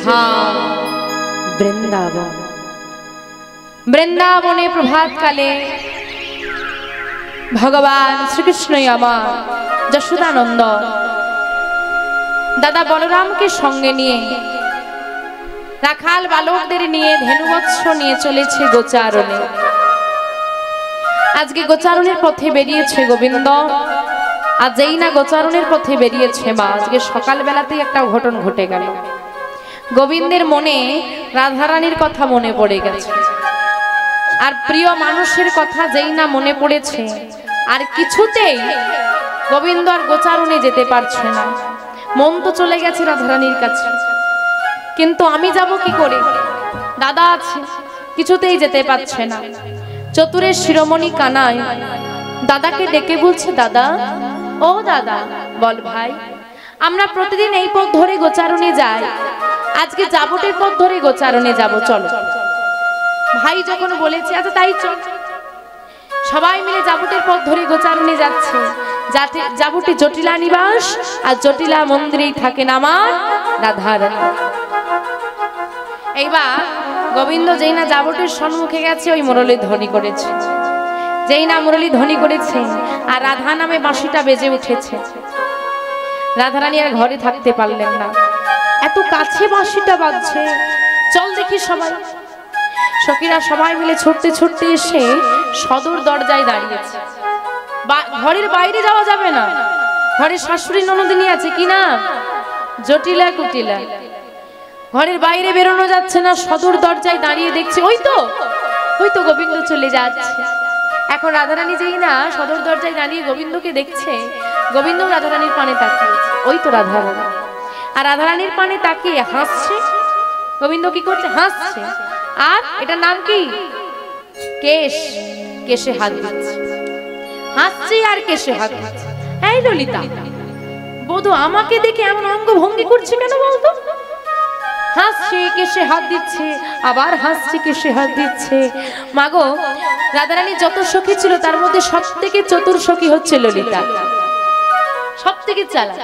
ধাম বৃন্দাবন। বৃন্দাবনে প্রভাতকালে ভগবান শ্রীকৃষ্ণই আমার যশোদানন্দ দাদা বলরামকে সঙ্গে নিয়ে রাখাল বালকদের নিয়ে ধেনুবৎস নিয়ে চলেছে গোচারণে। আজকে গোচারণের পথে বেরিয়েছে গোবিন্দ। আর যেই না গোচারণের পথে বেরিয়েছে মা, আজকে সকালবেলাতেই একটা অঘটন ঘটে গেল। গোবিন্দের মনে রাধারানীর কথা মনে পড়ে গেছে। আর প্রিয় মানুষের কথা যেই না মনে পড়েছে, আর কিছুতেই গোবিন্দ আর গোচারণে যেতে পারছে না। মন তো চলে গেছে রাধারানীর কাছে, কিন্তু আমি যাব কি করে? দাদা আছে, কিছুতেই যেতে পারছে না। চতুরের শিরোমণি কানাই দাদাকে ডেকে বলছে, দাদা, ও দাদা, বল ভাই, আমরা প্রতিদিন এই পথ ধরে গোচারণে যাই, আজকে জাবটের পথ ধরে গোচারণে যাব, চলো। ভাই যখন বলেছে আচ্ছা তাই চল। সবাই মিলে জাবটের পথ ধরে গোচারণে যাচ্ছে। জাবটে জটিলা নিবাস, আর জটিলা মন্দিরেই থাকেন আমার রাধারানী। এইবার গোবিন্দ যেই না জাবটের সম্মুখে গেছে, ওই মুরলী ধ্বনি করেছে। যেই না মুরলী ধ্বনি করেছে আর রাধা নামে বাঁশিটা বেজে উঠেছে, রাধারানী আর ঘরে থাকতে পারলেন না। এত কাছে বাঁশিটা বাজছে, চল দেখি সবাই। সখীরা সবাই মিলে ছুটতে ছুটতে এসে সদর দরজায় দাঁড়িয়েছে। ঘরের বাইরে যাওয়া যাবে না, ঘরের শাশুড়ি ননদিনী আছে কি না, জটিলা কুটিলা। ঘরের বাইরে বেরোনো যাচ্ছে না, সদর দরজায় দাঁড়িয়ে দেখছে ওই তো গোবিন্দ চলে যাচ্ছে। এখন রাধারানী যেই না সদর দরজায় দাঁড়িয়ে গোবিন্দকে দেখছে, গোবিন্দ রাধারানীর পানে তাকিয়েছে, ওই তো রাধারানী। আর রাধারানীর পানে তাকিয়ে হাসছে। গোবিন্দ কি করছে? হাসছে। আর এটার নাম কি? কেশ। কেশে হাত দিচ্ছে, হাসছে আর কেশে হাত দিচ্ছে। এই ললিতা, বধূ আমাকে দেখে এমন অঙ্গ ভঙ্গি করছে কেন বলতো? হাসছে, কেশে হাত দিচ্ছে, আবার হাসছে, কেশে হাত দিচ্ছে। মাগো, রাধারানী যত সখী ছিল তার মধ্যে সব থেকে চতুর সখী হচ্ছে ললিতা, সব থেকে চালাক।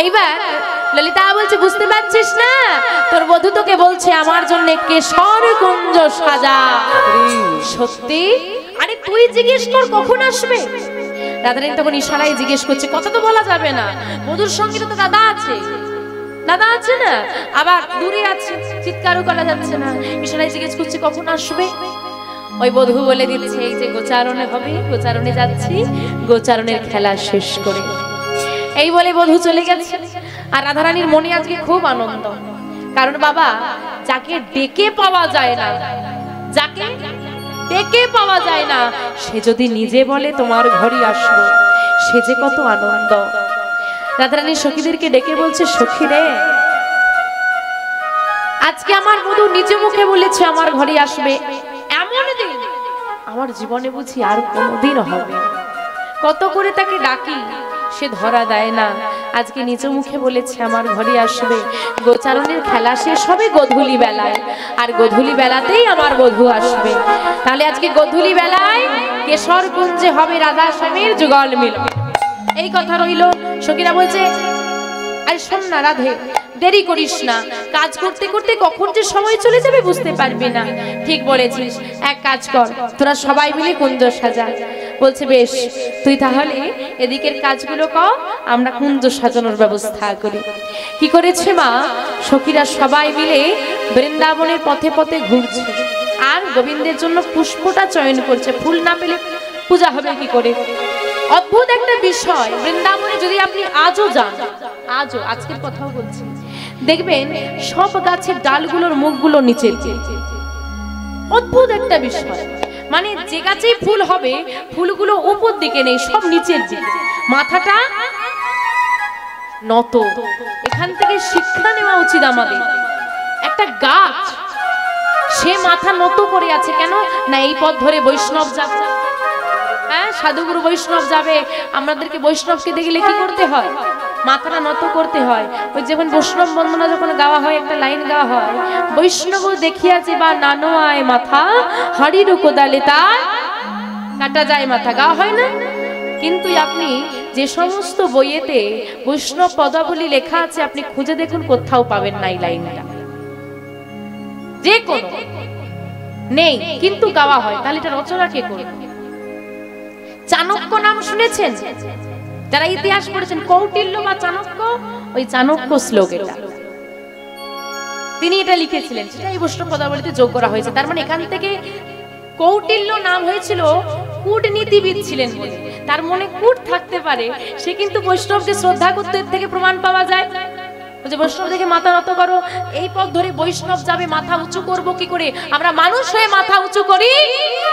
এইবার ললিতা বলছে, বুঝতে পারছিস না, তোর বধূ তোকে বলছে আমার জন্য কেশর কুঞ্জ সাজা। সত্যি? আরে তুই জিজ্ঞেস কর কখন আসবে। রাধারানী তখন ইশারায় জিজ্ঞেস করছে, কথা তো বলা যাবে না, বধূর সঙ্গে তো দাদা আছে, দাদা আছে না, আবার দূরে আছে, চিৎকারও করা যাচ্ছে না। ইশারায় জিজ্ঞেস করছে কখন আসবে। ওই বধূ বলে দিচ্ছে, এই যে গোচারণে হবে, গোচারণে যাচ্ছি, গোচারণের খেলা শেষ করে। এই বলে বধূ চলে গেছে। আর রাধারানীর মনে আজকে খুব আনন্দ, কারণ বাবা, যাকে ডেকে পাওয়া যায় না, যাকে ডেকে পাওয়া যায় না, সে যদি নিজে বলে তোমার ঘরে আসবো, সে যে কত আনন্দ। রাধারানী সখীদেরকে ডেকে বলছে, সখী রে, আজকে আমার বধূ নিজে মুখে বলেছে আমার ঘরে আসবে, এমন দিন আমার জীবনে বুঝি আর কোনোদিন হবে। কত করে তাকে ডাকি, সে ধরা দেয় না। আজকে নিজ মুখে বলেছে আমার ঘরে আসবে। গোচারণের খেলা শেষ হবে গোধূলি বেলায়, আর গোধূলি বেলাতেই আমার বধূ আসবে। তাহলে আজকে গোধূলি বেলায় কেশর কুঞ্জে হবে রাধা স্বামীর যুগল মিলন। এই কথা রইল। সখীরা বলছে, আরে শোন না রাধে, দেরি করিস না, কাজ করতে করতে কখন যে সময় চলে যাবে বুঝতে পারবি না। ঠিক বলেছিস, এক কাজ কর, তোরা সবাই মিলে কুঞ্জ সাজা। বলছে বেশ, তুই তাহলে এদিকের কাজগুলো কর, আমরা কুঞ্জ সাজানোর ব্যবস্থা করি। কি করেছে মা? সখীরা সবাই মিলে বৃন্দাবনের পথে পথে ঘুরছে, আর গোবিন্দের জন্য পুষ্পটা চয়ন করছে। ফুল না পেলে পূজা হবে কি করে? অদ্ভুত একটা বিষয়, বৃন্দাবনে যদি আপনি আজও যান, আজও আজকের কথাও বলছি, দেখবেন সব গাছের ডালগুলোর মুখগুলো নিচে। অদ্ভুত একটা বিষয়, মানে যে গাছেই ফুল হবে, ফুলগুলো উপর দিকে নেই, সব নিচের দিকে, মাথাটা নত। এখান থেকে শিক্ষা নেওয়া উচিত আমাদের। একটা গাছ, সে মাথা নত করে আছে কেন না? এই পথ ধরে বৈষ্ণব যাবে, হ্যাঁ, সাধুগুরু বৈষ্ণব যাবে, আমাদেরকে বৈষ্ণবকে দেখলে কি করতে হয়? মাথাটা নত করতে হয়। ওই যেমন বৈষ্ণব বন্দনা যখন গাওয়া হয়, একটা লাইন গাওয়া হয়, বৈষ্ণব দেখিয়াছে বা নানো আয় মাথা, হাড়ির কোদালে তার কাটা যায় মাথা, গাওয়া হয় না? কিন্তু আপনি যে সমস্ত বইয়েতে বৈষ্ণব পদাবলী লেখা আছে আপনি খুঁজে দেখুন, কোথাও পাবেন না এই লাইনটা, যে কোনো নেই, কিন্তু গাওয়া হয়। তাহলে এটা রচনা কে করবে? চাণক্য নাম শুনেছেন? যারা ইতিহাস পড়েছেন, কৌটিল্য বা চাণক্য, ওই চাণক্য শ্লোক এটা, তিনি এটা লিখেছিলেন, সেটাই বৈষ্ণব পদাবলীতে যোগ করা হয়েছে। তার মানে এখান থেকে কৌটিল্য নাম হয়েছিল, কূটনীতিবিদ ছিলেন বলে। তার মনে কূট থাকতে পারে, সে কিন্তু বৈষ্ণবকে শ্রদ্ধা করতে, এর থেকে প্রমাণ পাওয়া যায়। যে বৈষ্ণব দেখে মাথা নত করো, এই পথ ধরে বৈষ্ণব যাবে, মাথা উঁচু করব কি করে? আমরা মানুষ হয়ে মাথা উঁচু করি,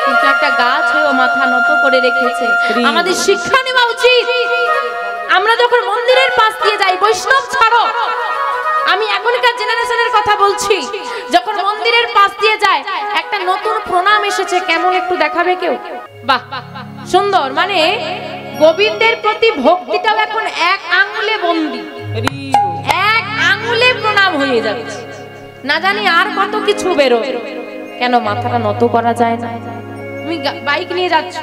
কিন্তু একটা গাছ হয়েও মাথা নত করে রেখেছে। আমাদের শিক্ষা নেওয়া উচিত। আমরা যখন মন্দিরের পাশ দিয়ে যাই, বৈষ্ণব ছাড়ো, আমি এখনকার জেনারেশনের কথা বলছি, যখন মন্দিরের পাশ দিয়ে যায়, একটা নতুন প্রণাম এসেছে, কেমন একটু দেখাবে কেউ? বাহ, সুন্দর। মানে গোবিন্দের প্রতি ভক্তিটাও এখন এক আঙ্গুলে বন্দী, এক আঙ্গুলে প্রণাম হয়ে যাচ্ছে। না জানি আর কত কিছু বেরো। কেন মাথাটা নত করা যায় না? তুমি বাইক নিয়ে যাচ্ছ,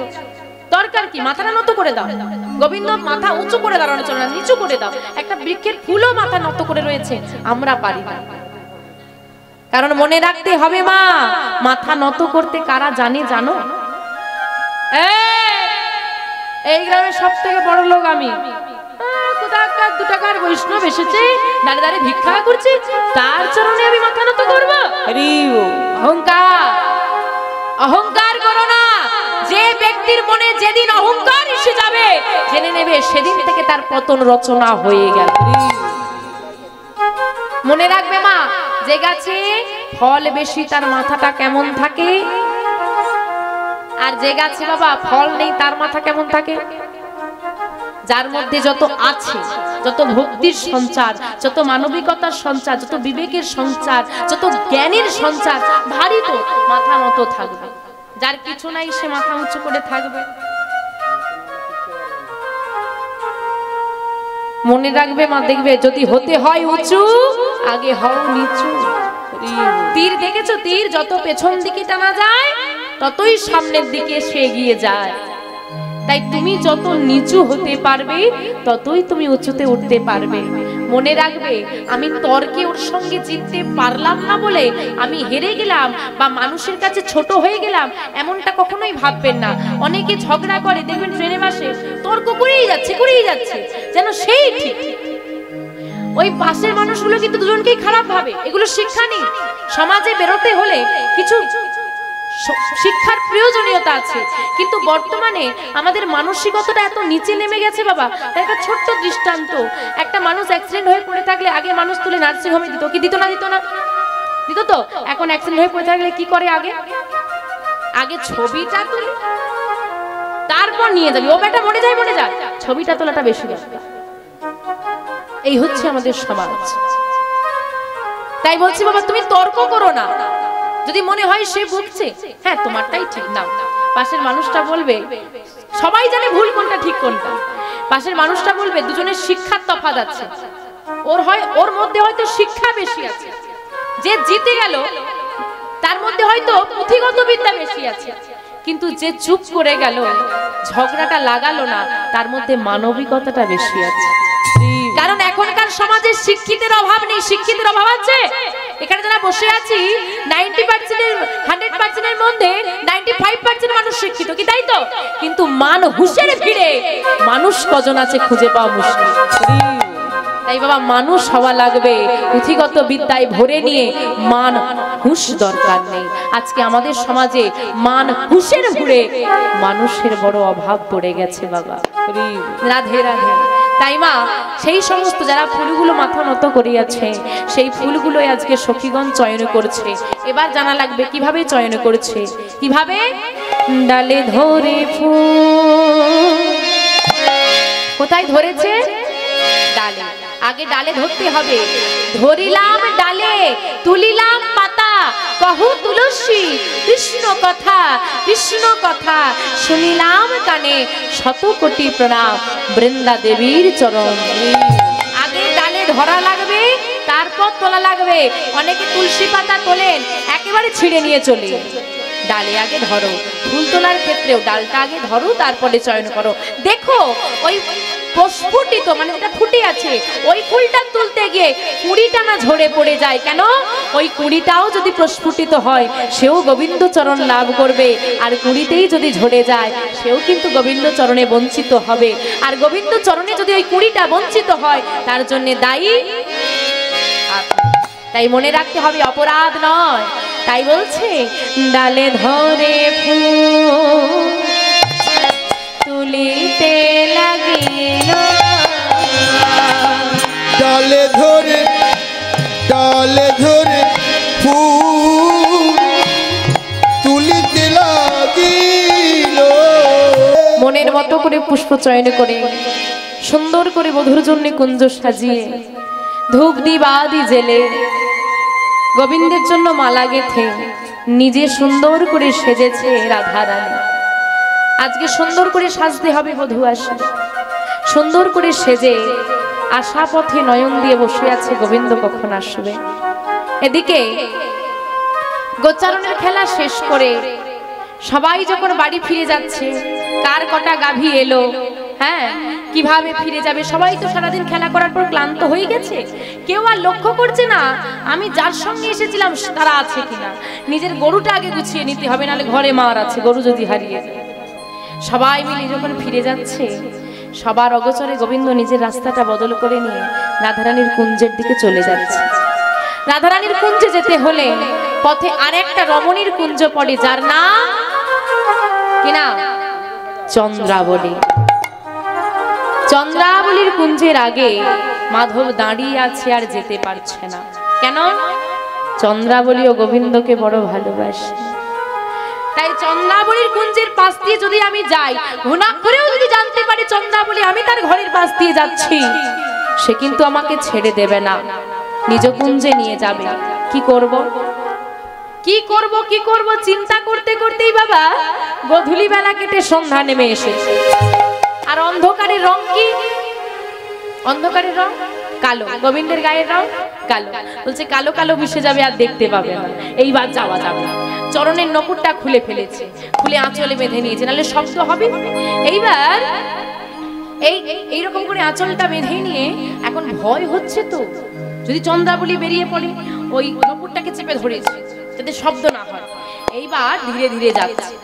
দরকার কি? মাথাটা নত করে দাও। গোবিন্দ মাথা উঁচু করে দাঁড়ানো চলে না, নিচু করে দাও। একটা বৃক্ষের ফুলও মাথা নত করে রয়েছে, আমরা পারি না। কারণ মনে রাখতে হবে মা, মাথা নত করতে কারা জানে জানো? এই গ্রামের সব থেকে বড় লোক আমি, কোথাকার 2 টাকার বৈষ্ণব এসেছে, দাঁড়িয়ে দাঁড়িয়ে ভিক্ষা করছে, তার চরণে আমি মাথা নত করবো? অহংকার, অহংকার করো না। যে ব্যক্তির মনে যেদিন অহংকার এসে যাবে, জেনে নেবে সেদিন থেকে তার পতন রচনা হয়ে গেল। মনে রাখবে মা, যে গাছে ফল বেশি তার মাথাটা কেমন থাকে, আর যে গাছে বাবা ফল নেই তার মাথা কেমন থাকে? যার মধ্যে যত আছে, যত ভক্তির সঞ্চার, যত মানবিকতার সঞ্চার, যত বিবেকের সঞ্চার, যত জ্ঞানের সঞ্চার, ভারী তো মাথা নত থাকবে। যার কিছু নাই সে মাথা উঁচু করে থাকবে। মনে রাখবে মা, দেখবে যদি হতে হয় উঁচু, আগে হও নিচু। তীর দেখেছো? তীর যত পেছন দিকে টানা যায়, ততই সামনের দিকে সে এগিয়ে যায়। তাই তুমি যত নিচু হতে পারবে, ততই তুমি উঁচুতে উঠতে পারবে। মনে রাখবে, আমি তর্কে ওর সঙ্গে জিততে পারলাম না বলে আমি হেরে গেলাম বা মানুষের কাছে ছোট হয়ে গেলাম, এমনটা কখনোই ভাববেন না। অনেকে ঝগড়া করে, দেখবেন ট্রেনে বাসে তর্ক করেই যাচ্ছে, যেন সেই ঠিক। ওই পাশের মানুষগুলো কিন্তু দুজনকেই খারাপ ভাবে। এগুলো শিক্ষা নেই। সমাজে বেরোতে হলে কিছু শিক্ষার প্রয়োজনীয়তা আছে, কিন্তু বর্তমানে আমাদের মানসিকতাটা এত নিচে নেমে গেছে বাবা। তার একটা ছোট্ট দৃষ্টান্ত, একটা মানুষ অ্যাক্সিডেন্ট হয়ে পড়ে থাকলে আগে মানুষ তুলে নার্সিং হোমে দিত, কি দিত না? দিত তো। এখন অ্যাক্সিডেন্ট হয়ে পড়ে থাকলে কি করে? আগে ছবিটা তুলে তারপর নিয়ে যাবি। ও বেটা মরে যায়, ছবিটা তোলাটা বেশি দরকার। এই হচ্ছে আমাদের সমাজ। তাই বলছি বাবা, তুমি তর্ক করো না। যদি মনে হয় সে ভুগছে, হ্যাঁ তোমারটাই ঠিক না, পাশের মানুষটা বলবে, সবাই জানে ভুল কোনটা ঠিক কোনটা। পাশের মানুষটা বলবে দুজনের শিক্ষার তফাৎ আছে, ওর মধ্যে হয়তো শিক্ষা বেশি আছে, যে জিতে গেল তার মধ্যে হয়তো পুঁথিগত বিদ্যা বেশি আছে, কিন্তু যে চুপ করে গেল, ঝগড়াটা লাগালো না, তার মধ্যে মানবিকতাটা বেশি আছে। কারণ এখনকার সমাজে শিক্ষিতের অভাব নেই, শিক্ষিতের অভাব আছে। এখানে যারা বসে আছি 100% এর মধ্যে 95% মানুষ শিক্ষিত, কি তাই তো? কিন্তু মান হুঁশের ভিড়ে মানুষ কজন আছে খুঁজে পাওয়া মুশকিল। তাই বাবা, মানুষ হওয়া লাগবে, পুঁথিগত বিদ্যায় ভরে নিয়ে মান হুঁশ দরকার নেই। আজকে আমাদের সমাজে মান হুঁশের ভিড়ে মানুষের বড় অভাব পড়ে গেছে বাবা। রাধে রাধে। তাই মা, সেই সমস্ত যারা ফুলগুলো মাথা নত করিয়াছে, সেই ফুলগুলো আজকে সখীগণ চয়ন করছে। এবার জানা লাগবে কিভাবে চয়ন করছে। কিভাবে? ডালে ধরে ফুল। কোথায় ধরেছে? ডালে। আগে ডালে ধরতে হবে। ধরিলাম ডালে, তুলিলাম পাতা, কহু তুলসী কৃষ্ণ কথা, কৃষ্ণ কথা শুনিলাম কানে, শত কোটি প্রণাম বৃন্দা দেবীর চরণ। আগে ডালে ধরা লাগবে, তারপর তোলা লাগবে। অনেকে তুলসী পাতা তোলেন, একেবারে ছিঁড়ে নিয়ে চলে। ডালে আগে ধরো। ফুল তোলার ক্ষেত্রেও ডালটা আগে ধরো, তারপরে চয়ন করো। দেখো ওই প্রস্ফুটিত মানে যেটা ফুটে আছে ওই ফুলটা তুলতে গিয়ে কুড়িটা না ঝরে পড়ে যায়। কেন? ওই কুড়িটাও যদি প্রস্ফুটিত হয় সেও গোবিন্দ চরণ লাভ করবে, আর কুড়িতেই যদি ঝরে যায় সেও কিন্তু গোবিন্দ চরণে বঞ্চিত হবে। আর গোবিন্দ চরণে যদি ওই কুড়িটা বঞ্চিত হয় তার জন্য দায়ী। তাই মনে রাখতে হবে অপরাধ নয়। তাই বলছে ডালে ধরে ফুল তুলিতে লাগিল, ডালে ধরে ফুল তুলিতে লাগিল। মনের মতো করে পুষ্প চয়ন করে সুন্দর করে বধূর জন্য কুঞ্জ সাজিয়ে ধূপ দিবাদি জেলে গোবিন্দের জন্য মালা গেথে নিজে সুন্দর করে সেজেছে রাধা রানী। আজকে সুন্দর করে সাজতে হবে বধূ আসে, সুন্দর করে সেজে আশা পথে নয়ন দিয়ে বসে আছে গোবিন্দ কখন আসবে। এদিকে গোচারণের খেলা শেষ করে সবাই যখন বাড়ি ফিরে যাচ্ছে, কার কটা গাভী এলো, হ্যাঁ কিভাবে ফিরে যাবে, সবাই তো সারাদিন খেলা করার পর ক্লান্ত হয়ে গেছে। কেউ আর লক্ষ্য করছে না আমি যার সঙ্গে এসেছিলাম তারা আছে কিনা। নিজের গরুটা আগে গুছিয়ে নিতে হবে, নাহলে ঘরে মার আছে, গরু যদি হারিয়ে যায়। সবাই মিলে যখন ফিরে যাচ্ছে সবার অগোচরে গোবিন্দ নিজের রাস্তাটা বদল করে নিয়ে রাধারানীর কুঞ্জের দিকে চলে যাচ্ছে। রাধারানীর কুঞ্জে যেতে হলে পথে আরেকটা রমণীর কুঞ্জ পড়ে, যার নাম কিনা চন্দ্রাবলী। চন্দ্রাবলীর কুঞ্জের আগে মাধব দাঁড়িয়ে আছে আর যেতে পারছে না। কেন? চন্দ্রাবলী ও গোবিন্দকে বড় ভালোবাসে। তাই চন্দ্রাবলীর কুঞ্জের পাশ দিয়ে যদি আমি যাই, ঘুণা করেও যদি জানতে পারি চন্দ্রাবলী আমি তার ঘরের পাশ দিয়ে যাচ্ছি, সে কিন্তু আমাকে ছেড়ে দেবে না, নিজ কুঞ্জে নিয়ে যাবে। কি করব কি করব কি করব চিন্তা করতে করতেই বাবা গোধূলি বেলা কেটে সন্ধ্যা নেমে এসেছে। আর অন্ধকারের রং কি? অন্ধকারের রং কালো, গোবিন্দের গায়ের রং কালো। বলছে কালো কালো মিশে যাবে আর দেখতে পাবে না, এইবার যাওয়া যাবে না। চরণের নকুরটা খুলে ফেলেছে, খুলে আঁচলে বেঁধে নিয়েছে, নাহলে শব্দ হবে। এইবার এইরকম করে আঁচলটা বেঁধে নিয়ে এখন ভয় হচ্ছে তো যদি চন্দ্রাবলী বেরিয়ে পড়ে, ওই নকুরটাকে চেপে ধরেছে যাতে শব্দ না হয়। এইবার ধীরে ধীরে যাচ্ছে।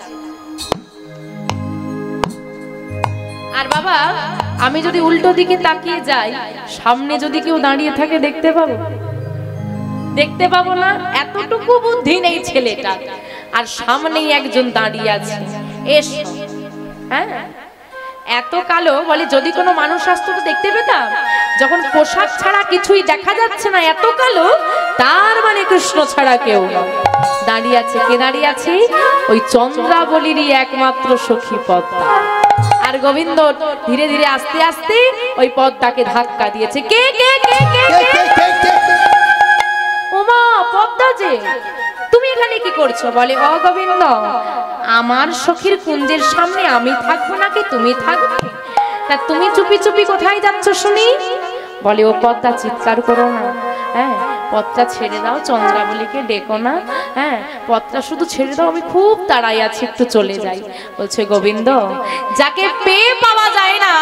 আর বাবা আমি যদি উল্টো দিকে তাকিয়ে যাই, সামনে যদি কেউ দাঁড়িয়ে থাকে দেখতে পাবো? দেখতে পাবো না। এতটুকু বুদ্ধি নেই ছেলেটা। আর সামনেই একজন দাঁড়িয়ে আছে, এসো। হ্যাঁ এত কালো, বলে যদি কোনো মানুষ আসতো তো দেখতে পেতাম। যখন পোশাক ছাড়া কিছুই দেখা যাচ্ছে না, এত কালো, তার মানে কৃষ্ণ ছাড়া কেউ না। দাঁড়িয়ে আছে। কে দাঁড়িয়ে আছে? ওই চন্দ্রাবলীরই একমাত্র সখী পদ্মা। আর গোবিন্দ ধীরে ধীরে আস্তে আস্তে ওই পদ্মাকে ধাক্কা দিয়েছে। কে কে কে কে ওমা পদ্মা যে, তুমি এখানে কি করছো? বলে ও গোবিন্দ, আমার সখীর কুঞ্জের সামনে আমি থাকবো নাকি তুমি থাকবে? তা তুমি চুপি চুপি কোথায় যাচ্ছ শুনি? বলে ও পদ্মা চিৎকার করো না, হ্যাঁ পথটা ছেড়ে দাও, চন্দ্রাবলীকে ডেকো না, হ্যাঁ পথটা শুধু ছেড়ে দাও, আমি খুব তাড়াই আছি, একটু চলে যাই। বলছে গোবিন্দ, যাকে পেয়ে পাওয়া যায় না,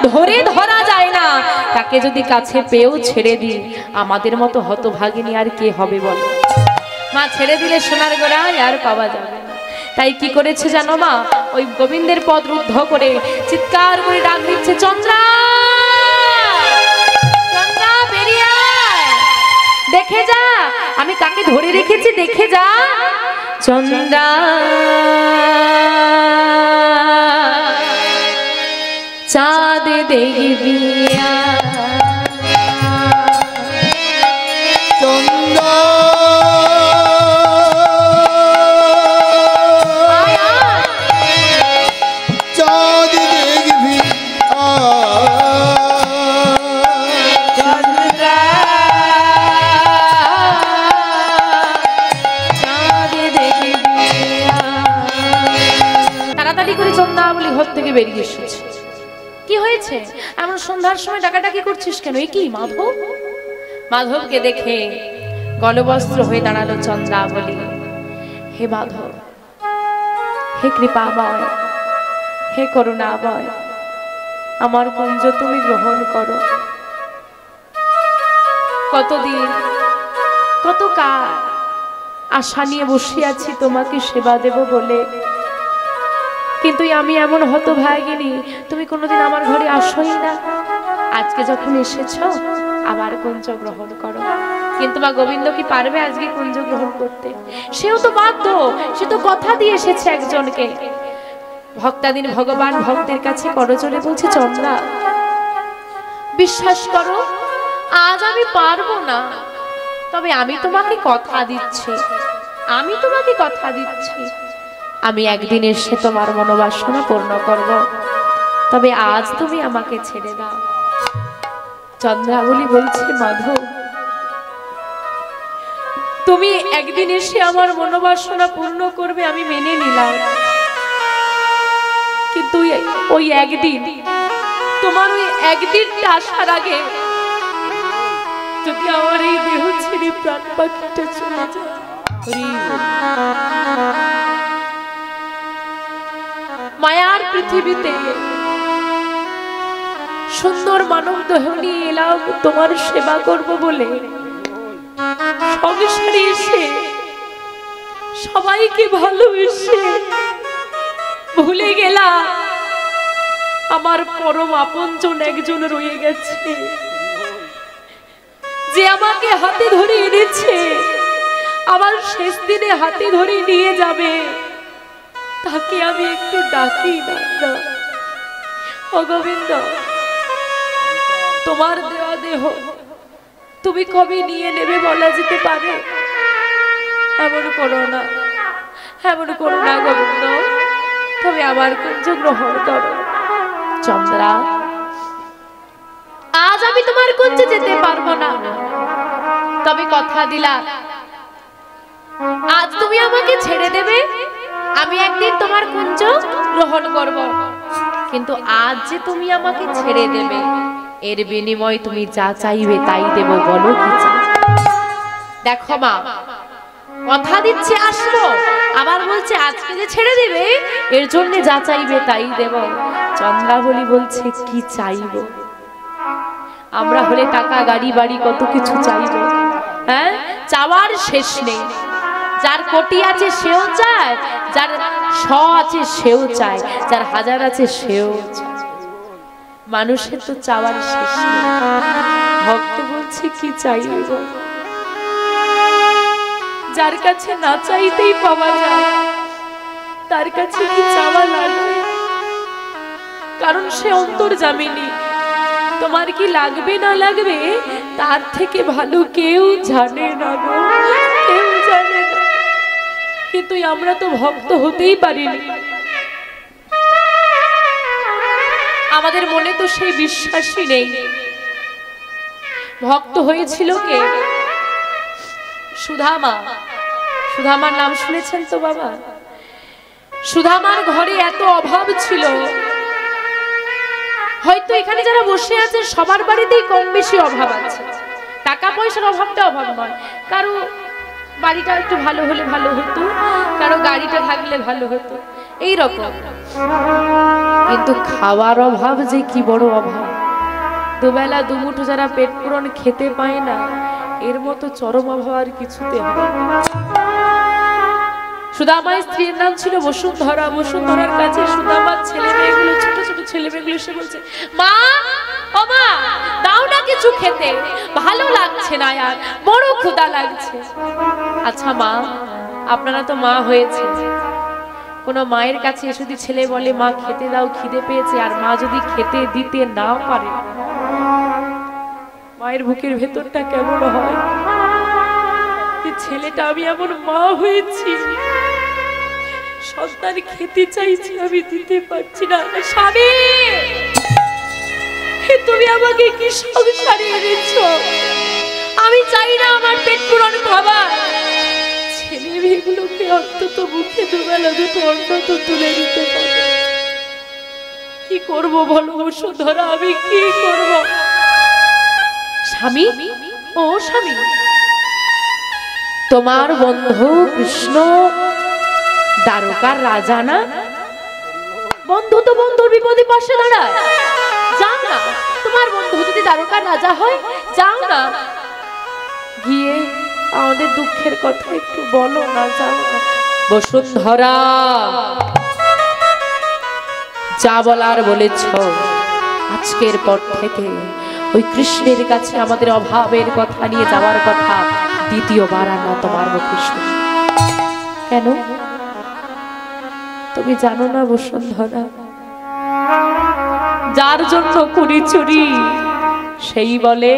ধরে ধরা যায় না, তাকে যদি কাছে পেয়েও ছেড়ে দিই, আমাদের মতো হতভাগিনী আর কে হবে বলো? মা ছেড়ে দিলে সোনার গোড়ায় আর পাওয়া যাবে না। তাই কি করেছে জানো মা? ওই গোবিন্দের পদ রুদ্ধ করে চিৎকার করে ডাক দিচ্ছে, চন্দ্রা চন্দ্রা বেরিয়ে আয়, দেখে যা আমি কাকে ধরে রেখেছি, দেখে যা। চন্দ্রা চাঁদ দেখবি চন্দ্রা বেরিয়ে এসেছে। কি হয়েছে? এমন সন্ধ্যার সময় ডাকাডাকি করছিস কেন? এ কি মাধব? মাধবকে দেখে গলবস্ত্র হয়ে দাঁড়ালো চন্দ্রাবলী। হে মাধব, হে কৃপাময়, হে করুণাময়, আমার কুঞ্জ তুমি গ্রহণ করো। কতদিন কত কাল আশা নিয়ে বসে আছি তোমাকে সেবা দেব বলে, কিন্তু আমি এমন হতভাগিনী, তুমি কোনোদিন আমার ঘরে আসোই না। আজকে যখন এসেছো আবার কুঞ্জ গ্রহণ করো। কিন্তু মা গোবিন্দ কি পারবে আজকে কুঞ্জ গ্রহণ করতে? সেও তো বাধ্য, সে তো কথা দিয়ে এসেছে একজনকে। ভক্তাদিন ভগবান ভক্তের কাছে করজোড়ে বলছে, চন্দ্রা বিশ্বাস করো আজ আমি পারবো না, তবে আমি তোমাকে কথা দিচ্ছি, আমি একদিন এসে তোমার মনোবাসনা পূর্ণ করব, তবে আজ তুমি আমাকে ছেড়ে দাও। চন্দ্রাবলী বলছে, মাধব তুমি একদিন এসে আমার মনোবাসনা পূর্ণ করবে আমি মেনে নিলাম, কিন্তু ওই একদিন, তোমার ওই একদিনটা আসার আগে যদি আমার এই দেহ ছেড়ে প্রাণ পাখিটা চলে যায়। মায়ার পৃথিবীতে সুন্দর মানব দেহ নিয়ে এলাম তোমার সেবা করব বলে, সংসারে এসে সবাইকে ভালোবেসে ভুলে গেলাম আমার পরম আপনজন একজন রয়ে গেছে, যে আমাকে হাতে ধরে এনেছে, আমার শেষ দিনে হাতে ধরে নিয়ে যাবে, তাকে আমি একটু ডাকি না। ও গোবিন্দ, তোমার দেওয়া দেহ তুমি কবে নিয়ে নেবে বলা যেতে পারে? এমন করো না, এমন করো না গোবিন্দ, তবে আমার কুঞ্জ গ্রহণ করো। চন্দ্রা, আজ আমি তোমার কুঞ্জে যেতে পারবো না, তবে কথা দিলাম আজ তুমি আমাকে ছেড়ে দেবে, আমি একদিন তোমার কুঞ্জ গ্রহণ করব, কিন্তু আজ যে তুমি আমাকে ছেড়ে দেবে এর বিনিময়ে তুমি যা চাইবে তাই দেব, বলো কি চাই? দেখো মা, কথা দিচ্ছে আসলো, আবার বলছে আজকে যে ছেড়ে দেবে এর জন্য যা চাইবে তাই দেব। চন্দ্রাবলী বলছে, কি চাইব? আমরা হলে টাকা গাড়ি বাড়ি কত কিছু চাইব, হ্যাঁ, চাওয়ার শেষ নেই। যার কোটি আছে সেও চায়, যার 100 আছে সেও চায়, যার 1000 আছে সেও চায়। মানুষের তো চাওয়ার শেষ নেই। ভক্ত বলছে, কি চাইব? যার কাছে না চাইতেই পাওয়া যায় তার কাছে কি চাওয়া লাগবে? কারণ সে অন্তর্যামিনী, তোমার কি লাগবে না লাগবে তার থেকে ভালো কেউ জানে না গো, কেউ জানে না। কিন্তু আমরা তো ভক্ত হতেই পারিনি, আমাদের মনে তো সেই বিশ্বাসই নেই। ভক্ত হয়েছিল কে? সুধামা। সুধামার নাম শুনেছেন তো বাবা? সুধামার ঘরে এত অভাব ছিল, হয়তো এখানে যারা বসে আছে সবার বাড়িতেই কম বেশি অভাব আছে। টাকা পয়সার অভাবটা অভাব নয়, কারো বাড়িটা একটু ভালো হলে ভালো হতো, কারো গাড়িটা থাকলে ভালো হতো, এই রকম। কিন্তু খাওয়ার অভাব যে কি বড় অভাব, দুবেলা দুমুঠো যারা পেট পূরণ খেতে পায় না, এর মতো চরম অভাব আর কিছুতে হয় না। সুদামার স্ত্রীর নাম ছিল বসুন্ধরা। বসুন্ধরার কাছে সুদামার ছেলে মেয়েগুলো, ছোট ছোট ছেলে মেয়েগুলো এসে বলছে, মা ও মা, দাও না কিছু খেতে, ভালো লাগছে না, আর বড় ক্ষুধা লাগছে। আচ্ছা মা, আপনারা তো মা হয়েছে, কোন মায়ের কাছে যদি ছেলে বলে মা খেতে দাও খিদে পেয়েছে, আর মা যদি খেতে দিতে না পারে, মায়ের বুকের ভেতরটা কেমন হয়? ছেলেটা, আমি এমন মা হয়েছি, সন্তান খেতে চাইছি, আমি দিতে পারছি না। স্বামী, তুমি আমাকে কি সংসারে এনেছো? আমি চাই না আমার পেট পূরণ খাবার, ছেলে মেয়েগুলোকে অন্তত মুখে দুবেলা দুটো অন্তত তুলে দিতে পারে। কি করবো বলো বসুন্ধরা, আমি কি করব? স্বামী, ও স্বামী, তোমার বন্ধু কৃষ্ণ দ্বারকার রাজা না? বন্ধু তো বন্ধুর বিপদে পাশে দাঁড়ায়, না, তোমার বন্ধু যদি দ্বারকার রাজা হয়, যাও না, গিয়ে আমাদের দুঃখের কথা একটু বলো না, যাও না। বসুন্ধরা, যা বলার বলেছ, আজকের পর থেকে ওই কৃষ্ণের কাছে আমাদের অভাবের কথা নিয়ে যাওয়ার কথা দ্বিতীয়বার আর না তোমার মুখে শুনি। কেন তুমি জানো না বসুন্ধরা, যার জন্য করি চুরি সেই বলে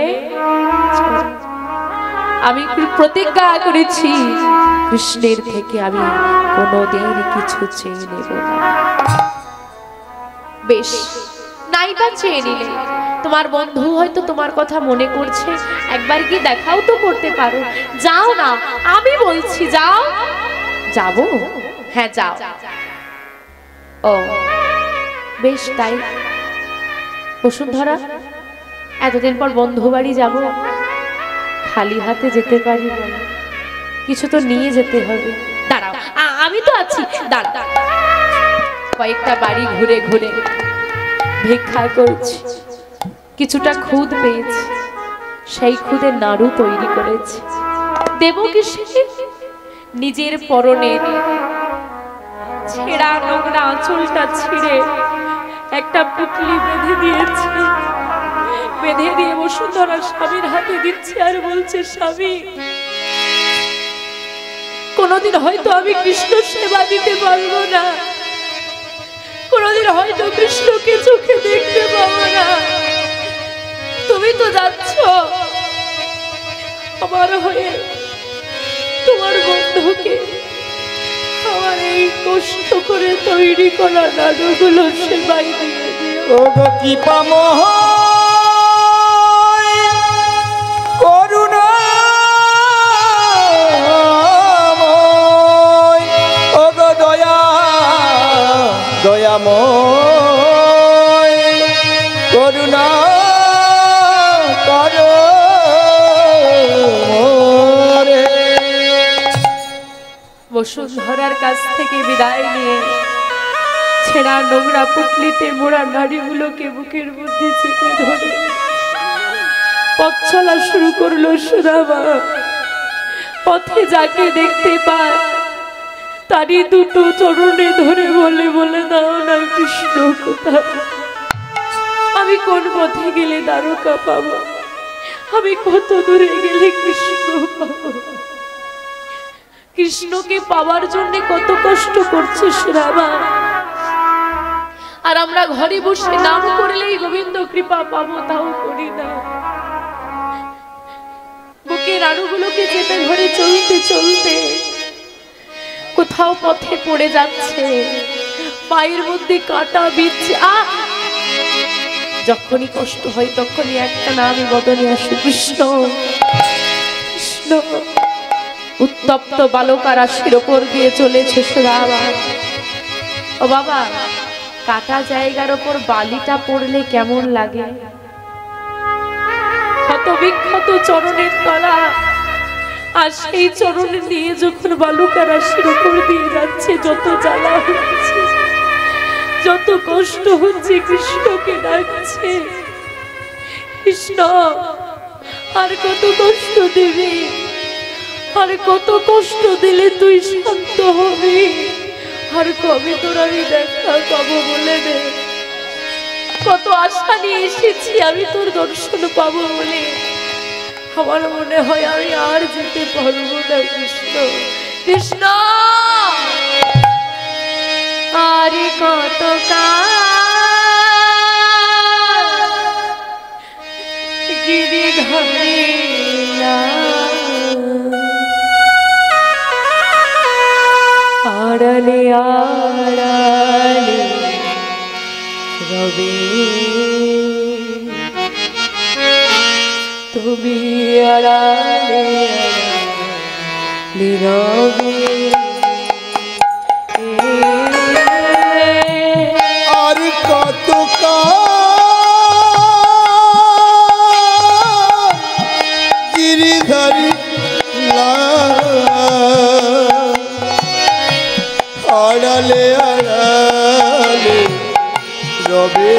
আমি প্রতিজ্ঞা করেছি কৃষ্ণের থেকে আমি কোনোদিন কিছু চেয়ে নেব না। বেশ, নাইবা চেয়ে নিলে, তোমার বন্ধু হয়তো তোমার কথা মনে করছে, একবার কি দেখাও তো করতে পারো। যাও না, আমি বলছি যাও। যাবো? হ্যাঁ যাও। ও বেশ, তাই। বসুন্ধরা, এতদিন পর বন্ধু বাড়ি যাবো, খালি হাতে যেতে পারি না, কিছু তো নিয়ে যেতে হবে। দাঁড়াও, আমি তো আছি, দাঁড়া। কয়েকটা বাড়ি ঘুরে ঘুরে ভিক্ষা করছি, কিছুটা খুদ পেয়েছি, সেই খুদে নাড়ু তৈরি করেছি। দেব কিসে? নিজের পরনের ছেঁড়া নোংরা আঁচলটা ছিঁড়ে একটা পুটলি বেঁধে দিয়েছি। বেঁধে দিয়ে বসুন্ধরা স্বামীর হাতে দিচ্ছে আর বলছে, স্বামী, কোনদিন হয়তো আমি কৃষ্ণ সেবা দিতে পারবো না, কোনদিন হয়তো কৃষ্ণকে চোখে দেখতে পাবো না, তুমি তো যাচ্ছ আমার হয়ে তোমার বন্ধুকে আমার এই কষ্ট করে তৈরি করা নাড়ুগুলো সেবাই দিয়ে দিও। ও গো কৃপাময় করুণাময়, ও গো দয়াময় করুণা করো রে। বসুন্ধরার কাছ থেকে বিদায় নিয়ে ছেঁড়া নোংরা পুটলিতে মোড়া নাড়িগুলোকে বুকের মধ্যে চেপে ধরে পথ চলা শুরু করলো সুদামা। পথে যাকে দেখতে পায় তারই দুটো চরণে ধরে বলে, বলে দাও না কৃষ্ণ কোথায়, আমি কোন পথে গেলে দ্বারকা পাবো, আমি কত দূরে গেলে কৃষ্ণ পাবো। কৃষ্ণকে পাওয়ার জন্য কত কষ্ট করছে সুদামা, আর আমরা ঘরে বসে নাম করলেই গোবিন্দ কৃপা পাবো, তাও করি না। বুকের আড়ুগুলোকে চেপে ধরে চলতে চলতে কোথাও পথে পড়ে যাচ্ছে, পায়ের মধ্যে কাটা বিচ্ছে। যখনই কষ্ট হয় তখনই একটা নামই বদনে আসে, কৃষ্ণ কৃষ্ণ। উত্তপ্ত বালকা রাশির ওপর দিয়ে চলেছে সুদামা। ও বাবা, কাটা জায়গার ওপর বালিটা পড়লে কেমন লাগে? ক্ষত বিক্ষত চরণের তলা, আর সেই চরণ নিয়ে যখন বালুকা রাশির ওপর দিয়ে যাচ্ছে, যত জ্বালা হচ্ছে, যত কষ্ট হচ্ছে, কৃষ্ণকে ডাকছে, কৃষ্ণ আর কত কষ্ট দেবে, আর কত কষ্ট দিলে তুই শান্ত হবি, আর কবে তোর আমি দেখা পাবো বলে দে। কত আশা নিয়ে এসেছি আমি তোর দর্শন পাবো বলে, আমার মনে হয় আমি আর যেতে পারবো না কৃষ্ণ, কৃষ্ণ। আর কত গিরিধারী আড়ালে আড়ালে রবে, তুমি আড়ালে আড়ালে রবে। আর কত গিরিধারী আড়ালে আড়ালে রবে।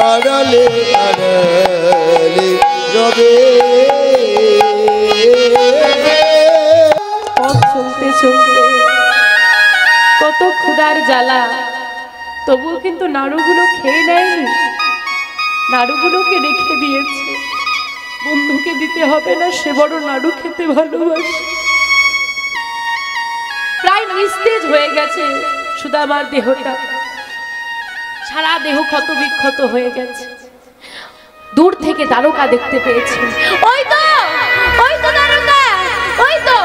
আড়ালে আড়ালে রবে। পথ চলতে চলতে কত ক্ষুধার জ্বালা, তবুও কিন্তু নাড়ুগুলো খেয়ে নেয়নি, নাড়ুগুলোকে রেখে দিয়েছে। বন্ধুকে দিতে হবে না, সে বড় নাড়ু খেতে ভালোবাসে। প্রায় নিস্তেজ হয়ে গেছে সুদামার দেহটা, সারা দেহ ক্ষত বিক্ষত হয়ে গেছে। দূর থেকে দ্বারকা দেখতে পেয়েছে, ওই তো দ্বারকা, ওই তো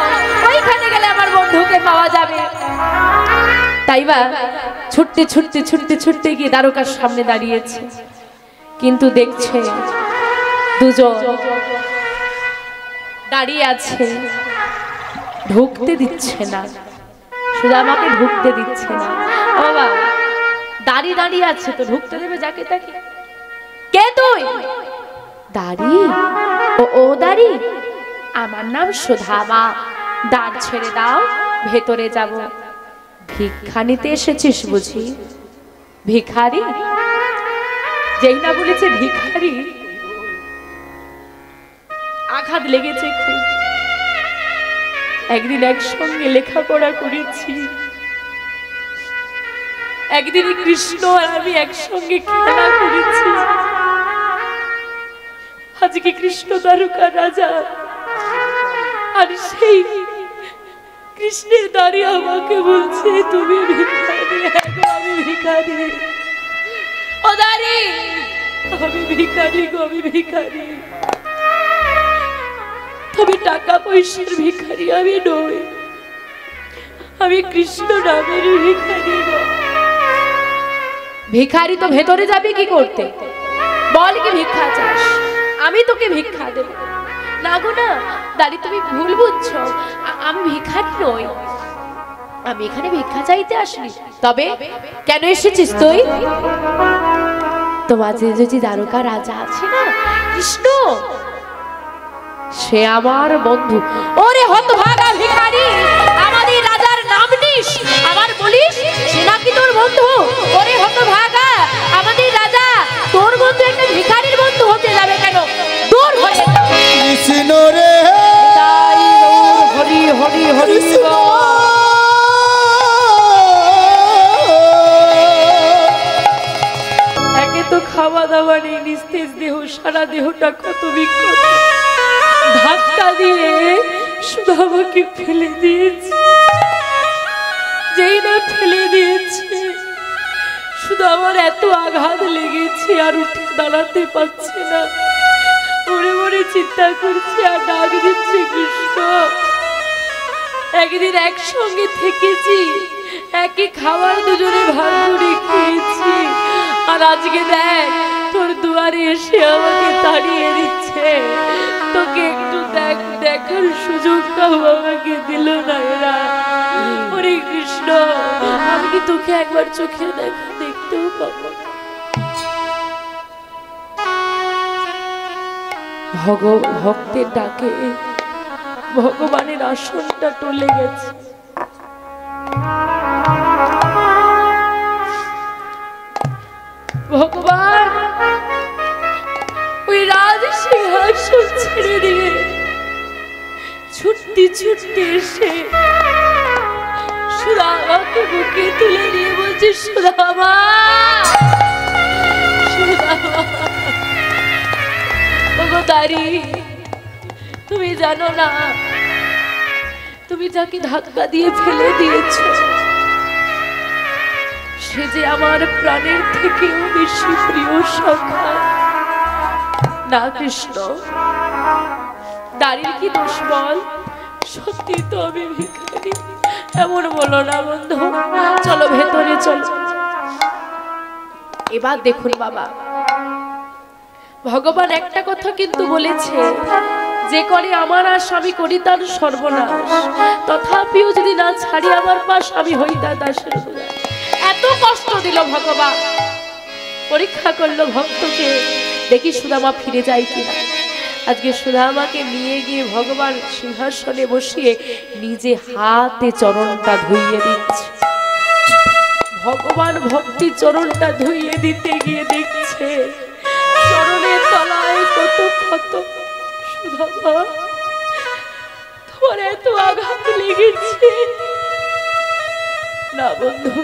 ওইখানে গেলে আমার বন্ধুকে পাওয়া যাবে। তাই বা ছুটতে ছুটতে ছুটতে ছুটতে গিয়ে দ্বারকার সামনে দাঁড়িয়েছে, কিন্তু দেখছে দুজন দাঁড়িয়ে আছে, ঢুকতে দিচ্ছে না, সুদামাকে ঢুকতে দিচ্ছে না। বাবা দাঁড়িয়ে দাঁড়িয়ে আছে তো ঢুকতে দেবে যাকে তাকে? কে তুই? দাঁড়ি? ও দাঁড়ি, আমার নাম সুদামা, দ্বার ছেড়ে দাও, ভেতরে যাব। ভিক্ষা নিতে এসেছিস বুঝি? ভিখারি? যেই না বলেছে ভিখারি, আঘাত লেগেছে খুব। একদিন একসঙ্গে লেখাপড়া করেছি, একদিন কৃষ্ণ আর আমি একসঙ্গে খেলা করেছি। আজকে কৃষ্ণ দ্বারকা রাজা, আর সেই কৃষ্ণের দাঁড়িয়ে আমাকে বলছে তুমি ভিখারি। আমি ভিখারি, ও দাঁড়ি, আমি ভিখারি গো, আমি ভিখারি। তবে টাকা পয়সার ভিখারি আমি নই, আমি কৃষ্ণ নামের ভিখারি গো। ভিখারি তো ভেতরে যাবে কি করতে? বল কি ভিক্ষা চাস? আমি তোকে ভিক্ষা দেব না গো। না দাঁড়ি, তুমি ভুল বুঝছো, আমি ভিখারি নই, আমি এখানে ভিক্ষা চাইতে আসিনি। তবে কেন এসেছিস তুই? তোমার যে দ্বারকা রাজা আছে না কৃষ্ণ, সে আমার বন্ধু। ওরে হতভাগা ভিখারি, আমাদের রাজার নাম নিস, আবার বলিস সে নাকি তোর বন্ধু? ওরে হতভাগা, আমাদের রাজা তোর বন্ধু একটা ভিখারির বন্ধু হতে যাবে কেন? দূর হয়ে যা। কৃষ্ণ রে, হরি হরি হরি। একে তো খাওয়া দাওয়া নেই, নিস্তেজ দেহ, সারা দেহটা কত বিক্ষত। ধাক্কা দিয়ে সুদামাকে ফেলে দিয়েছে, যেই না ফেলে দিয়েছে সুদামার এত আঘাত লেগেছে আর উঠে দাঁড়াতে পারছে না। মনে মনে চিন্তা করছে আর ডাক দিচ্ছে কৃষ্ণ। একদিন একসঙ্গে থেকেছি, একই খাবার দুজনে ভাগ করে খেয়েছি, আর আজকে দেখ তোর দুয়ারে এসে আমাকে তাড়িয়ে দিচ্ছে। তোকে একটু দেখার সুযোগটাও আমাকে দিল না এরা। হরে কৃষ্ণ, আমি কি তোকে একবার চোখে দেখতেও পাবো? ভক্তের ডাকে ভগবানের আসনটা টলে গেছে। ভগবান ওই রাজ সিংহাসন ছেড়ে দিয়ে ছুটতে ছুটতে এসে সুদামাকে বুকে তুলে নিয়ে বলছে, সুদামা, সুদামা, ওগো দাঁড়ি, তুমি জানো না তুমি যাকে ধাক্কা দিয়ে ফেলে দিয়েছ সে যে আমার প্রাণের থেকেও বেশি প্রিয় সখা। না কৃষ্ণ, দাঁড়িয়ে কি দোষ বল? সত্যি তো আমি ভিখারি, এমন বলো না বন্ধু। চলো ভেতরে চলো। এবার দেখুন বাবা, ভগবান একটা কথা কিন্তু বলেছে, যে করে আমার আশ আমি করি তার সর্বনাশ, তথাপিও যদি না ছাড়ি আমার পাশ আমি হই তার দাসের উদাস। এত কষ্ট দিল ভগবান, পরীক্ষা করলো ভক্তকে, দেখি সুদামা ফিরে যায় কিনা। আজকে সুদামাকে নিয়ে গিয়ে ভগবান সিংহাসনে বসিয়ে নিজে হাতে চরণটা ধুইয়ে দিচ্ছে। ভগবান ভক্তি চরণটা ধুইয়ে দিতে গিয়ে দেখছে চরণের তলায় কত ক্ষত। সুধামা, তোমার এত আঘাত লেগেছে? না বন্ধু,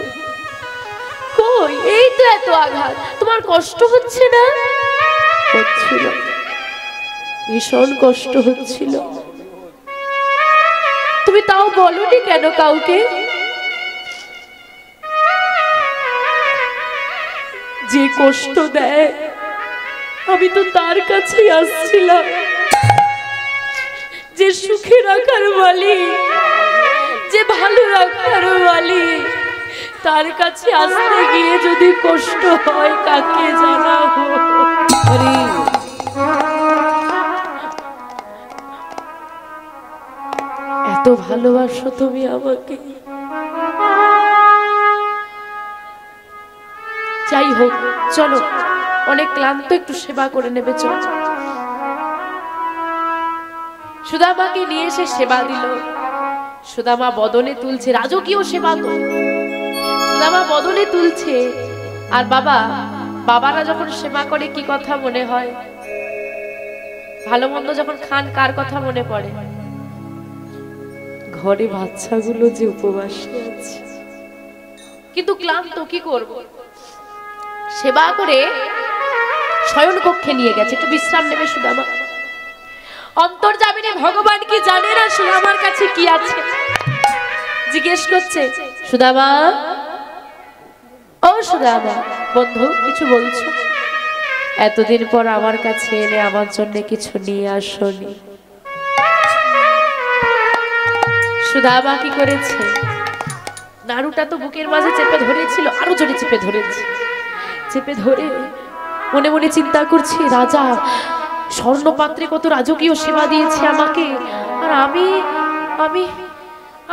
কই, এই তো এত আঘাত, তোমার কষ্ট হচ্ছে না? হচ্ছিল, ভীষণ কষ্ট হচ্ছিল। তুমি তাও বলনি কেন কাউকে? যে কষ্ট দেয় আমি তো তার কাছেই আসছিলাম, যে সুখে রাখার মালিক, যে ভালো রাখার মালিক, তার কাছে আসতে গিয়ে যদি কষ্ট হয় কাকে জানাবো? এত ভালোবাসো তুমি আমাকে। যাই হোক, চলো, অনেক ক্লান্ত, একটু সেবা করে নেবে, চলো। সুদামাকে নিয়ে এসে সেবা দিল। সুদামা বদনে তুলছে, রাজকীয় সেবা তো। সুদামা বদনে তুলছে। আর বাবারা যখন সেবা করে কি কথা মনে হয়? ভালো মন্দ যখন খান কার কথা মনে পড়ে? ঘরে বাচ্চাগুলো যে উপবাসে আছে, কিন্তু ক্লান্ত, কি করব? সেবা করে শয়ন কক্ষে নিয়ে গেছে, একটু বিশ্রাম নেবে সুদামা। অন্তর্যামিনী ভগবান কি জানে না সুদামার কাছে কি আছে? জিজ্ঞেস করছে, সুদামা, ও সুদামা, বন্ধু কিছু বলছো? এতদিন পর আমার কাছে এলে আমার জন্য কিছু নিয়ে আসনি। সুদামা কি করেছে? নাড়ুটা তো বুকের মাঝে চেপে ধরেছিল, আরো জোরে চেপে ধরেছে। চেপে ধরে মনে মনে চিন্তা করছে, রাজা স্বর্ণপাত্রে কত রাজকীয় সেবা দিয়েছে আমাকে, আর আমি আমি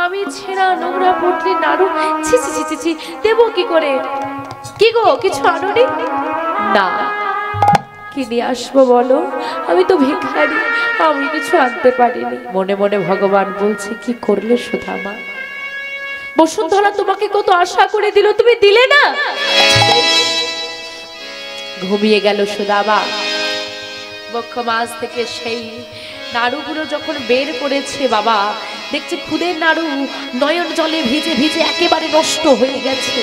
আমি ছেঁড়া নোংরা পটলি নাড়ু ছি ছি ছি ছি দেবো কি করে? কি গো, কিছু আনোনি? না, কি নিয়ে আসবো বলো? আমি তো ভিখারি, আমি কিছু আনতে পারিনি। মনে মনে ভগবান বলছে, কি করলে সুদামা? বসুন্ধরা তোমাকে কত আশা করে দিল, তুমি দিলে না। ঘুমিয়ে গেল সুদামা। বক্ষ মাছ থেকে সেই নাড়ুগুলো যখন বের করেছে, বাবা দেখছে খুদের নাড়ু নয়ন জলে ভিজে ভিজে একেবারে নষ্ট হয়ে গেছে।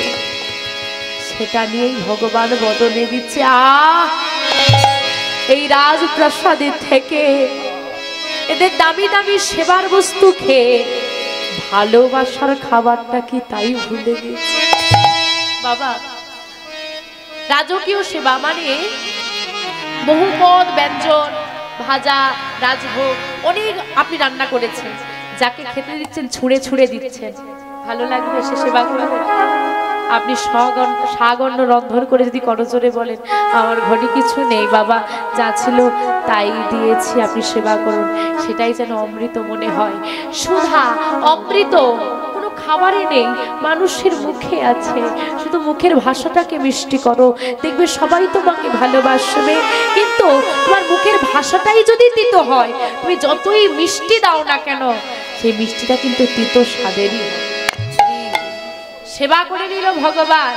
সেটা নিয়েই ভগবান বদনে দিচ্ছে, এই রাজপ্রাসাদের থেকে এদের দামি দামি সেবার বস্তু খেয়ে ভালোবাসার খাবারটা কি তাই ভুলে গেছে। বাবা, রাজকীয় সেবা মানে বহুপদ ব্যঞ্জন, ভাজা, রাজভোগ অনেক আপনি রান্না করেছেন, যাকে খেতে দিচ্ছেন ছুঁড়ে ছুঁড়ে দিচ্ছেন। ভালো লাগবে সে সেবা করবে? আপনি সাগণ্য রন্ধন করে যদি করজোরে বলেন, আমার ঘরে কিছু নেই বাবা, যা ছিল তাই দিয়েছি, আপনি সেবা করুন, সেটাই যেন অমৃত মনে হয়। সুধা, অমৃত কোনো খাবারে নেই, মানুষের মুখে আছে। শুধু মুখের ভাষাটাকে মিষ্টি করো, দেখবে সবাই তোমাকে ভালোবাসবে। কিন্তু তোমার মুখের ভাষাটাই যদি তিতো হয়, তুমি যতই মিষ্টি দাও না কেন, সেই মিষ্টিটা কিন্তু তিতো স্বাদেরই। সেবা করে নিল ভগবান।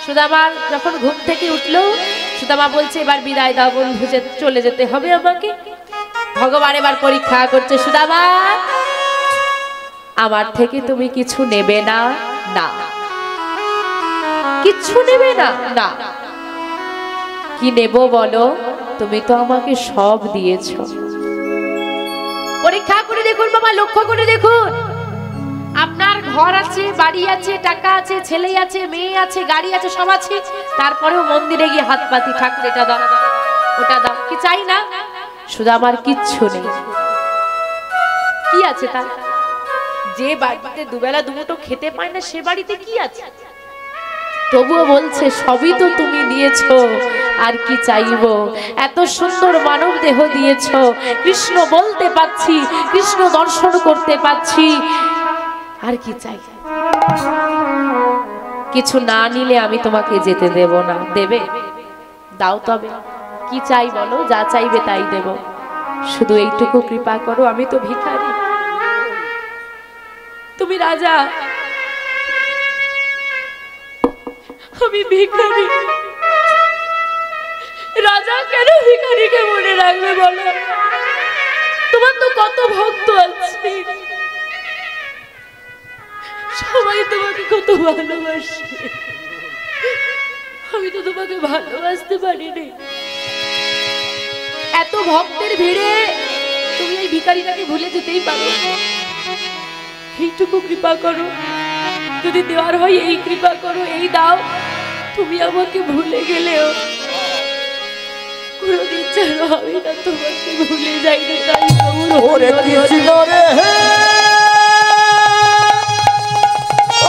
সুদামা যখন ঘুম থেকে উঠলো, সুদামা বলছে, এবার বিদায় দাও বন্ধু, চলে যেতে হবে আমাকে। ভগবান এবার পরীক্ষা করছে, সুদামা আমার থেকে তুমি কিছু নেবে না? না। কিচ্ছু নেবে না? না। কি নেব বলো? তুমি তো আমাকে সব দিয়েছ। পরীক্ষা করে দেখুন বাবা, লক্ষ্য করে দেখুন। আপনার ঘর আছে, বাড়ি আছে, টাকা আছে, ছেলে আছে, মেয়ে আছে, গাড়ি আছে, সব আছে, তারপরেও মন্দিরে গিয়ে হাত পাতি, ঠাকুর এটা দাও ওটা দাও, কি চাই না? সুদামার কিচ্ছু নেই। কি আছে তার? যে বাড়িতে দুবেলা দুমুঠো খেতে পায় না, সে বাড়িতে কি আছে? তবুও বলছে, সবই তো তুমি দিয়েছো, আর কি চাইবো? এত সুন্দর মানব দেহ দিয়েছো, কৃষ্ণ বলতে পাচ্ছি, কৃষ্ণ দর্শন করতে পাচ্ছি, আর কি চাই? কিছু না নিলে আমি তোমাকে যেতে দেব না। দেবে? দাও তবে। কি চাই বলো? যা চাইবে তাই দেব, শুধু এইটুকু কৃপা করো, আমি তো ভিখারি, তুমি রাজা, আমি ভিখারি। রাজা কেন ভিখারিকে মনে রাখবে বলো? তোমার তো কত ভক্ত আছে, সবাই তোমাকে কত ভালোবাসে, আমি তো তোমাকে ভালোবাসতে পারিনি। এত ভক্তের ভিড়ে তুমি এই ভিখারিটাকে ভুলে যেতেই পারো না। এইটুকু কৃপা করো, যদি দেওয়ার হয় এই কৃপা করো, এই দাও। তুমি আমাকে ভুলে গেলেও কোনোদিন যেন আমি না তোমাকে ভুলে যাইনি। তাই ওরে কৃষ্ণ রে,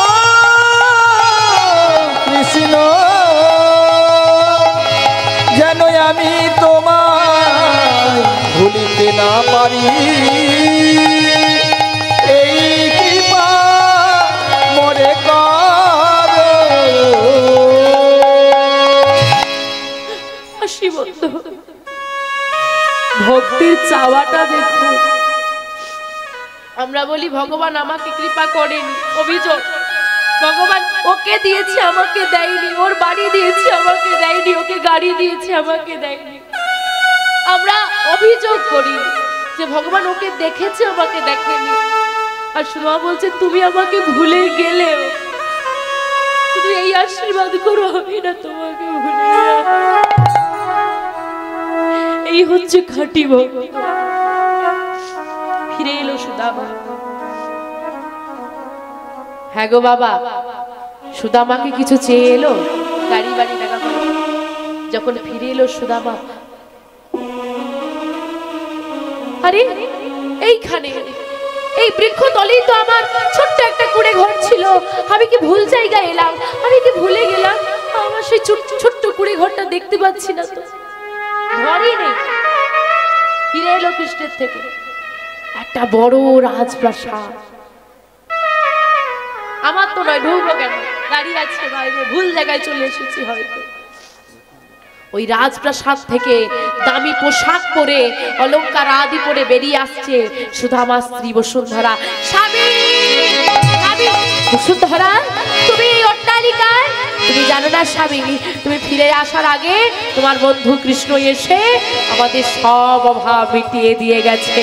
ও কৃষ্ণ, যেন আমি তোমায় ভুলিতে না পারি, এই কৃপা মোরে করো। হাসি বন্ধ, ভক্তির চাওয়াটা দেখো। আমরা বলি ভগবান আমাকে কৃপা করেনি, অভিযোগ ভগবান ওকে দিয়েছে আমাকে দেয়নি, ওর বাড়ি দিয়েছে আমাকে দেয়নি, ওকে গাড়ি দিয়েছে আমাকে দেয়নি। আমরা অভিযোগ করি যে ভগবান ওকে দেখেছে আমাকে দেখেনি। আর সুমা বলছে তুমি আমাকে ভুলে গেলেও শুধু এই আশীর্বাদ করো আমি না তোমাকে ভুলে যাব। এই হচ্ছে খাঁটি ভক্তি। ফিরে এলো সুদামা। হ্যাঁ গো বাবা, সুদামাকে কিছু চেয়ে এলো, গাড়ি বাড়ি টাকা করে। যখন ফিরে এলো সুদামা, আরে এইখানে এই বৃক্ষ তলেই তো আমার ছোট্ট একটা কুড়ে ঘর ছিল, আমি কি ভুল জায়গায় এলাম, আমি কি ভুলে গেলাম? আমার সেই ছোট্ট কুড়ে ঘরটা দেখতে পাচ্ছি না তো, ঘরই নেই। ফিরে এলো কৃষ্ণের থেকে একটা বড় রাজপ্রাসাদ। আমার তো নয়, ঢুকবো কেন, গাড়ি আছে বাইরে, ভুল জায়গায় চলে এসেছি হয়তো। ওই রাজপ্রাসাদ থেকে দামি পোশাক পরে, অলংকার আদি পরে বেরিয়ে আসছে সুদামা স্ত্রী বসুন্ধরা। স্বামী, স্বামী বসুন্ধরা, তুমি এই অট্টালিকায়, তুমি জানো না স্বামী, তুমি ফিরে আসার আগে তোমার বন্ধু কৃষ্ণ এসে আমাদের সব অভাব মিটিয়ে দিয়ে গেছে।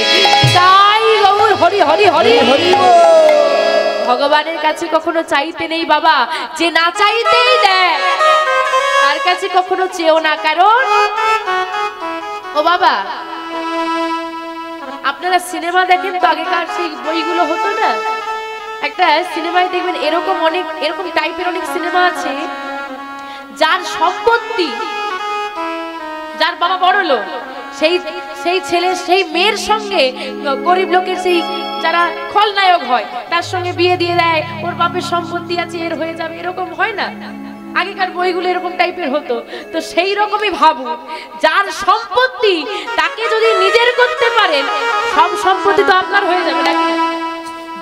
তাই গৌর হরি হরি হরি হরি। ভগবানের কাছে কখনো চাইতে নেই বাবা, যে না চাইতেই দেয় তার কাছে কখনো চেও না। কারণ ও বাবা, আপনারা সিনেমা দেখেন তো, আগেকার সেই বইগুলো হতো না, একটা সিনেমায় দেখবেন এরকম টাইপের অনেক সিনেমা আছে, যার সম্পত্তি, যার বাবা বড় লোক, সেই ছেলে সেই মেয়ের সঙ্গে গরিব লোকের সেই যারা খলনায়ক হয় তার সঙ্গে বিয়ে দিয়ে দেয়, ওর বাপের সম্পত্তি আছে, এর হয়ে যাবে, এরকম হয় না? আগেকার বইগুলো এরকম টাইপের হতো। তো সেই রকমই ভাবুন, যার সম্পত্তি তাকে যদি নিজের করতে পারেন, সব সম্পত্তি তো আপনার হয়ে যাবে নাকি?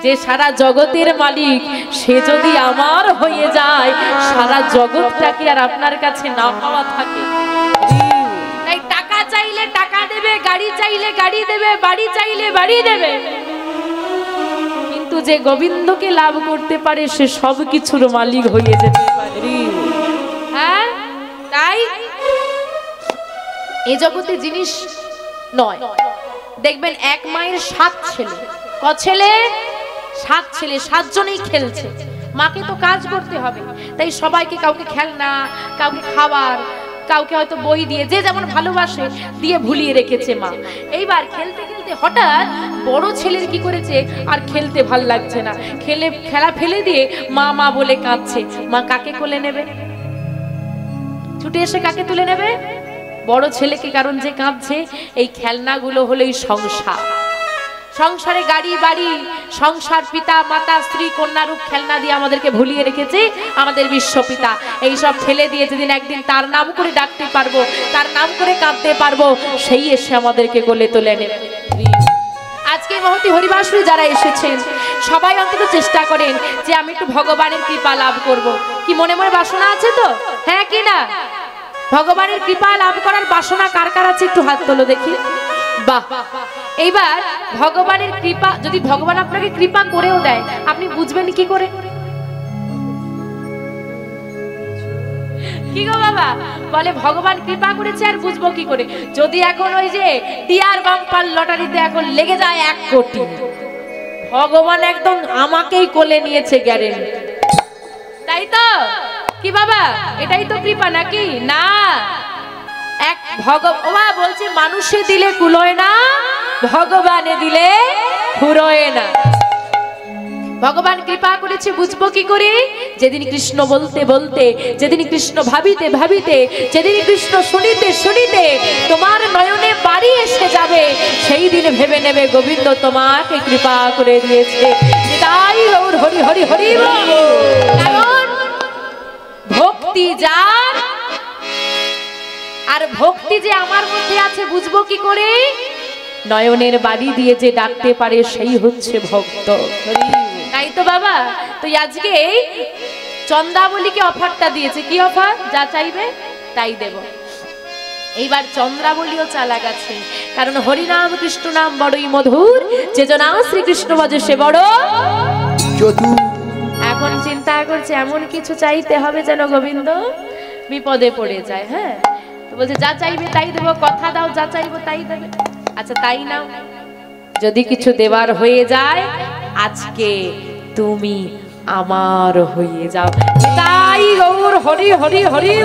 যে সারা জগতের মালিক, সে যদি আমার হয়ে যায়, সারা জগৎটাকে আর আপনার কাছে না পাওয়া থাকে। তাই টাকা চাইলে টাকা দেবে, গাড়ি চাইলে গাড়ি দেবে, বাড়ি চাইলে বাড়ি দেবে, কিন্তু যে গোবিন্দকে লাভ করতে পারে সে সব কিছুর মালিক হয়ে যেতে পারে। হ্যাঁ, তাই এই জগতে জিনিস নয়। দেখবেন এক মায়ের 7 ছেলে, ক ছেলে? 7 ছেলে, 7 জনেই খেলছে। মাকে তো কাজ করতে হবে, তাই সবাইকে কাউকে খেলনা, কাউকে খাবার, কাউকে হয়তো বই দিয়ে, যে যেমন ভালোবাসে দিয়ে ভুলিয়ে রেখেছে মা। এইবার খেলতে খেলতে হঠাৎ বড় ছেলের কি করেছে, আর খেলতে ভাল লাগছে না, খেলা ফেলে দিয়ে মা মা বলে কাঁদছে। মা কাকে কোলে নেবে? ছুটে এসে কাকে তুলে নেবে? বড় ছেলেকে। কারণ যে কাঁদছে, এই খেলনাগুলো হলো এই সংসার। সংসারে গাড়ি বাড়ি, সংসার, পিতা মাতা স্ত্রী কন্যা রূপ খেলনা দিয়ে আমাদেরকে ভুলিয়ে রেখেছে আমাদের বিশ্বপিতা। এইসব ফেলে দিয়ে যেদিন একদিন তার নাম করে ডাকতে পারবো, তার নাম করে কাঁদতে পারবো, সেই এসে আমাদেরকে কোলে তুলে নেবে। আজকে মহতী হরিবাসরে যারা এসেছেন সবাই অন্তত চেষ্টা করেন যে আমি একটু ভগবানের কৃপা লাভ করব। কি মনে মনে বাসনা আছে তো? হ্যাঁ কি না? ভগবানের কৃপা লাভ করার বাসনা কার কার আছে একটু হাত তোলো দেখি। বাহ, এইবার ভগবানের কৃপা, যদি ভগবান আপনাকে কৃপা করেও দেয়, আপনি বুঝবেন কি করে? কি গো বাবা? বলে ভগবান কৃপা করেছে আর বুঝবো কি করে? যদি এখন ওই যে টিয়ার বাম্পার লটারিতে এখন লেগে যায় 1 কোটি, ভগবান একদম আমাকেই কোলে নিয়েছে গ্যারেন্টি, তাই তো? কি বাবা, এটাই তো কৃপা নাকি? না, এক ভগবান বলছে মানুষে দিলে কুলোয় না, ভগবানে দিলে ফুরোয় না। ভগবান কৃপা করেছে বুঝবো কি করে? যেদিন কৃষ্ণ বলতে বলতে, যেদিন কৃষ্ণ ভাবিতে ভাবিতে, যেদিন কৃষ্ণ শুনিতে শুনিতে তোমার নয়নে বাড়ি এসে যাবে, সেই দিন ভেবে নেবে গোবিন্দ তোমাকে কৃপা করে দিয়েছে। তাই হরি হরি হরি বল। কারণ ভক্তি যার, আর ভক্তি যে আমার মধ্যে আছে বুঝবো কি করে? নয়নের বাড়ি দিয়ে যে ডাকতে পারে সেই হচ্ছে ভক্ত। তাই তো বাবা, তো আজকে চন্দ্রাবলীকে অফারটা দিয়েছে। কি অফার? যা চাইবে তাই দেব। এইবার চন্দ্রাবলীও চালা গেছে, কারণ হরিনাম কৃষ্ণ নাম বড়ই মধুর, যে জনা শ্রীকৃষ্ণ ভজে সে বড় চতুর। এখন চিন্তা করছে এমন কিছু চাইতে হবে যেন গোবিন্দ বিপদে পড়ে যায়। হ্যাঁ, তো বলছে যা চাইবে তাই দেবো, কথা দাও যা চাইবো তাই দেবে। আচ্ছা তাই নাও, যদি কিছু দেবার হয়ে যায় আজকে তুমি আমার হয়ে যাও। তাই গৌর হরি হরি হরি।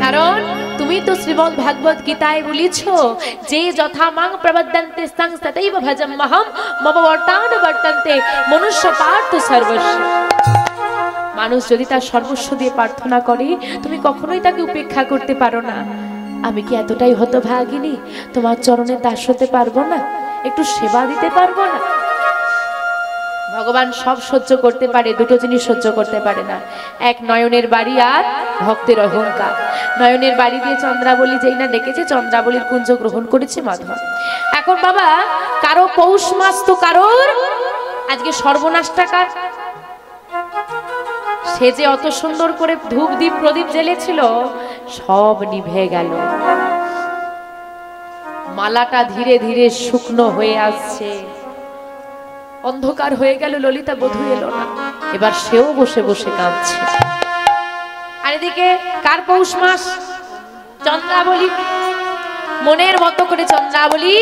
কারণ তুমি তো শ্রীমদ ভাগবত গীতায় বলেছ যে যথা মাং প্রবদ্ধন্তে সং তথৈব ভজম্যহম মম বর্তান বর্তন্তে মনুষ্য পার্থ সর্বস্ব। মানুষ যদি তার সর্বস্ব দিয়ে প্রার্থনা করে তুমি কখনোই তাকে উপেক্ষা করতে পারো না। আমি কি এতটাই হতভাগিনী তোমার চরণে দাস হতে পারবো না? একটু সেবা দিতে পারবো না? ভগবান সব সহ্য করতে পারে, দুটো জিনিস সহ্য করতে পারে না, এক নয়নের বাড়ি আর ভক্তের অহংকার। নয়নের বাড়ি দিয়ে চন্দ্রাবলী যেই না ডেকেছে, চন্দ্রাবলীর কুঞ্জ গ্রহণ করেছে মাধব। এখন বাবা কারো পৌষ মাস তো কারোর আজকে সর্বনাশটা কার? সে যে অত সুন্দর করে ধূপ দীপ প্রদীপ জ্বেলেছিল সব নিভে গেল। মালাটা ধীরে ধীরে শুকনো হয়ে আসছে, অন্ধকার হয়ে গেল, ললিতা বধূ এলো না। এবার সেও বসে বসে কাঁদছে। আর এদিকে কার পৌষ মাস? চন্দ্রাবলী মনের মতো করে চন্দ্রাবলী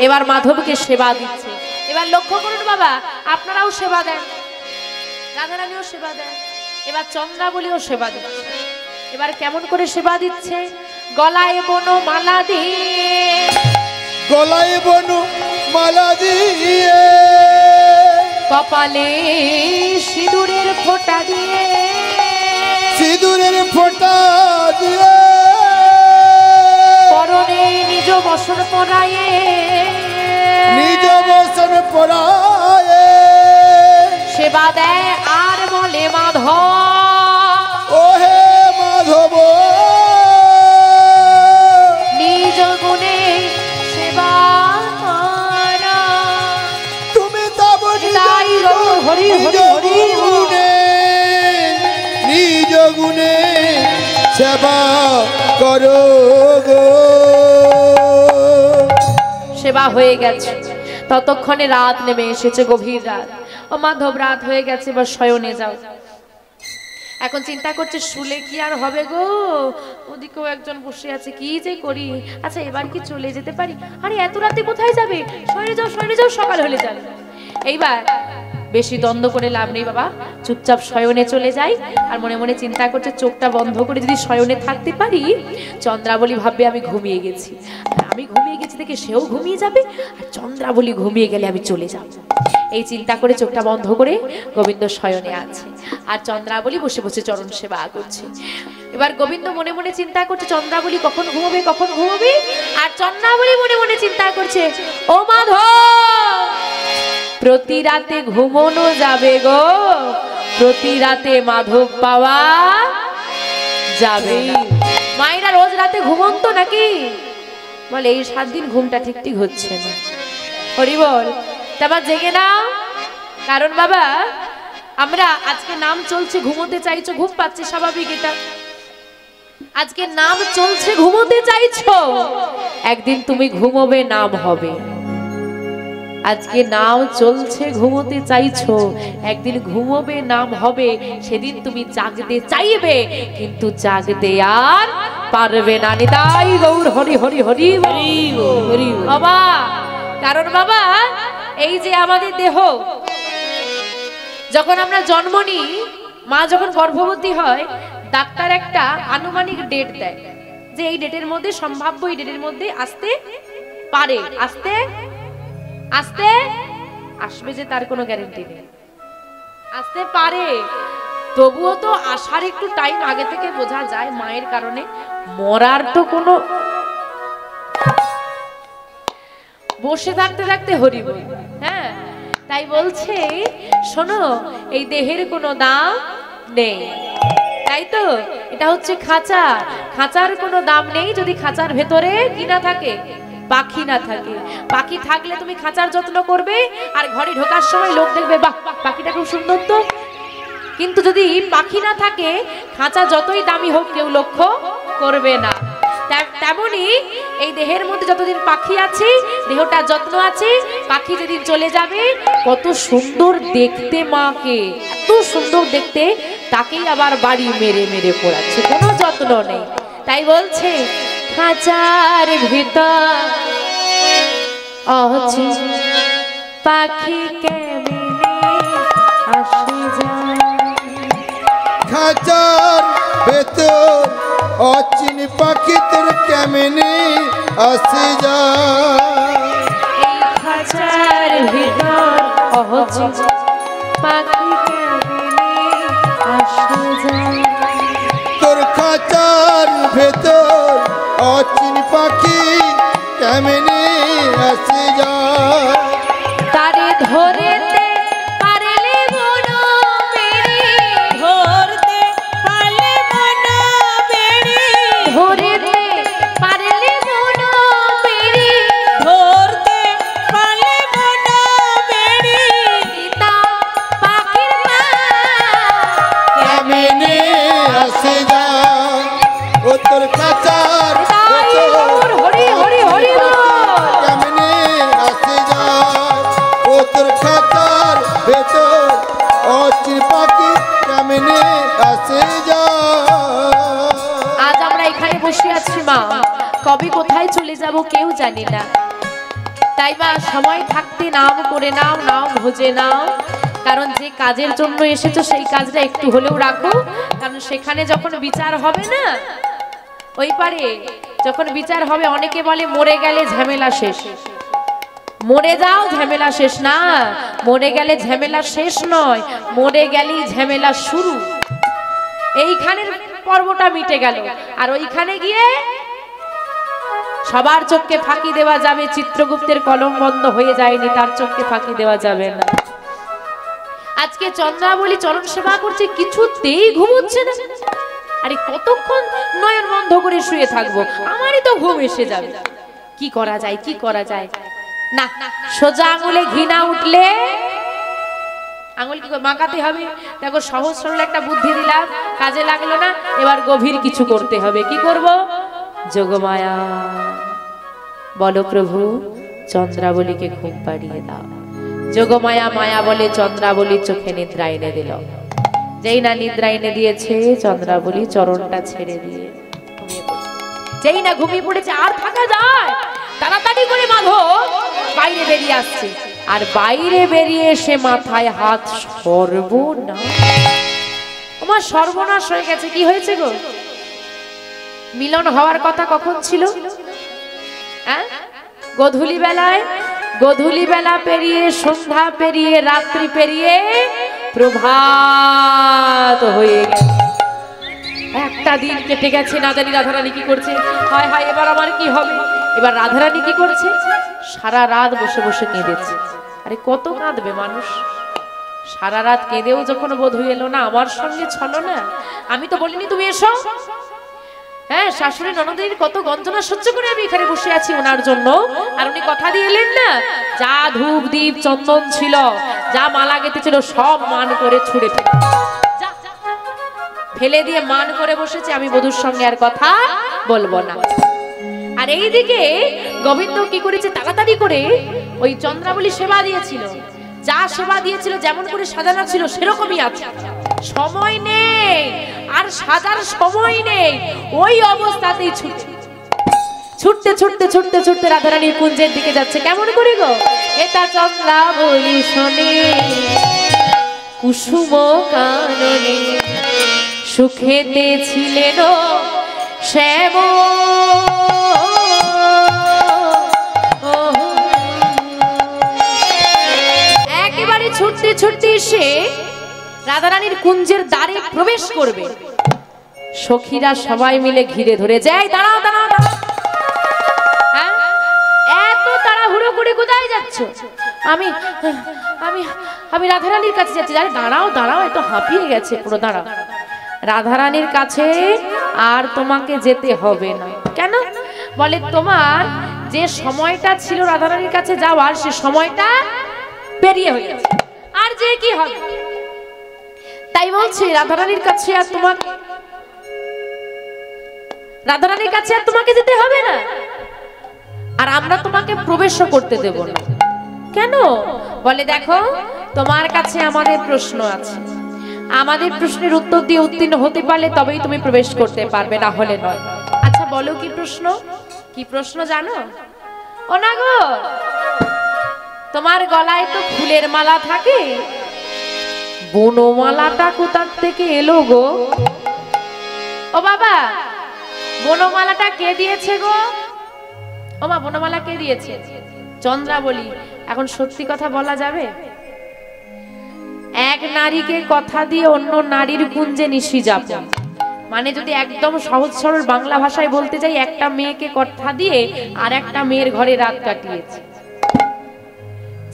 এবার মাধবকে সেবা দিচ্ছে। এবার লক্ষ্য করুন বাবা, আপনারাও সেবা দেন, রাধারানীও সেবা দেন, এবার চন্দ্রাবলীও সেবা দিচ্ছে। এবার কেমন করে সেবা দিচ্ছে? গলায় বনো মালা দিয়ে, গলায় বনু মালা দিয়ে, কপালে সিঁদুরের ফোঁটা দিয়ে, সিঁদুরের ফোঁটা দিয়ে, পরনে নিজ বসন পরায়ে, নিজ বসন পরায়ে সেবা দেয় আর বলে মাধব, ওহে মাধব নিজ গুণে সেবা করা। তুমি তব তাই হরি হরি হরি গুণে, নিজ গুণে সেবা করো গো। সেবা হয়ে গেছে, ততক্ষণে রাত নেমে এসেছে, গভীর রাত। ও মাধব রাত হয়ে গেছে, এবার শয়নে যাও। এখন চিন্তা করছে শুলে কি আর হবে গো, ওদিকেও একজন বসে আছে, কি যে করি। আচ্ছা এবার কি চলে যেতে পারি? আরে এত রাতে কোথায় যাবে? শয়নে যাও শয়নে যাও, সকাল হলে যাবে। এইবার বেশি দ্বন্দ্ব করে লাভ নেই বাবা, চুপচাপ শয়নে চলে যাই। আর মনে মনে চিন্তা করছে চোখটা বন্ধ করে যদি শয়নে থাকতে পারি, চন্দ্রাবলী ভাববে আমি ঘুমিয়ে গেছি, আমি ঘুমিয়ে গেছি দেখে সেও ঘুমিয়ে যাবে, আর চন্দ্রাবলী ঘুমিয়ে গেলে আমি চলে যাব। এই চিন্তা করে চোখটা বন্ধ করে গোবিন্দ শয়নে আছে, আর চন্দ্রাবলী বসে বসে চরণ সেবা করছে। এবার গোবিন্দ মনে মনে চিন্তা করছে চন্দ্রাবলী কখন ঘুমোবে কখন ঘুমোবে, আর চন্দ্রাবলী মনে মনে চিন্তা করছে ও মাধব প্রতি রাতে ঘুমোনো যাবে গো, প্রতি রাতে মাধব পাওয়া যাবে। মায়েরা রোজ রাতে ঘুমন্ত নাকি? বলে এই 7 দিন ঘুমটা ঠিক ঠিক হচ্ছে না। হরি বল, তারপর জেগে নাও। কারণ বাবা আমরা আজকে নাম চলছে, ঘুমোতে চাইছো, ঘুম পাচ্ছে স্বাভাবিক, এটা আজকে নাম চলছে, ঘুমোতে চাইছো, একদিন তুমি ঘুমোবে, নাম হবে। আজকে নাও চলছে, ঘুমোতে চাইছো, একদিন ঘুমোবে, নাম হবে, সেদিন তুমি জাগতে চাইবে, কিন্তু জাগতে আর পারবে না। নিতাই গৌর হরি হরি হরি হরি বাবা। কারণ বাবা, এই যে আমাদের দেহ, যখন আমরা জন্ম নিই, মা যখন গর্ভবতী হয়, ডাক্তার একটা আনুমানিক ডেট দেয় যে এই ডেটের মধ্যে সম্ভাব্য, এই ডেটের মধ্যে আসতে পারে, আসতে আসতে আসবে, যে তার কোনো গ্যারান্টি নেই, আসতে পারে। তবুও তো আসার একটু টাইম আগে থেকে বোঝা যায় মায়ের কারণে। মরার তো কোনো, বসে থাকতে থাকতে হরি বলি। হ্যাঁ, তাই বলছে শোনো, এই দেহের কোনো দাম নেই, তাই তো? এটা হচ্ছে খাঁচা, খাঁচার কোনো দাম নেই যদি খাঁচার ভেতরে কি না থাকে, পাখি না থাকে। পাখি থাকলে তুমি খাঁচার যত্ন করবে, আর ঘরে ঢোকার সময় লোক দেখবে, বাহ পাখিটা খুব সুন্দর তো। কিন্তু যদি পাখি না থাকে, খাঁচা যতই দামি হোক কেউ লক্ষ্য করবে না। তেমনি এই দেহের মধ্যে যতদিন পাখি আছে, দেহটা যত্ন আছে, পাখি যেদিন চলে যাবে, কত সুন্দর দেখতে মাকে, এত সুন্দর দেখতে, তাকেই আবার বাড়ি মেরে মেরে পড়াচ্ছে, কোনো যত্ন নেই। তাই বলছে খাঁচার ভিতর আছে পাখি কেমনে আসে যায়, খাঁচার ভেতর অচিন পাখি তোর কেমনে আসে যায়। এই খাঁচার ভিতর আছে পাখি কেমনে আসে যায়, তোর খাঁচার ভেতর অচিন পাখি কেমনে আসে যায়। তারে ধরেতে পারলে মনো বেড়ে, ধরতে পারলে মনো বেড়ে, ধরেতে পারলে মনো বেড়ে, ধরতে পারলে মনো বেড়ে, দিতা পাখির মা কেমনে আসে যায়। ও তোর খাঁচার ভেতর হরি হরি হরি কেমনে আসে যায়। ও তোর খাঁচার ভেতর অচিন পাখি কেমনে আসে যায়। আজ আমরা এখানে বসে আছি মা, কবে কোথায় চলে যাব কেউ জানি না। তাই মা, সময় থাকতে নাম করে নাও, নাম ভোজে নাও। কারণ যে কাজের জন্য এসেছো সেই কাজটা একটু হলেও রাখো, কারণ সেখানে যখন বিচার হবে না, ওই পারে যখন বিচার হবে, অনেকে বলে মরে গেলে ঝামেলা শেষ। মরে যাও, ঝামেলা শেষ না। মরে গেলে ঝামেলা শেষ নয়, মরে গেলেই ঝামেলা শুরু। এইখানের পর্বটা মিটে গেল, আর ওইখানে গিয়ে সবার চোখকে ফাঁকি দেওয়া যাবে। চিত্রগুপ্তের কলম বন্ধ হয়ে যায়নি, তার চোখকে ফাঁকি দেওয়া যাবে না। আজকে চন্দ্রাবলী চরণ সেবা করছে, কিছুতেই ঘুমোচ্ছে না। আরে কতক্ষণ নয়ন বন্ধ করে শুয়ে থাকবো, আমারই তো ঘুম এসে যাবে। কি করা যায়, কি করা যায়? না, সোজা আঙুলে ঘৃণা উঠলে আঙুল কি করে মাকাতে হবে। দেখো, সহজ সরল একটা বুদ্ধি দিলাম, কাজে লাগলো না, এবার গভীর কিছু করতে হবে। কি করব? যোগমায়া বলো প্রভু, চন্দ্রাবলীকে ঘুম পাড়িয়ে দাও। যোগমায়া মায়া বলে চন্দ্রাবলী চোখে নিদ্রা এনে দিল। যেই না নিদ্রা এনে দিয়েছে, চন্দ্রাবলী চরণটা ছেড়ে দিয়ে ঘুমিয়ে পড়েছে। যেই না ঘুমিয়ে পড়েছে, আর থাকা যায়? তাড়াতাড়ি করে মাধব বাইরে বেরিয়ে আসছে, আর বাইরে বেরিয়ে এসে মাথায় হাত, সর্বনাশ, আমার সর্বনাশ হয়ে গেছে। কি হয়েছে গো? মিলন হওয়ার কথা কখন ছিল? গধূলি বেলায়। গধূলি বেলা পেরিয়ে, সন্ধ্যা পেরিয়ে, রাত্রি পেরিয়ে প্রভাত হয়ে গেছে। একটা দিন কেটে গেছে, না জানি রাধারানী কি করছে। হায় হায়, এবার আমার কি হবে? এবার রাধারানী কি করছে? সারা রাত বসে বসে কেঁদেছে। আরে কত কাঁদবে মানুষ? সারা রাত কেঁদেও যখন বোধ হয়ে এলো না, আমার সঙ্গে ছলো না। আমি তো বলিনি তুমি এসো। হ্যাঁ, শাশুড়ি ননদের কত গঞ্জনা সহ্য করে আমি এখানে বসে আছি ওনার জন্য, আর উনি কথা দিয়ে এলেন না। যা ধূপ দীপ চন্দন ছিল, যা মালা গেঁথে ছিল, সব মান করে ছুঁড়ে ফেলে দিয়ে মান করে বসেছে। আমি বধূর সঙ্গে আর কথা বলবো না। আর এইদিকে গোবিন্দ কি করেছে, তাড়াতাড়ি করে ওই চন্দ্রাবলী সেবা দিয়েছিল, যা সেবা দিয়েছিল যেমন করে সাজানো ছিল সেরকমই আছে, সময় নেই আর সাজার সময় নেই, ওই অবস্থাতেই ছুটতে ছুটতে ছুটতে ছুটতে রাধারানীর কুঞ্জের দিকে যাচ্ছে। কেমন করে গো, এটা চন্দ্রাবলী শোনে কুসুম কাননে সুখেতে ছিলেন শ্যাম, একেবারে ছুটতে ছুটতে এসে রাধারানীর কুঞ্জের দ্বারে প্রবেশ করবে। সখীরা সবাই মিলে ঘিরে ধরে যায়, দাঁড়াও দাঁড়াও দাঁড়াও, এত তাড়াহুড়ো করে কোথায় যাচ্ছ? আমি আমি আমি রাধারানীর কাছে যাচ্ছি। আরে দাঁড়াও দাঁড়াও, এত হাঁপিয়ে গেছে পুরো, দাঁড়াও। রাধারানীর কাছে আর তোমাকে যেতে হবে না। কেন? বলে তোমার যে সময়টা ছিল রাধারানীর কাছে যাওয়ার, সে সময়টা পেরিয়ে হয়ে গেছে, আর যে কি হবে। তাই বলছি রাধারানীর কাছে আর তোমাকে যেতে হবে না, আর আমরা তোমাকে প্রবেশও করতে দেব না। কেন? বলে দেখো, তোমার কাছে আমাদের প্রশ্ন আছে, আমাদের প্রশ্নের উত্তর দিয়ে উত্তীর্ণ হতে পারলে তবেই তুমি প্রবেশ করতে পারবে, না হলে নয়। আচ্ছা বলো কি প্রশ্ন? কি প্রশ্ন জানো? ও না গো, তোমার গলায় তো ফুলের মালা থাকে, বনমালাটা কোথা থেকে এলো গো? ও বাবা, বনমালাটা কে দিয়েছে গো? ও মা, বনমালা কে দিয়েছে? চন্দ্রাবলী। এখন সত্যি কথা বলা যাবে? এক নারীকে কথা দিয়ে অন্য নারীর কুঞ্জে নিশি যাবে, মানে যদি একদম সহজ সরল বাংলা ভাষায় বলতে যাই, একটা মেয়েকে কথা দিয়ে আর একটা মেয়ের ঘরে রাত কাটিয়েছে।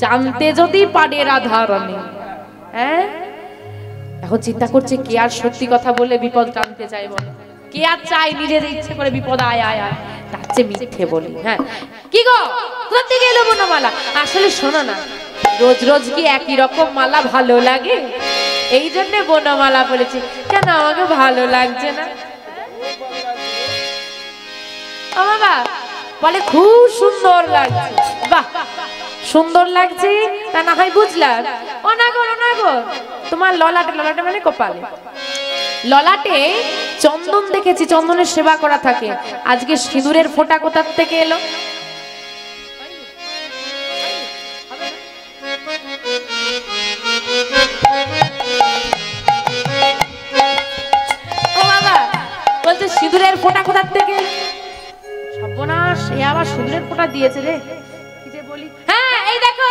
জানতে যদি পারে রাধারানী, হ্যাঁ, এখন চিন্তা করছে কে আর সত্যি কথা বলে বিপদ টানতে চায়, বলে কে আর চাই নিজের ইচ্ছে করে বিপদ আয় আয় আয়, তার চেয়ে মিথ্যে বলি। হ্যাঁ, কি গো, কোথা থেকে এলো বনমালা? আসলে শোনো না, রোজ রোজ কি একই রকম মালা ভালো লাগে? এই জন্য বনমালা বলেছি। কেন, আমাকে ভালো লাগছে না? ও বাবা, বলে খুব সুন্দর লাগছে। বাহ, সুন্দর লাগছে তা না হয় বুঝলাম। ও না গো, না গো, তোমার ললাটে, ললাটে মানে কপালে, ললাটে চন্দন দেখেছি, চন্দনের সেবা করা থাকে। আজকে সিঁদুরের ফোঁটা কোথা থেকে এলো? ও বাবা, বলছে সিঁদুরের ফোঁটা কোথা থেকে? সর্বনাশ, এ আবার সিঁদুরের ফোঁটা দিয়েছে রে, কি যে বলি। হ্যাঁ, এই দেখো,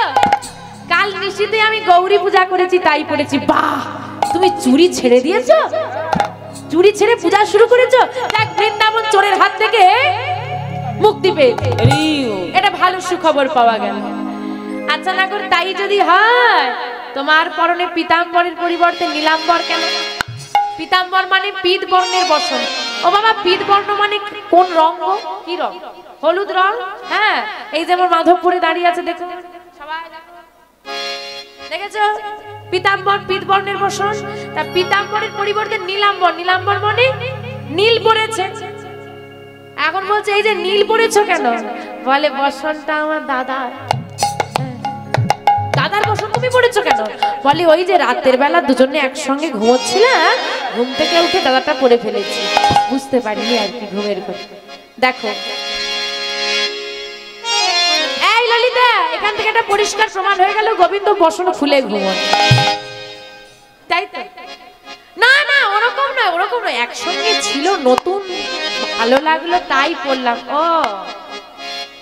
কাল নিশিতে আমি গৌরী পূজা করেছি, তাই পড়েছি। বাহ, তুমি চুরি ছেড়ে দিয়েছো? চুরি ছেড়ে পূজা শুরু করেছো? দেখ, বৃন্দাবন চোরের হাত থেকে মুক্তি পেয়েছে, এটা ভালো সুখবর পাওয়া গেল। আচ্ছা না করে, তাই যদি হয়, তোমার পরনে পীতাম্বরের পরিবর্তে নীলাম্বর কেন? পীতাম্বর মানে পীত বর্ণের বসন। ও বাবা, পীত বর্ণ মানে কোন রং গো? কি রং? হলুদ রং। হ্যাঁ, এই যেমন মাধবপুরে দাঁড়িয়ে আছে, দেখো সবাই, দেখেছো? পীতাম্বর পীত বর্ণের বসন। তা পীতাম্বরের পরিবর্তে নীলাম্বর, নীলাম্বর মানে নীল পড়েছে। এখন বলছে এই যে নীল পড়েছো কেন? বলে বসনটা আমার দাদার। দাদার বসন তুমি পড়েছো কেন? বলে ওই যে রাতের বেলা দুজনে একসঙ্গে ঘুমোচ্ছিলাম, ঘুম থেকে উঠে দাদাটা পরে ফেলেছি, বুঝতে পারিনি আর কি ঘুমের ঘরে। দেখো এই ললিতা, এখান থেকে একটা পরিষ্কার প্রমাণ হয়ে গেল গোবিন্দ বসন খুলে ঘুমোয়, তাই তো? না না, ওরকম নয়, ওরকম নয়, একসঙ্গে ছিল, নতুন ভালো লাগলো তাই পড়লাম। ও,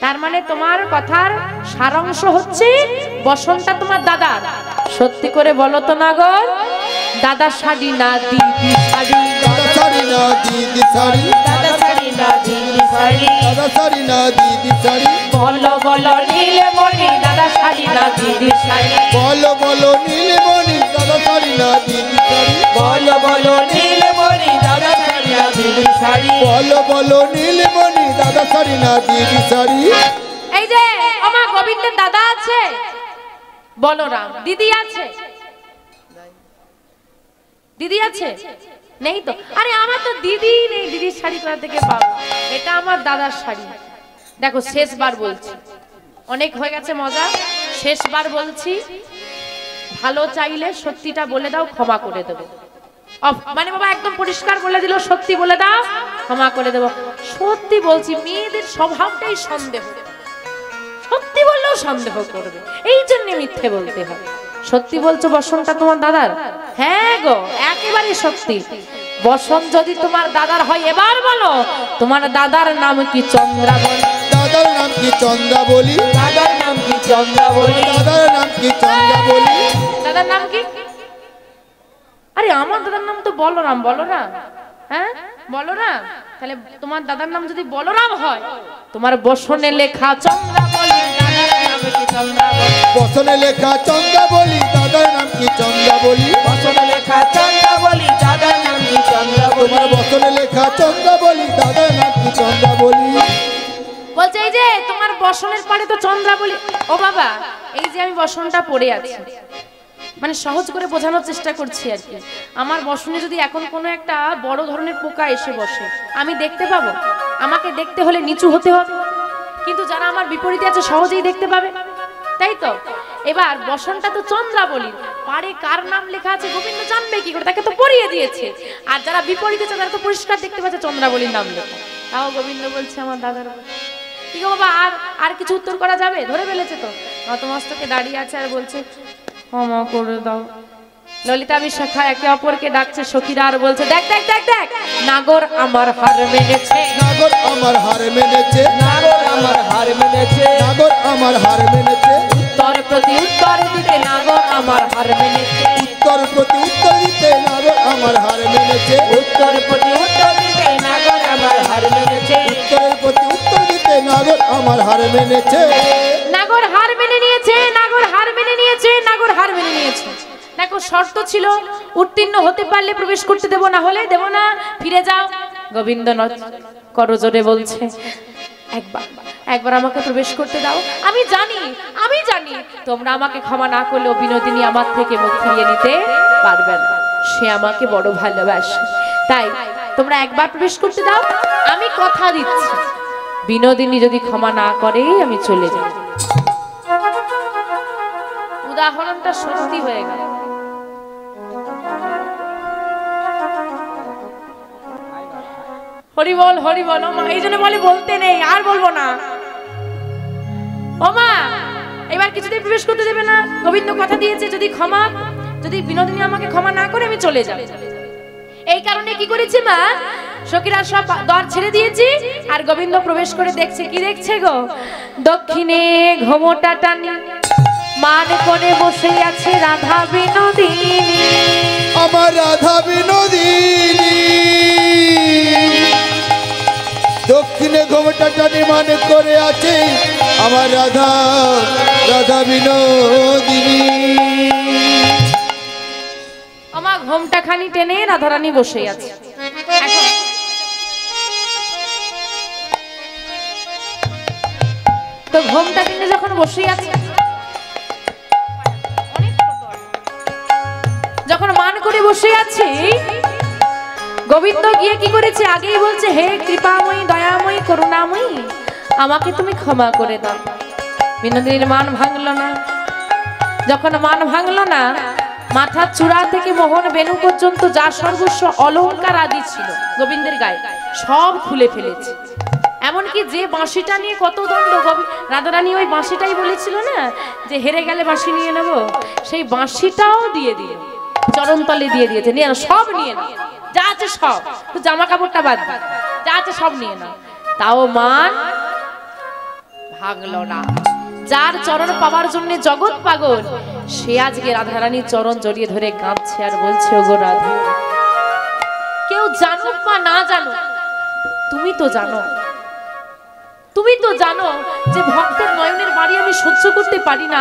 তার মানে তোমার কথার সারাংশ হচ্ছে বসনটা তোমার দাদার। সত্যি করে বলো তো না গো, দাদা শাড়ি না দিদি শাড়ি, দাদা শাড়ি না দিদি শাড়ি, দাদা শাড়ি না দিদি শাড়ি, দাদা শাড়ি না দিদি শাড়ি, বলো বলো নীলমণি, দাদা শাড়ি না দিদি শাড়ি, বলো বলো নীলমণি, দাদা শাড়ি না দিদি শাড়ি, বলো বলো নীলমণি, দাদা শাড়ি না দিদি শাড়ি, বলো বলো নীলমণি, দাদা শাড়ি না দিদি শাড়ি। এই যে আমার গোবিন্দের দাদা আছে বলরাম, দিদি আছে? দিদি আছে? নেই তো। আরে আমার তো দিদি নেই, দিদির শাড়ি কোথা থেকে পাবো? এটা আমার দাদার শাড়ি। দেখো শেষবার বলছি, অনেক হয়ে গেছে মজা, শেষবার বলছি, ভালো চাইলে সত্যিটা বলে দাও, ক্ষমা করে দেবো। মানে বাবা একদম পরিষ্কার বলে দিল, সত্যি বলে দাও, ক্ষমা করে দেবো। সত্যি বলছি, মেয়েদের স্বভাবটাই সন্দেহ, সত্যি বললেও সন্দেহ করবে, এই জন্য মিথ্যে বলতে হবে। সত্যি বলছো বসনটা তোমার দাদার? হ্যাঁ গো, একেবারে সত্যি। বসন যদি তোমার দাদার হয়, এবার বলো তোমার দাদার নাম কি? চন্দ্রাবলী। দাদার নাম কি? চন্দ্রাবলী। দাদার নাম কি? চন্দ্রাবলী। দাদার নাম কি? চন্দ্রাবলী। দাদার নাম কি? আরে আমার দাদার নাম তো বলরাম। বলরাম, হ্যাঁ বলরাম। তাহলে তোমার দাদার নাম যদি বলরাম হয়, তোমার বসনে লেখা চন্দ্রাবলী, দাদার নাম কি? চন্দ্রাবলী। বসনে লেখা চন্দ্রাবলী, দাদার নাম কি? চন্দ্রাবলী। বসনে লেখা চন্দ্রাবলী, দাদার নাম কি? চন্দ্রাবলী। তোমার বসনে লেখা চন্দ্রাবলী, দাদার নাম কি? চন্দ্রাবলী। বলছে এই যে তোমার বসনের পরে তো চন্দ্রাবলী। ও বাবা, এই যে আমি বসনটা পড়ে আছি, মানে সহজ করে বোঝানোর চেষ্টা করছি আর কি। আমার বসনে যদি এখন কোনো একটা বড় ধরনের পোকা এসে বসে, আমি দেখতে পাবো? আমাকে দেখতে হলে নিচু হতে হবে, কিন্তু যারা আমার বিপরীতে আছে সহজেই দেখতে পাবে, তাই তো? এবার বসনটা তো চন্দ্রাবলীর, পারে কার নাম লেখা আছে গোবিন্দ জানবে কি করে? তাকে তো পড়িয়ে দিয়েছে। আর যারা বিপরীতে আছে তারা তো পরিষ্কার দেখতে পাচ্ছে চন্দ্রাবলীর নাম লেখা। তাও গোবিন্দ বলছে আমার দাদার। কি গো বাবা, আর কিছু উত্তর করা যাবে? ধরে ফেলেছে তো, নতমস্তকে দাঁড়িয়ে আছে আর বলছে ক্ষমা করে দাও। ললিতা বিশাখা একে অপরকে ডাকছে, সখীরা আর বলছে দেখ দেখ দেখ দেখ, নাগর আমার হার মেনেছে, নাগর আমার হার মেনেছে, নাগর আমার হার মেনেছে, নাগর আমার হার মেনেছে। উত্তর প্রতি উত্তর দিতে নাগর আমার হার মেনেছে, উত্তর প্রতি উত্তর দিতে নাগর আমার হার মেনেছে, উত্তর প্রতি উত্তর দিতে নাগর আমার হার মেনেছে, উত্তরের প্রতি উত্তর দিতে নাগর আমার হার মেনেছে। নাগর হার মেনে নিয়েছে, নাগর হার মেনে নিয়েছে, নাগর হার মেনে নিয়েছে। দেখো শর্ত ছিল, উত্তীর্ণ হতে পারলে প্রবেশ করতে দেব, না হলে দেব না, ফিরে যাও। গোবিন্দ করজোরে বলছে একবার একবার আমাকে প্রবেশ করতে দাও। আমি জানি তোমরা আমাকে ক্ষমা না করলেও বিনোদিনী আমার থেকে মুখ ফিরিয়ে নিতে পারবে না, সে আমাকে বড় ভালোবাসে। তাই তোমরা একবার প্রবেশ করতে দাও, আমি কথা দিচ্ছি বিনোদিনী যদি ক্ষমা না করে আমি চলে যাব। উদাহরণটা সত্যি হয়ে গেল। হরি বল হরি বল। মা এই জন্য বলে বলতে নেই, আর বলবো না। ও মা, এবার কিছুতেই প্রবেশ করতে দেবে না। গোবিন্দ কথা দিয়েছে যদি বিনোদিনী আমাকে ক্ষমা না করে আমি চলে যাব। এই কারণে কি করেছে মা, সখীরা সব দ্বার ছেড়ে দিয়েছি, আর গোবিন্দ প্রবেশ করে দেখছে। কি দেখছে গো? দক্ষিণে ঘোমটা টানি মান কোণে বসে আছে রাধা বিনোদিনী, আমার রাধা বিনোদিনী। দক্ষিণে ঘোমটা টানি মান করে আছে আমার রাধা, রাধা বিনোদিনী। আমার ঘোমটা খানি টেনে রাধারানী বসে আছে। এখন তো ঘোমটা টেনে যখন বসে আছে, যখন মান করে বসে আছি, গোবিন্দ গিয়ে কি করেছে? আগেই বলছে হে কৃপাময়ী, দয়াময়ী, করুণাময়ী, আমাকে তুমি ক্ষমা করে দাও। বিনোদিনীর মান ভাঙলো না। যখন মান ভাঙলো না, মাথার চূড়া থেকে মোহন বেনু পর্যন্ত যা সর্বস্ব অলংকার আদি ছিল গোবিন্দের গায়ে সব খুলে ফেলেছে। এমনকি যে বাঁশিটা নিয়ে কত দণ্ড, রাধারানী ওই বাঁশিটাই বলেছিল না যে হেরে গেলে বাঁশি নিয়ে নেব, সেই বাঁশিটাও দিয়ে দিল, চরণতলে দিয়ে দিয়েছে। নিয়ে না, সব নিয়ে না, যা আছে সব, তো জামা কাপড়টা বাদ দিন, যা আছে সব নিয়ে না। তাও মান ভাঙলো না। যার চরণ পাওয়ার জন্য জগৎ পাগল, সে আজকে রাধারানীর চরণ জড়িয়ে ধরে কাঁদছে আর বলছে ওগো রাধা, কেউ জানুক বা না জানুক, তুমি তো জানো, তুমি তো জানো যে ভক্তের নয়নের বাড়ি আমি সহ্য করতে পারি না।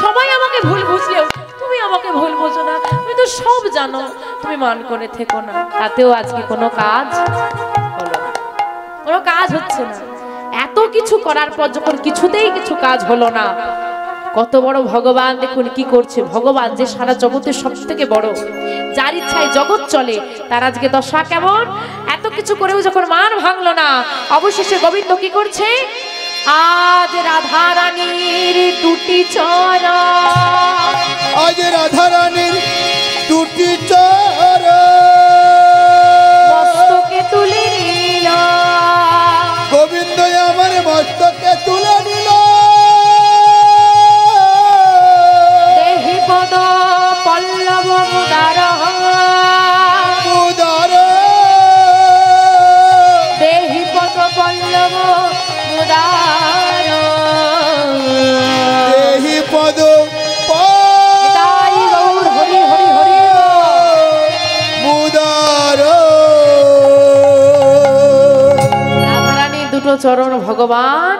সবাই আমাকে ভুল বুঝলেও তুমি আমাকে ভুল বোঝো না, তুমি তো সব জানো। তুমি মান করে থেকো না, তাতেও আজকে কোনো কাজ হলো না, কোনো কাজ হচ্ছে না। এত কিছু করার পর যখন কিছুতেই কিছু কাজ হলো না, কত বড় ভগবান দেখুন কি করছে। ভগবান যে সারা জগতের সব থেকে বড়, যার ইচ্ছায় জগৎ চলে, তার আজকে দশা কেমন। এত কিছু করেও যখন মান ভাঙলো না, অবশেষে গোবিন্দ কি করছে? আজ রাধা রানীর দুটি চরণ, আজ রাধা রানীর দুটি চরণ মস্তকে তুলে নিল, গোবিন্দ আমার মস্তকে তুলে নিল। দেহি পদ পল্লব মুদার, মুদার দেহি পদ পল্লব মুদার, দেহি পদ তাই গৌর হরি হরি হরি মুদার। রাধারানীর দুটো চরণ ভগবান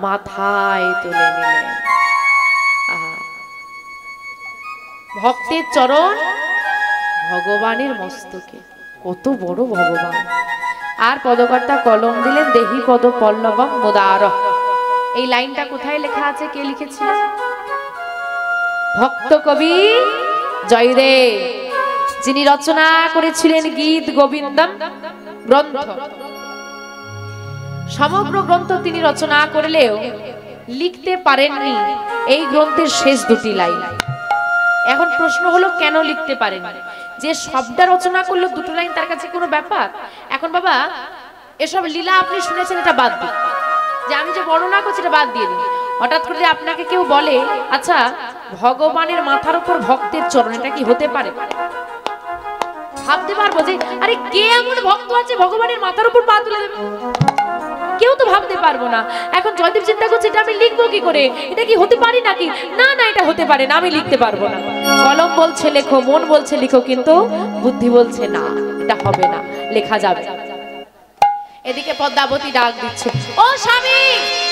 মাথায় তুলে নিলেন। আহা, ভক্তের চরণ ভগবানের মস্তকে, কত বড় ভগবান। আর পদকর্তা কলম দিলেন দেহি পদ পল্লবম মুদার। এই লাইনটা কোথায় লেখা আছে, কে লিখেছিল? ভক্ত কবি জয়দেব, যিনি রচনা করেছিলেন গীত গোবিন্দম গ্রন্থ। সমগ্র গ্রন্থ তিনি রচনা করলেও লিখতে পারেননি এই গ্রন্থের শেষ দুটি লাইন। এখন প্রশ্ন হলো কেন লিখতে পারেননি? যে শব্দটা রচনা করলো দুটো লাইন, তার কাছে কোনো ব্যাপার? এখন বাবা এসব লীলা আপনি শুনেছেন, এটা বাদ দিন। যে আমি যে বর্ণনা করছি এটা বাদ দিয়ে দিন। হঠাৎ করে যে আপনাকে কেউ বলে, আচ্ছা ভগবানের মাথার উপর ভক্তের চরণ, এটা কি হতে পারে? ভাবতে পারবো যে আরে কে এমন ভক্ত আছে ভগবানের মাথার উপর পা তুলে দেবে? কেউ তো ভাবতে পারবো না। এখন জয়দেব চিন্তা করছে এটা আমি লিখবো কি করে, এটা কি হতে পারে নাকি? না না, এটা হতে পারে না, আমি লিখতে পারবো না। কলম বলছে লেখো, মন বলছে লিখো, কিন্তু বুদ্ধি বলছে না, এটা হবে না, লেখা যাবে। এদিকে পদ্মাবতী ডাক দিচ্ছে, ও স্বামী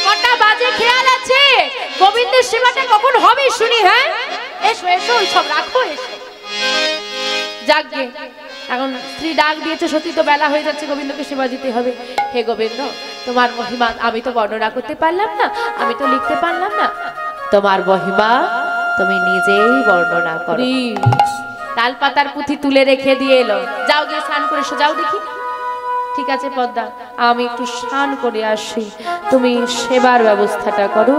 কটা বাজে খেয়াল আছে? গোবিন্দের সেবাটা কখন হবে শুনি? হ্যাঁ এসো এসো, সব রাখো, এসো। যাকগে, এখন স্ত্রী ডাক দিয়েছে, সত্যি তো বেলা হয়ে যাচ্ছে, গোবিন্দকে সেবা দিতে হবে। হে গোবিন্দ, তোমার মহিমা আমি তো বর্ণনা করতে পারলাম না, আমি তো লিখতে পারলাম না, তোমার মহিমা তুমি নিজেই বর্ণনা করো। তাল পাতার পুঁথি তুলে রেখে দিয়ে এলো, যাও গিয়ে স্নান করে এসো, যাও দেখি। ঠিক আছে পদ্মা, আমি একটু স্নান করে আসি, তুমি সেবার ব্যবস্থাটা করো।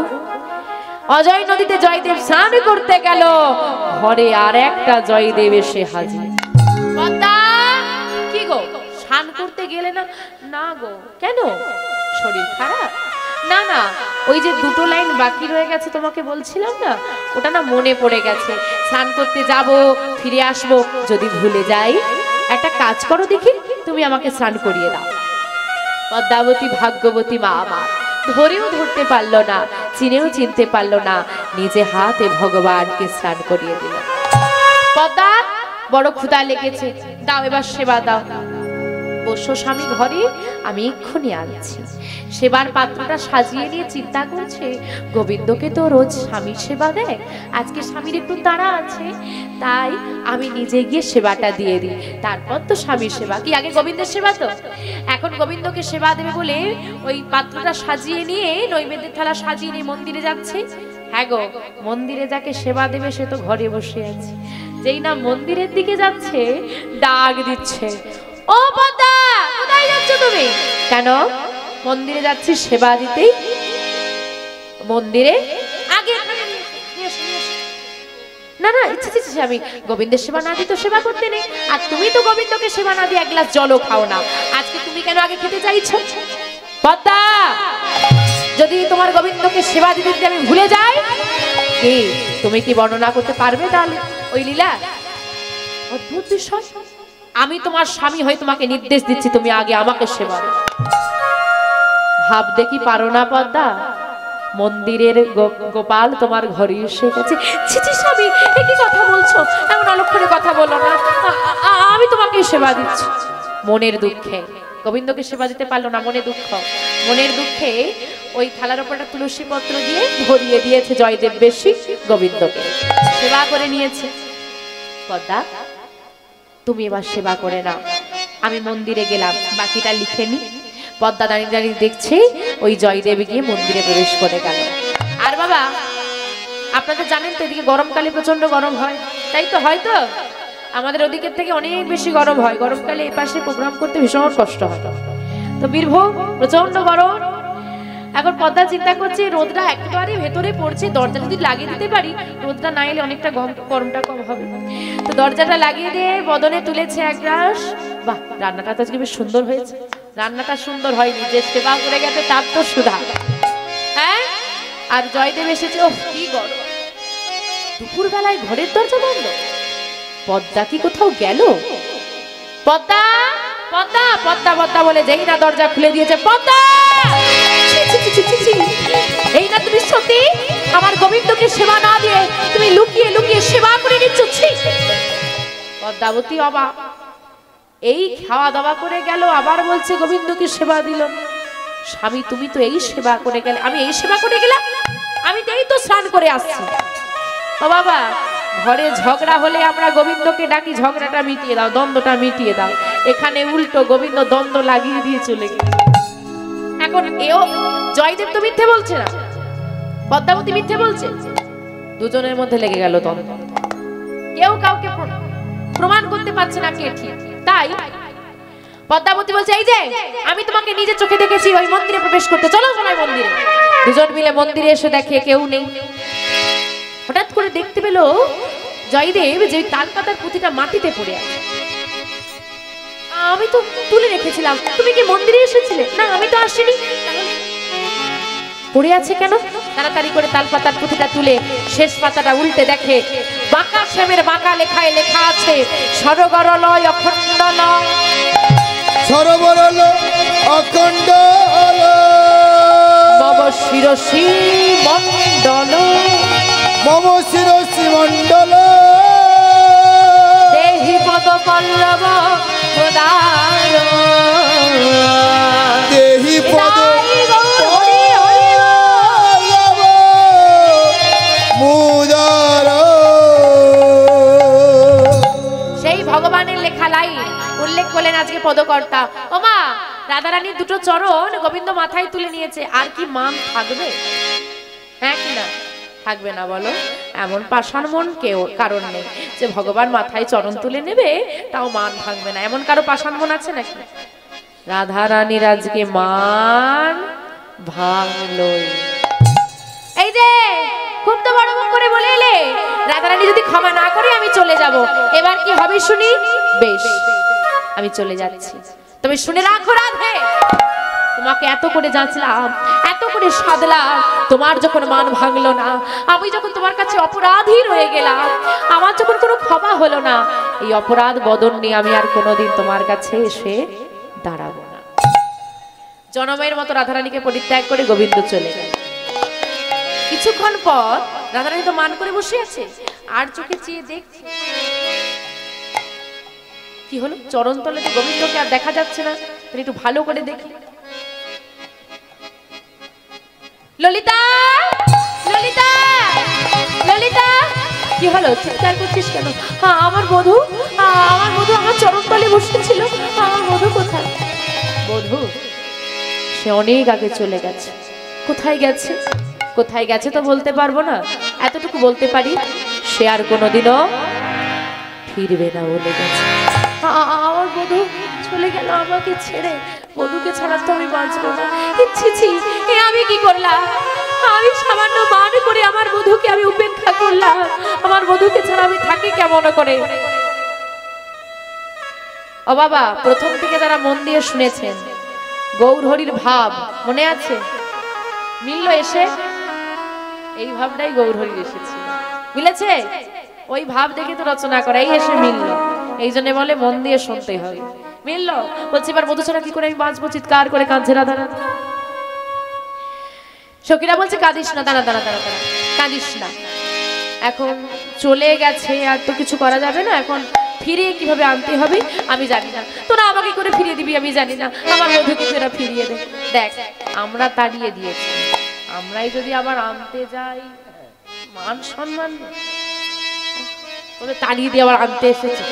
অজয় নদীতে জয়দেব স্নান করতে গেল, ঘরে আর একটা জয়দেব এসে হাজির। পদ্মা, কি গো স্নান করতে গেলে না? না গো। কেন, শরীর খারাপ? না না, ওই যে দুটো লাইন বাকি রয়ে গেছে তোমাকে বলছিলাম না, ওটা না মনে পড়ে গেছে। স্নান করতে যাব, ফিরে আসবো, যদি ভুলে যাই, একটা কাজ করো দেখি, তুমি আমাকে স্নান করিয়ে দাও। পদ্মাবতী ভাগ্যবতী মা আমার, ধরেও ধরতে পারলো না, চিনেও চিনতে পারলো না, নিজে হাতে ভগবানকে স্নান করিয়ে দিল। পদ্মা, বড় ক্ষুধা লেগেছে, দাও এবার সেবা দাও। বসো স্বামী ঘরে, আমি এক্ষুনি আনছি। সেবার পাত্রটা সাজিয়ে নিয়ে চিন্তা করছে, গোবিন্দকে তো রোজ স্বামীর সেবা দেয়, আজকে স্বামীর একটু তাড়া আছে, তাই আমি নিজে গিয়ে সেবাটা দিয়ে দিই, তারপর তো স্বামীর সেবা। কি আগে গোবিন্দের সেবা তো? এখন গোবিন্দকে সেবা দেবে বলে ওই পাত্রটা সাজিয়ে নিয়ে, নৈবেদ্যের থালা সাজিয়ে নিয়ে মন্দিরে যাচ্ছে। হ্যাঁ গো, মন্দিরে যাকে সেবা দেবে সে তো ঘরে বসে আছে। যেই না মন্দিরের দিকে যাচ্ছে, ডাক দিচ্ছে, ও পদ্মা, কোথায় যাচ্ছ তুমি? কেন? মন্দিরে যাচ্ছি সেবা দিতেই। মন্দিরে আগে না না, ইচ্ছে ইচ্ছে, আমি গোবিন্দের সেবা না দিই তো সেবা করতে নেই। আর তুমি তো গোবিন্দকে সেবা না দিয়ে এক গ্লাস জলও খাও না, আজকে তুমি কেন আগে খেতে চাইছো? পদ্মা, যদি তোমার গোবিন্দকে সেবা দিতে দিতে আমি ভুলে যাই, কি তুমি কি বর্ণনা করতে পারবে তাহলে ওই লীলা? অদ্ভুত বিষয়, আমি তোমার স্বামী হয়ে তোমাকে নির্দেশ দিচ্ছি, তুমি আগে আমাকে সেবা দাও। ভাব দেখি পারো না পদ্মা? মন্দিরের গোপাল তোমার ঘরে এসে গেছে। ছিছি স্বামী, কি কথা বলছো? এমন অলক্ষণে কথা বলো না, আমি তোমাকে সেবা দিচ্ছি। মনের দুঃখে গোবিন্দকে সেবা দিতে পারলো না, মনে দুঃখ, মনের দুঃখে ওই থালার উপর একটা তুলসী পত্র দিয়ে ধরিয়ে দিয়েছে জয়দেব বেশি, গোবিন্দকে সেবা করে নিয়েছে। পদ্মা, তুমি এবার সেবা করে নাও, আমি মন্দিরে গেলাম, বাকিটা লিখে নি। পদ্মা দাঁড়িয়ে দাঁড়িয়ে দেখছে ওই জয়দেব গিয়ে মন্দিরে প্রবেশ করে গেল। আর বাবা, আপনারা জানেন তো এদিকে গরমকালে প্রচন্ড গরম হয়, তাই তো? হয়তো আমাদের ওদিকের থেকে অনেক বেশি গরম হয়, গরমকালে এই পাশে প্রোগ্রাম করতে ভীষণ কষ্ট হয়। তো বীরভূম প্রচন্ড গরম, এখন পদ্মা চিন্তা করছে রোদটা একেবারে ভেতরে পড়ছে, দরজা যদি লাগিয়ে দিতে পারি রোদটা না এলে অনেকটা গরমটা কম হবে। তো দরজাটা লাগিয়ে দিয়ে বদনে তুলেছে এক গ্লাস। বাহ, রান্নাটা তো আজকে বেশ সুন্দর হয়েছে। রান্নাটা সুন্দর হয়নি, যে সেবা করে গেছে তার তো সুধা। হ্যাঁ, আর জয়দেব এসেছে। ও কি গরম! দুপুর বেলায় ঘরের দরজা বন্ধ। পদ্মা কি কোথাও গেল? পদ্মা পদ্মা পদ্মা পদ্মা বলে যেই না দরজা খুলে দিয়েছে, পদ্মা এই না তুমি সত্যি আমার গোবিন্দকে সেবা না দিয়ে তুমি লুকিয়ে লুকিয়ে সেবা করে নিচ্ছ। পদ্মাবতী অবাক, এই খাওয়া দাওয়া করে গেল আবার বলছে গোবিন্দকে সেবা দিল। স্বামী তুমি তো এই সেবা করে গেলে, আমি এই সেবা করে গেলাম? আমি তো এই তো স্নান করে আসছি। ও বাবা, ঘরে ঝগড়া হলে আমরা গোবিন্দকে ডাকি ঝগড়াটা মিটিয়ে দাও, দ্বন্দ্বটা মিটিয়ে দাও। এখানে উল্টো গোবিন্দ দ্বন্দ্ব লাগিয়ে দিয়ে চলে গেল। এখন এও জয়দেব তো মিথ্যে বলছে না, পদ্মাবতী মিথ্যে বলছে, দুজনের মধ্যে লেগে গেল দ্বন্দ্ব। কেউ কাউকে প্রমাণ করতে পারছে না কে ঠিক। তাই পদ্মাবতী বলছে এই যে আমি তোমাকে নিজে চোখে দেখেছি ওই মন্দিরে প্রবেশ করতে, চলো সবাই মন্দিরে। দুজন মিলে মন্দিরে এসে দেখে কেউ নেই। হঠাৎ করে দেখতে পেল জয়দেব যে তালপাতার পুঁথিটা মাটিতে পড়ে আছে। আমি তো তুলে রেখেছিলাম, তুমি কি মন্দিরে এসেছিলে? না, আমি তো আসিনি। পড়ে আছে কেন? তাড়াতাড়ি করে তালপাতার পুঁথিটা তুলে শেষ পাতাটা উল্টে দেখে বাঁকা শ্যামের বাঁকা লেখায় লেখা আছে সরগরলয় অখণ্ড লয়, সরবরল অখণ্ড মম শিরসি মণ্ডল, মম শিরসি মণ্ডল, দেহি পদ পল্লব প্রদান, দেহি পদ মুদার। সেই ভগবানের লেখা লাইন উল্লেখ করলেন আজকে পদকর্তা। ওমা, রাধারানীর দুটো চরণ গোবিন্দ মাথায় তুলে নিয়েছে, আর কি মান থাকবে? হ্যাঁ কি না? থাকবে না বলো? এমন পাষাণ মন কেউ কারণ নেই যে ভগবান মাথায় চরণ তুলে নেবে তাও মান ভাঙবে না। এমন কারো পাষাণ মন আছে নাকি? রাধারানীর আজকে মান ভাঙলই। এই যে খুব তো বড় মুখ করে বলে এলে, রাধারানী যদি ক্ষমা না করে আমি চলে যাব, এবার কি হবে শুনি? বেশ, আমি চলে যাচ্ছি, তবে শুনে রাখো রাধে, তোমাকে এত করে যাচ্ছিলাম, এত করে সাধলাম, তোমার যখন মান ভাঙলো না, আমি যখন তোমার কাছে অপরাধী রয়ে গেলাম, আমার যখন কোনো ক্ষমা হলো না, এই অপরাধ বদন নিয়ে আমি আর কোনোদিন তোমার কাছে এসে দাঁড়াবো না। জনমের মতো রাধারানীকে পরিত্যাগ করে গোবিন্দ চলে গেল। কিছুক্ষণ পর রাধারানী তো মান করে বসে আছে, আর চোখে চেয়ে দেখছে কি হলো, চরণ তলে গোবিন্দকে আর দেখা যাচ্ছে না। একটু ভালো করে দেখি, ললিতা ললিতা ললিতা, কি হলো, চিৎকার করছিস কেন? আমার বধূ, আমার বধূ আমার চরণ তলে বসেছিল, আমার বধূ কোথায়? বধূ সে অনেক আগে চলে গেছে। কোথায় গেছে? কোথায় গেছে তো বলতে পারবো না, এতটুকু বলতে পারি সে আর কোনোদিনও ফিরবে না বলে গেছে। আমার বধূ চলে গেল আমাকে ছেড়ে, বধূকে ছাড়া তো আমি বাঁচবো না। ছি, আমি কি করলাম? আমি সামান্য মান করে আমার বধূকে আমি উপেক্ষা করলাম, আমার বধূকে ছাড়া আমি থাকি কেমন করে? ও বাবা, প্রথম থেকে যারা মন দিয়ে শুনেছেন গৌর হরির ভাব মনে আছে? মিলল এসে? এই ভাবটাই গৌর হরির এসেছে, মিলেছে? ওই ভাব দেখে তো রচনা করা, এই এসে মিলল। এই জন্য বলে মন দিয়ে শুনতে হবে। মিলল, বলছি এবার বধূ ছাড়া কি করে আমি বাঁচবো? চিৎকার করে কাঁদছে রাধা রাধা। সখীরা বলছে কাঁদিস না, দাঁড়া দাঁড়া দাঁড়া দাঁড়া, কাঁদিস না, এখন চলে গেছে আর তো কিছু করা যাবে না, এখন ফিরিয়ে কিভাবে আনতে হবে আমি জানি না, তোরা আমাকে করে ফিরিয়ে দিবি আমি জানি না, আমার বধূকে তোরা ফিরিয়ে দে। দেখ, আমরা তাড়িয়ে দিয়েছি, আমরাই যদি আবার আনতে যাই মান সম্মান বলে তাড়িয়ে দিয়ে আবার আনতে এসেছে,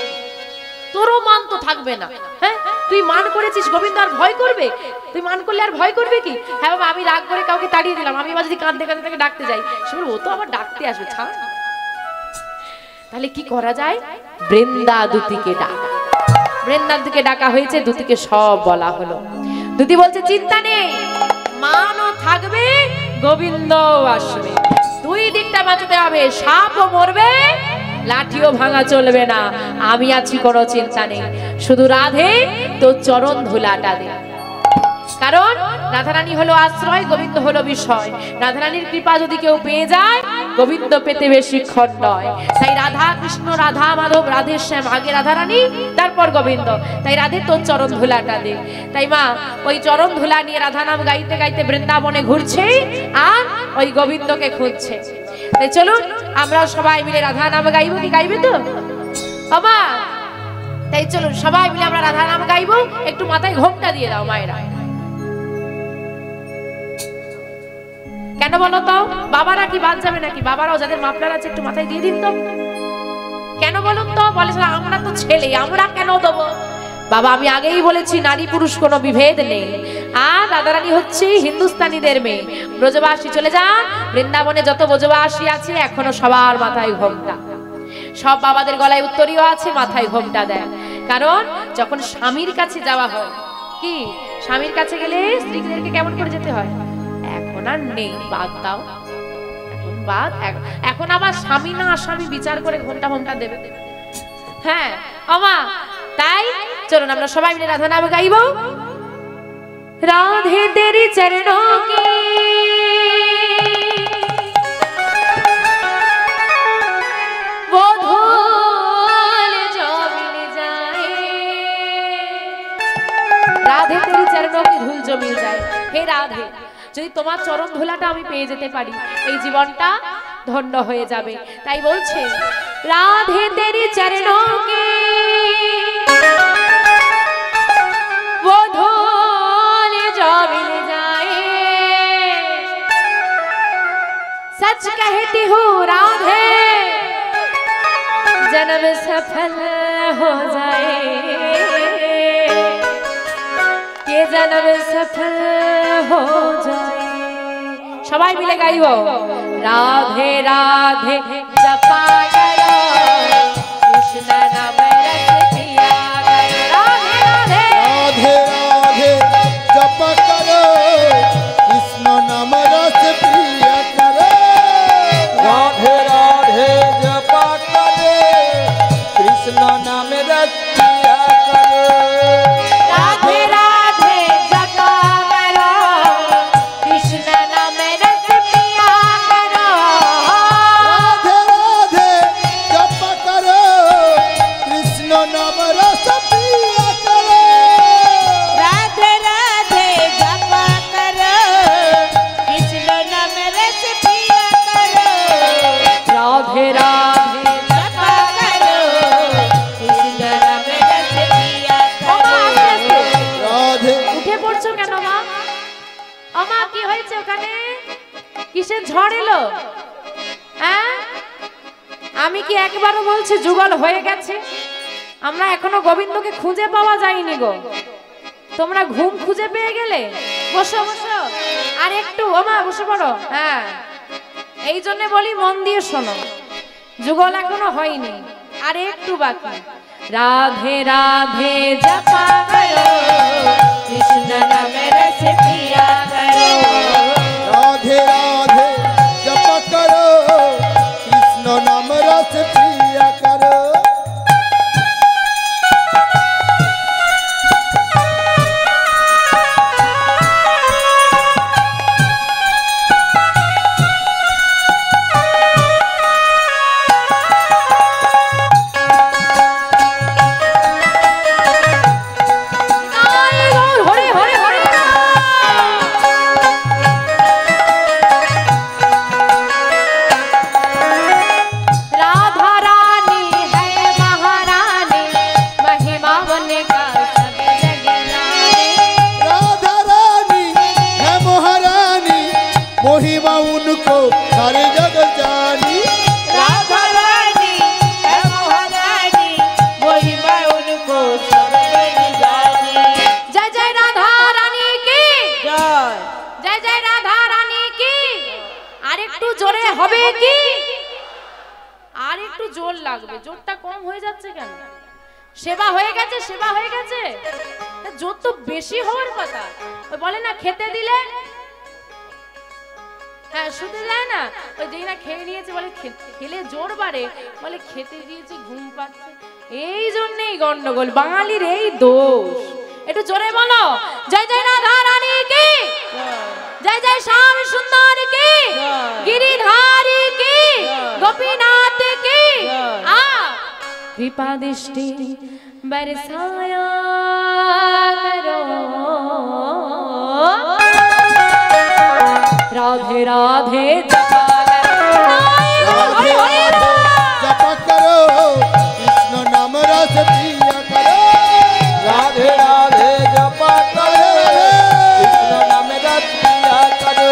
তোরও মান তো থাকবে না। হ্যাঁ, তুই মান করেছিস, গোবিন্দ আর ভয় করবে? তুই মান করলে আর ভয় করবে কি? হ্যাঁ বাবা, আমি রাগ করে কাউকে তাড়িয়ে দিলাম, আমি এবার যদি কাঁদতে কাঁদতে তাকে ডাকতে যাই, সে ও তো আবার ডাকতে আসবে, ছাড়। তাহলে কি করা যায়? বৃন্দা দুতিকে ডাকা, বৃন্দার দিকে ডাকা হয়েছে, দুতিকে সব বলা হলো। দুতি বলছে চিন্তা নেই, মানও থাকবে, গোবিন্দ আসবে। দুই দিকটা বাঁচাতে হবে, সাপও মরবে, লাঠিও ভাঙা চলবে না। আমি আছি, কোনো চিন্তা নেই। শুধু রাধে তোর চরণ ধুলাটা দে। কারণ রাধারানী হলো আশ্রয়, গোবিন্দ হলো বিষয়। রাধারানীর কৃপা যদি কেউ পেয়ে যায়, গোবিন্দ পেতে বেশিক্ষণ নয়। তাই রাধা কৃষ্ণ, রাধা মাধব, রাধে শ্যাম, আগে রাধারানী তারপর গোবিন্দ। তাই রাধে তোর চরণ ধুলাটা দে। তাই মা ওই চরণ ধুলা নিয়ে রাধা নাম গাইতে গাইতে বৃন্দাবনে ঘুরছে আর ওই গোবিন্দকে খুঁজছে। তাই চলুন আমরা সবাই মিলে রাধা নাম গাইবো। কি গাইবে তো বাবা? তাই চলুন সবাই মিলে আমরা রাধা নাম গাইবো। একটু মাথায় ঘোমটা দিয়ে দাও মায়েরা। কেন বলো তো? বাবারা কি বাদ যাবে নাকি? বাবারাও যাদের মাফলার আছে একটু মাথায় দিয়ে দিন তো। কেন বলুন তো? বলে আমরা তো ছেলে, আমরা কেন দেবো? বাবা আমি আগেই বলেছি, নারী পুরুষ কোনো বিভেদ নেই। আর রাধারানী হচ্ছে হিন্দুস্তানীদের মেয়ে। ব্রজবাসী চলে যান, বৃন্দাবনে যত ব্রজবাসী আছে এখনো সবার মাথায় ঘোমটা। সব বাবাদের গলায় উত্তরীয় আছে, মাথায় ঘোমটা দেয়। কারণ যখন স্বামীর কাছে যাওয়া হয়, কি স্বামীর কাছে গেলে স্ত্রীদেরকে কেমন করে যেতে হয়? এখন আর নেই, বাদ দাও, এখন বাদ। এখন আবার স্বামী না আসামি বিচার করে ঘন্টা ঘন্টা দেবে। হ্যাঁ আমা, তাই চলুন আমরা সবাই মিলে রাধা নাম গাইব। রাধে তেরি চরণোं की वो धूल जो मिल जाए, राधे तेरी चरणों की धूल जो मिल जाए। हे राधे, যদি তোমার চরণ ধুলাটা আমি পেয়ে যেতে পারি, এই জীবনটা ধন্য হয়ে যাবে। তাই বলছে রাধে তেরি চরণোं की वो धूल जो मिल जाए, सच कहती हूँ राधे जन्म सफल हो जाए, ये जन्म सफल हो जाए। সবাই মিলে গাইব। রাধে রাধে জপা করো, কৃষ্ণ নাম রস পিয়া করো। রাধে রাধে राधे राधे जप करो, कृष्ण नाम रस प्रिय करो। राधे राधे जपा करे, कृष्ण नाम रस पिया करे। राधे राधे जपा करो, कृष्ण नाम रस पिया करो। राधे राधे जप करो, कृष्ण नाम रस प्रिय करो। राधे राधे जपा करो, कृष्ण नाम रस पिया करो। राधे राधे जपा करो, कृष्ण नाम रस पिया करो। राधे উঠে পড়ছো কেন মা? আমা কি হয়েছে ওখানে? কিসের ঝড় এলো? হ্যাঁ, আমি কি একবারও বলছি যুগল হয়ে গেছে? আমরা এখনো গোবিন্দকে খুঁজে পাওয়া যায়নি গো। তোমরা ঘুম খুঁজে পেয়ে গেলে? বসো বসো, আর একটু ওমা বসে পড়ো। হ্যাঁ, এই জন্য বলি মন দিয়ে শোনো, যুগল এখনো হয়নি, আর একটু বাকি। রাধে রাধে জপা করো, কৃষ্ণ নাম রস পিয়া করো। राधे राधे जप करो, कृष्ण नाम रस प्रिय करो। হরে হরে হরে राधा रानी है महारानी, महिमा बन का सब जग जाने। राधा रानी है महारानी, मोहिमा उनको सारे जग जानी। राधा रानी है महारानी, महिमा उनको सब जग जानी। जय जय राधा रानी की जय। जय जय राधा रानी की। আর একটু জোরে হবে কি? আর একটু জোর লাগবে। জোরটা কম হয়ে যাচ্ছে কেন? সেবা হয়ে গেছে, সেবা হয়ে গেছে, জোর তো বেশি হওয়ার কথা। ওই বলে না খেতে দিলে হ্যাঁ শুতে যায় না, ওই যেই না খেয়ে নিয়েছে বলে খেলে জোর বাড়ে, বলে খেতে দিয়েছে ঘুম পাচ্ছে। এই জন্যই গন্ডগোল, বাঙালির এই দোষ। একটু জোরে বলো, জয় জয় রাধা রানী কি, জয় জয় শ্যাম সুন্দর কি, गिरिधारी की, गोपीनाथ की। आ कृपा दृष्टि बरसाया करो, राधे राधे जपा करो, कृष्ण नाम रस पिया करो, राधे राधे जपा करो, कृष्ण नाम रस पिया करो।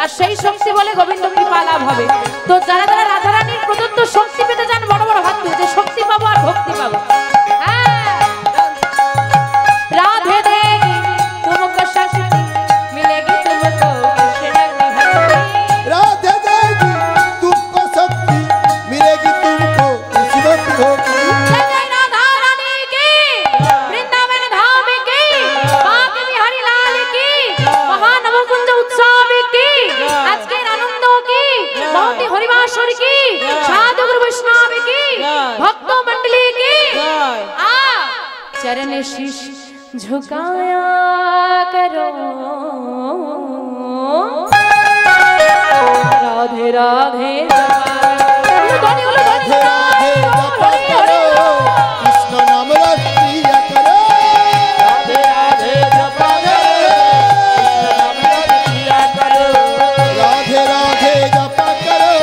আর সেই শক্তি বলে গোবিন্দ কৃপা লাভ হবে। তো যারা যারা রাধা রানীর প্রদত্ত শক্তি পেতে চান বড় বড় হাত তুলে, যে শক্তি পাবো আর ভক্তি পাবো। রাধে দেগি তুমকো শক্তি মিলেগি তুমকো কৃষ্ণ की भक्ति, राधे देगी तुमको शक्ति मिलेगी तुमको कृष्ण की भक्ति। जय जय राधा रानी की, वृंदावन धाम की, बांके बिहारी लाल की, महानवकुंज उत्सव की, আজকের আনন্দ की, মহতি হরিবাসর की, সাধু গুরু বৈষ্ণব की, ভক্ত मंडली की। आ चरण शीश झुकाया करो, राधे राधे राधे राधे जपा करो, कृष्ण नाम रस पिया करो, राधे राधे जपा करो, कृष्ण नाम रस पिया करो। राधे राधे जपा करो,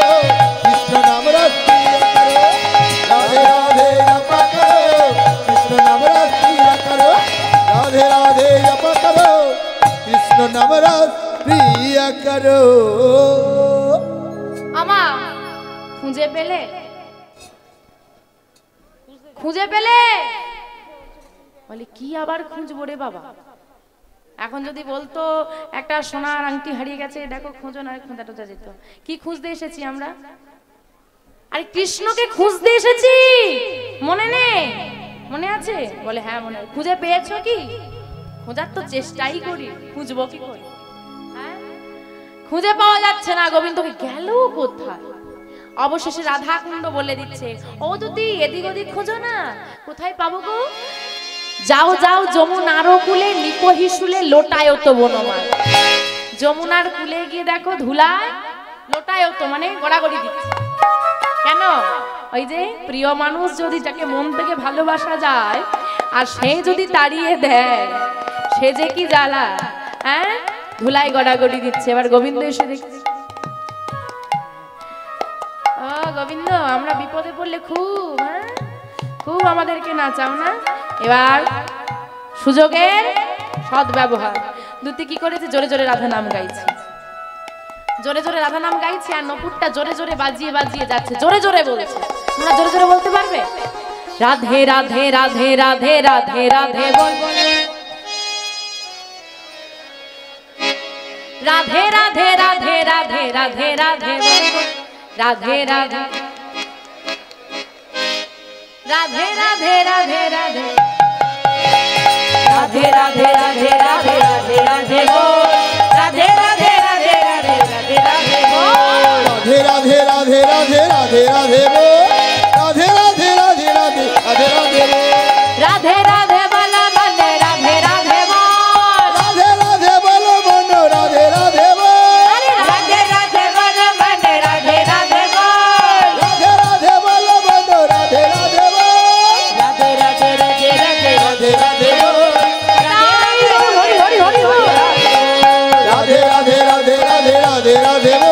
कृष्ण नाम रस पिया करो, राधे राधे जपा करो, कृष्ण नाम रस पिया करो, राधे राधे जपा करो, कृष्ण नाम रस पिया करो। আমা খুঁজে পেলে, খুঁজে পেলে? বলে কি আবার খুঁজবো রে বাবা? এখন যদি বলতো একটা সোনার আংটি হারিয়ে গেছে, দেখো খোঁজো না, খোঁজাটা যেত। কি খুঁজতে এসেছি আমরা? আরে কৃষ্ণকে খুঁজতে এসেছি, মনে নেই? মনে আছে? বলে হ্যাঁ মনে। খুঁজে পেয়েছো কি? খোঁজার তো চেষ্টাই করি, খুঁজবো কি করে? হ্যাঁ খুঁজে পাওয়া যাচ্ছে না, গোবিন্দকে গেল কোথায়? অবশেষে রাধা কুণ্ড বলে দিচ্ছে, ও দুদি এদিক ওদিক খোঁজো না, কোথায় পাবো গো? যাও যাও যমুনার কুলে নিকহিসুলে লোটায় তো বনমাল। যমুনার কুলে গিয়ে দেখো ধুলায় লোটায় তো, মানে গড়াগড়ি দিচ্ছে। কেন? ওই যে প্রিয় মানুষ যদি যাকে মন থেকে ভালোবাসা যায় আর সে যদি তাড়িয়ে দেয়, সে যে কি জ্বালা। হ্যাঁ ধুলায় গড়াগড়ি দিচ্ছে। এবার গোবিন্দ এসে দেখছে, ও গোবিন্দ আমরা বিপদে পড়লে খুব খুব আমাদেরকে নাচাও না। এবার সুযোগের সদ্ব্যবহার। দুটি কি করেছে? জোরে জোরে রাধা নাম গাইছে, জোরে জোরে রাধা নাম গাইছে, আর নপুরটা জোরে জোরে বাজিয়ে বাজিয়ে যাচ্ছে, জোরে জোরে বলছে। তোমরা জোরে জোরে বলতে পারবে? রাধে রাধে রাধে রাধে রাধে রাধে বল, রাধে রাধে রাধে রাধে রাধে রাধে বল, রাধে রাধে রাধে রাধে রাধে রাধে রাধে রাধে রাধে রাধে রাধে রাধে বল, রাধে রাধে রাধে রাধে রাধে রাধে বল, राधे राधे राधे राधे राधे राधे बोल, राधे राधे राधे राधे राधे राधे बोल, राधे राधे बोलो बने राधे राधे बोल, राधे राधे बोलो बनो राधे राधे बोल, अरे राधे राधे बोलो बने राधे राधे बोल, राधे राधे बोलो बनो राधे राधे बोल, राधे राधे राधे राधे राधे राधे बोल, हरि हरि हरि हरि राधे राधे राधे राधे राधे राधे बोल,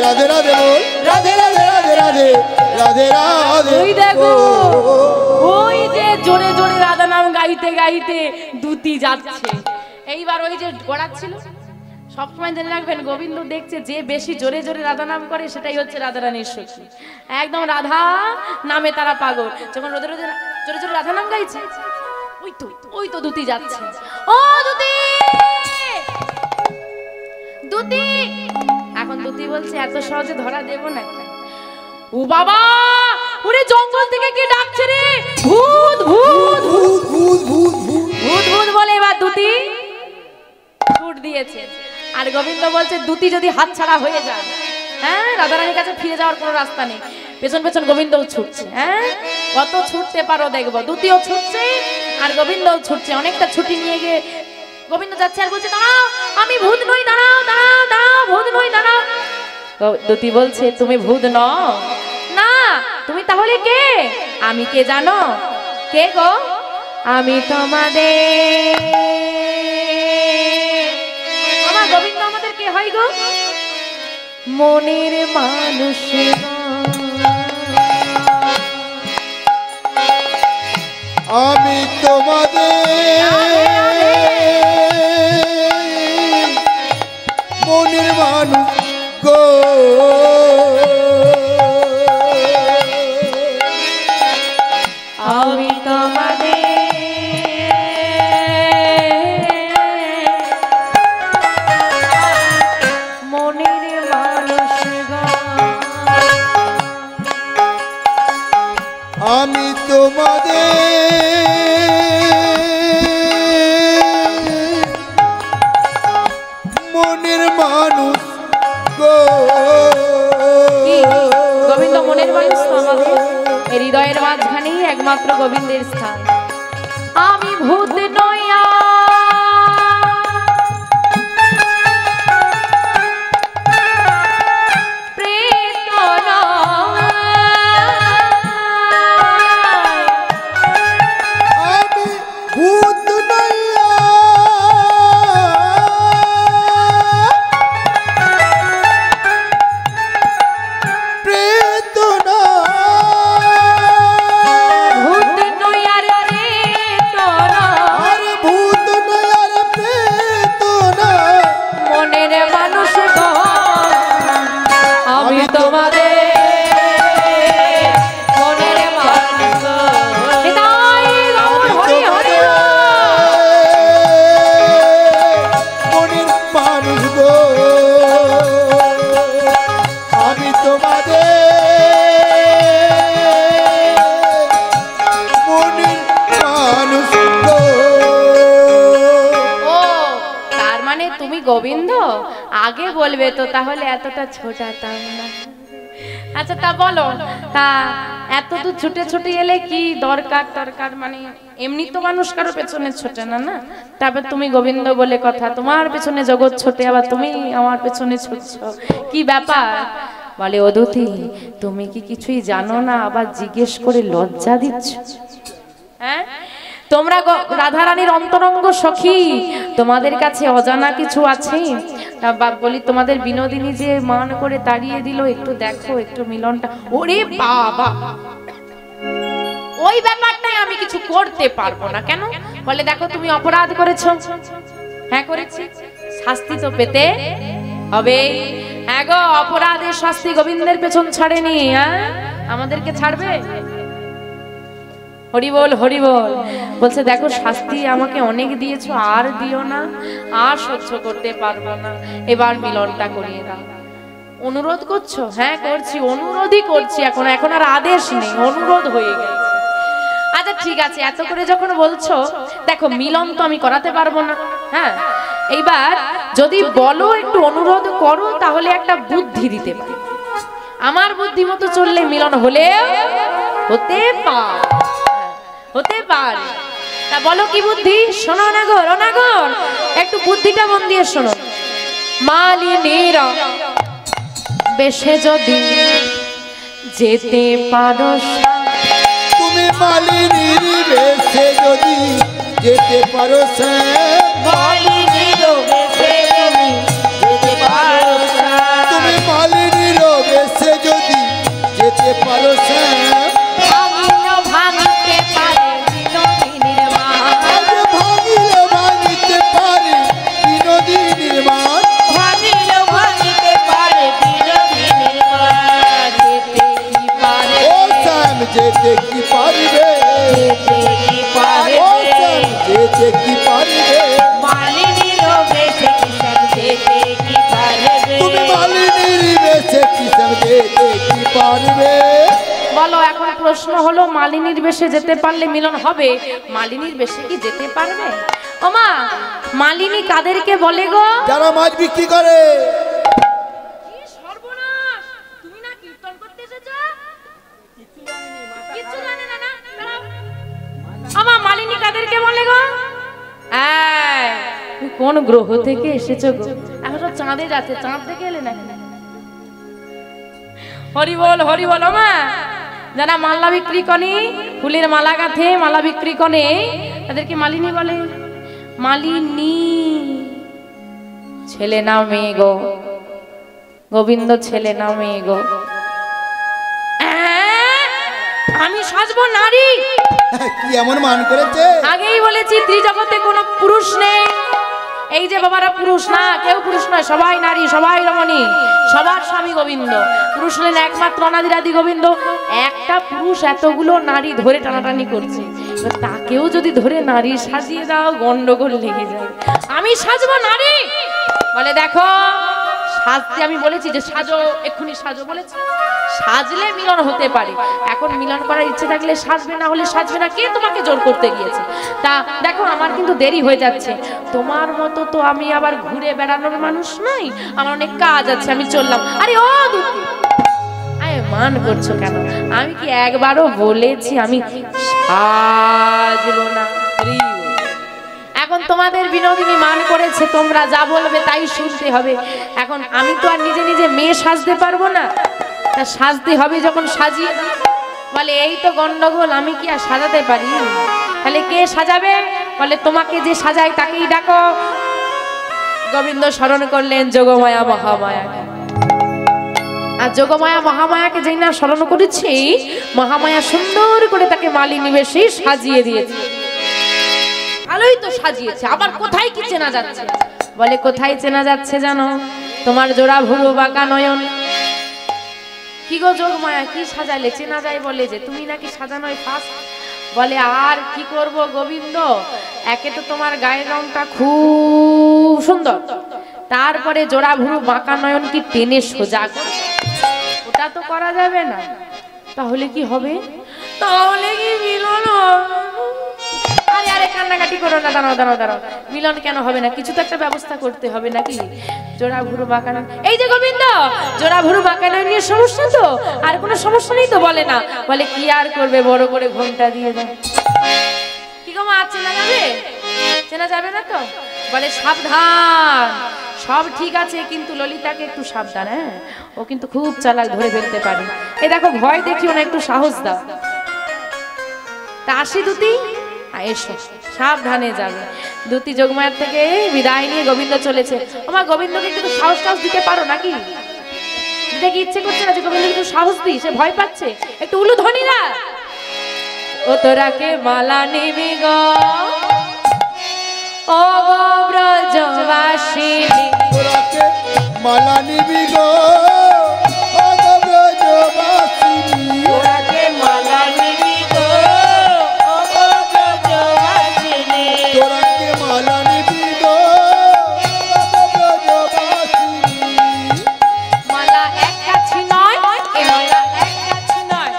রাধে রাধে বল, রাধে রাধে রাধে রাধে রাধে রাধে। ওই দেখো, ওই যে জোরে জোরে রাধা নাম গাইতে গাইতে দুতি যাচ্ছে। এইবার ওই যে গড়াচ্ছিল, সবসময় জেনে রাখবেন, গোবিন্দ দেখছে যে বেশি জোরে জোরে রাধা নাম করে সেটাই হচ্ছে রাধারানীর সখী। একদম রাধা নামে তারা পাগল। যখন রোদে রোদে জোরে জোরে রাধা নাম গাইছে, ওই তো দুতি যাচ্ছে। ও দুতি, দুতি। এখন দুতি বলছে এত সহজে ধরা দেব না। ও বাবা, ওরে জঙ্গল থেকে কে ডাকছে রে? ভূত ভূত ভূত ভূত ভূত ভূত ভূত ভূত বলে এবার দুতি ছুট দিয়েছে। আর গোবিন্দ বলছে দুতি যদি হাতছাড়া হয়ে যায়, হ্যাঁ, রাধারানীর কাছে ফিরে যাওয়ার কোনো রাস্তা নেই। পেছন পেছন গোবিন্দও ছুটছে। হ্যাঁ, কত ছুটতে পারো দেখবো। দুতিও ছুটছে আর গোবিন্দও ছুটছে। অনেকটা ছুটি নিয়ে গিয়ে গোবিন্দ যাচ্ছে আর বলছে, দাঁড়াও, আমি ভূত নই, দাঁড়াও দাঁড়াও দাঁড়াও, ভূত নই, দাঁড়াও। দুতি বলছে, তুমি ভূত নও না, তুমি তাহলে কে? আমি কে জানো? কে গো? আমি তোমাদের, আমার গোবিন্দ আমাদের কে হয় গো? মনের মানুষ। আমি তোমাদের মনের মানুষ গো। আমি তোমাদের মনের মানুষ গো। আমি তোমাদের মনের মানুষ গো। গোবিন্দ মনের মানুষ তো আমাদের, এই হৃদয়ের মাঝখানেই একমাত্র গোবিন্দের স্থান। আমি ভূত নইয়া প্রেত নয়, আমি ভূত নইয়া প্রেত নয়। ভূত নইয়া রে প্রেত নয়, আরে ভূত নয় আর প্রেত নয়। মনের মানুষ গো। আমি তোমাদের মনের মানুষ গো। নিতাই গৌর হরি হরি বল। মনের মানুষ গো। আমি তোমাদের মনের মানুষ গো। ও, তার মানে তুমি গোবিন্দ? আগে বলবে তো, তাহলে এতটা ছোটাতাম না। আচ্ছা তা বলো, তা এত দূর ছুটে ছুটে এলে কি দরকার? মানে এমনি তো মানুষ কারো পেছনে ছোটে না, না? তারপর তুমি গোবিন্দ বলে কথা, তোমার পেছনে জগৎ ছোটে, আবার তুমি আমার পেছনে ছুটছো, কি ব্যাপার? বলে, ও দুতি, তুমি কি কিছুই জানো না, আবার জিজ্ঞেস করে লজ্জা দিচ্ছ? হ্যাঁ, তোমরা রাধারানীর অন্তরঙ্গ সখী, তোমাদের কাছে অজানা কিছু আছে? বলি, তোমাদের বিনোদিনী যে মান করে তাড়িয়ে দিল, একটু দেখো, একটু মিলনটা। ওরে বাবা, ওই ব্যাপারটাই আমি কিছু করতে পারবো না। কেন? বলে, দেখো তুমি অপরাধ করেছো। হ্যাঁ করেছি, শাস্তি তো পেতে হবে। হ্যাঁ গো, অপরাধের শাস্তি গোবিন্দের পেছন ছাড়েনি। হ্যাঁ, আমাদেরকে ছাড়বে? হরি বল, হরি বল। বলছে, দেখো শাস্তি আমাকে অনেক দিয়েছো, আর দিও না, আর সহ্য করতে পারবো না, এবার মিলনটা করিয়ে দাও। অনুরোধ করছো? হ্যাঁ করছি, অনুরোধই করছি। এখন আর আদেশ নেই, অনুরোধ হয়ে গেছে। আচ্ছা ঠিক আছে, এত করে যখন বলছো, দেখো মিলন তো আমি করাতে পারবো না। হ্যাঁ, এইবার যদি বলো একটু অনুরোধ করো, তাহলে একটা বুদ্ধি দিতে পারি। আমার বুদ্ধি মতো চললে মিলন হতে পারে। তা বলো কি বুদ্ধি? শোনো না গো রনাগর, একটু বুদ্ধিটা মন দিয়ে শোনো। মালিনীর বেশে যদি যেতে পারো, তুমি মালিনীর বেশে যদি যেতে পারো, মালিনীর বেশে তুমি যেতে পারো, তুমি মালিনীর প্রশ্ন হলো মালিনীর বেশে যেতে পারলে মিলন হবে, মালিনীর বেশে কি যেতে পারবে? ওমা, মালিনী কাদেরকে বলে গো? যারা মাছ বিক্রি করে। কি সর্বনাশ! তুমি না কীর্তন করতে এসেছো? কিচ্ছু জানে না না? ওমা, মালিনী কাদেরকে বলে গো? এই, তুমি কোন গ্রহ থেকে এসেছো গো? এখন তো চাঁদে যাচ্ছে, চাঁদ থেকে এলে নাকি? হরি বল, হরি বল। ওমা, যারা মালা বিক্রি করে, ফুলের মালা গাঁথে, মালা বিক্রি করে, তাদেরকে মালিনী বলে। মালিনী ছেলে না মেয়ে গো? গোবিন্দ ছেলে না মেয়ে গো? আমি সাজবো নারী। কি এমন মান করেছে? আগেই বলেছি ত্রিজগতে কোনো পুরুষ নেই। এই যে বাবারা পুরুষ না, কেউ পুরুষ নয়, সবাই নারী, সবাই রমণী, সবার স্বামী গোবিন্দ। পুরুষ হলেন একমাত্র অনাদিরাদি গোবিন্দ। একটা পুরুষ এতগুলো নারী ধরে টানাটানি করছে, তাকেও যদি ধরে নারী সাজিয়ে দাও, গন্ডগোল লেগে যায়। আমি সাজবো নারী বলে, দেখো সাজতে আমি বলেছি যে সাজো, এক্ষুনি সাজো বলেছি। সাজলে মিলন হতে পারে। এখন মিলন করার ইচ্ছে থাকলে সাজবে, না হলে সাজবে না। কে তোমাকে জোর করতে গিয়েছে? তা দেখো, আমার কিন্তু দেরি হয়ে যাচ্ছে। তোমার মতো তো আমি আবার ঘুরে বেড়ানোর মানুষ নই, আমার অনেক কাজ আছে, আমি চললাম। আরে ও দুটি, আরে মান করছো কেন? আমি কি একবারও বলেছি আমি সাজবো না? এখন তোমাদের বিনোদিনী মান করেছে, তোমরা যা বলবে তাই শুনতে হবে। এখন আমি তো আর নিজে নিজে মেয়ে সাজতে পারবো না, তা সাজতে হবে যখন সাজিয়ে দাও। বলে এই তো গন্ডগোল, আমি কি আর সাজাতে পারি? তাহলে কে সাজাবে? বলে তোমাকে যে সাজায় তাকেই ডাকো। গোবিন্দ স্মরণ করলেন যোগমায়া মহামায়াকে। আর যোগমায়া মহামায়াকে যেই না স্মরণ করেছি, মহামায়া সুন্দর করে তাকে মালিনী বেশে সাজিয়ে দিয়েছে। ভালোই তো সাজিয়েছে, আবার কোথায় কি চেনা যাচ্ছে? বলে কোথায় চেনা যাচ্ছে জানো? তোমার জোড়া ভুরু বাঁকা নয়ন। কি গো যোগমায়া, কি সাজালে? চেনা যায় বলে যে তুমি নাকি সাজানোয় ফার্স্ট। বলে আর কি করব গোবিন্দ, একে তো তোমার গায়ের রংটা খুব সুন্দর, তারপরে জোড়া ভুরু বাঁকা নয়ন কি টেনে সোজা করে, ওটা তো করা যাবে না। তাহলে কি হবে? তাহলে কি মিলন হবে? আরে আরে কান্নাকাটি করো না, দাঁড়াও দাঁড়াও দাঁড়াও। মিলন কেন হবে না? কিছু তো একটা ব্যবস্থা করতে হবে নাকি? জোড়া ভুরু বাঁকানো, এই যে গোবিন্দ জোড়া ভুরু বাঁকানো নিয়ে সমস্যা তো? আর কোনো সমস্যা নেই তো? বলে না। বলে কি আর করবে, বড় করে ঘোমটা দিয়ে দাও। কি গো মা, চেনা যাবে? চেনা যাবে না তো? বলে সাবধান, সব ঠিক আছে, কিন্তু ললিতাকে একটু সাবধান। হ্যাঁ, ও কিন্তু খুব চালাক, ধরে ফেলতে পারে। এই দেখো, ভয় দেখিও না, একটু সাহস দাও। তা আসি দুতি, এসো, সাবধানে যাবে। দুতি যোগমায়ার থেকে বিদায় নিয়ে গোবিন্দ চলেছে। আমার গোবিন্দকে একটু সাহস টাহস দিতে পারো নাকি? দিতে কি ইচ্ছে করছে না যে গোবিন্দকে একটু সাহস দিই? সে ভয় পাচ্ছে, একটু উলুধ্বনি না। ও তোরাকে মালা নিবি গো, ও গো ব্রজবাসিনী, তোরাকে মালা নিবি গো, ও গো ব্রজবাসিনী। তোরাকে মালা নিবি গো, ও গো ব্রজবাসিনী। তোরাকে মালা নিবি গো, ও গো ব্রজবাসিনী। মালা এক গাছি নয়, এ মালা এক গাছি নয়,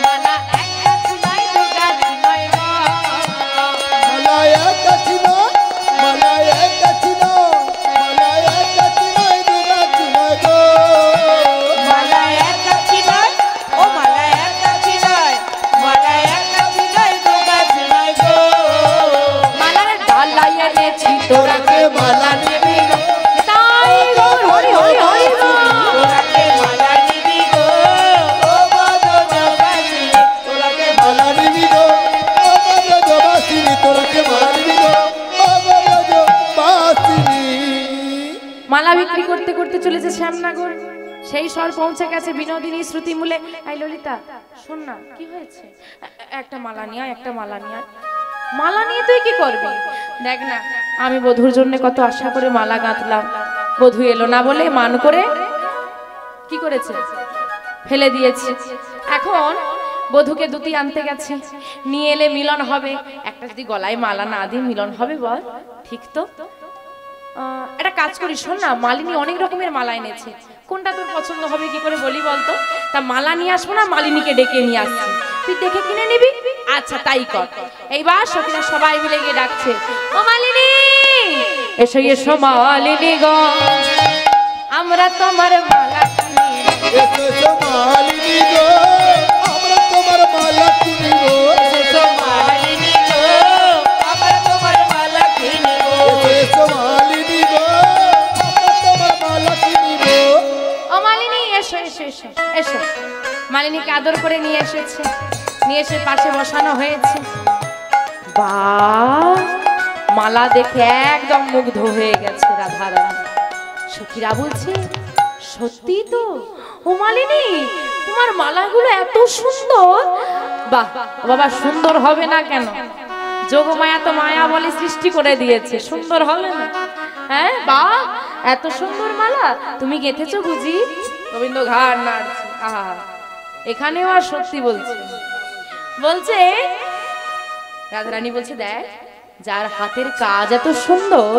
মালা এক গাছি নয়, দু গাছি নয় গো। মালা এক গাছি নয়, মালা এক গাছি নয়, মালা এক গাছি নয়, দু গাছি নয় গো। মালা এক গাছি নয়, ও মালা এক গাছি নয়, মালা এক গাছি নয়, দু গাছি নয় গো। মালার ডালাই এনেছি তোরাকে মালা নিবি গো। তাই গো, হরি হরি হরি গো। তোরাকে মালা নিবি গো, ও গো ব্রজবাসিনী। তোরাকে মালা নিবি গো, ও গো ব্রজবাসিনী। তোরাকে মালা নিবি গো, ও গো ব্রজবাসিনী। মালা বিক্রি করতে করতে চলেছে শ্যামনগর। সেই স্বর পৌঁছে গেছে বিনোদিনী শ্রুতি মূলে। আই ললিতা, শোন না, কি হয়েছে? একটা মালা নিয়ে আয়, একটা মালা নিয়ে আয়। মালা নিয়ে তুই কি করবি? দেখ না, আমি বধুর জন্য কত আশা করে মালা গাঁথলাম, বধু এলো না বলে মান করে কি করেছে? ফেলে দিয়েছে। এখন বধুকে দুটি আনতে গেছে, নিয়ে এলে মিলন হবে। একটা যদি গলায় মালা না দিয়ে মিলন হবে বল? ঠিক তো? একটা কাজ করি, শোন না, মালিনী অনেক রকমের মালা এনেছে, কোনটা তোর পছন্দ হবে কি করে বলি বলতো? তা মালা নিয়ে আসবো না মালিনীকে ডেকে নিয়ে আসছি, তুই দেখে কিনে নিবি। আচ্ছা তাই কর। এইবার সখীরা সবাই মিলে গিয়ে ডাকছে, ও মালিনী এসো এসো মালিনী গো, আমরা তোমার মালা এসো মালিনী গো, আমরা তোমার মালা কিনিব। এসো মালিনী গো, আমরা তোমার মালা কিনিব। এসো মালিনী গো, আমরা তোমার মালা কিনিব। ও মালিনী এসো এসো এসো এসো। মালিনীকে আদর করে নিয়ে এসেছে, নিয়ে এসে পাশে বসানো হয়েছে। বাহ, মালা দেখে একদম মুগ্ধ হয়ে গেছে রাধারানী। সখীরা বলছে, সত্যি তো ও মালিনী, তোমার মালাগুলো এত সুন্দর। বাহ বাবা, সুন্দর হবে না কেন? যোগমায়া তো মায়া বলে সৃষ্টি করে দিয়েছে, সুন্দর হবে না? হ্যাঁ, বাহ, এত সুন্দর মালা তুমি গেঁথেছো বুঝি? গোবিন্দ ঘাড় নাড়ছে। আহা, এখানেও আর সত্যি বলছে। বলছে রাধারানী বলছে, দেখ যার হাতের কাজ এত সুন্দর,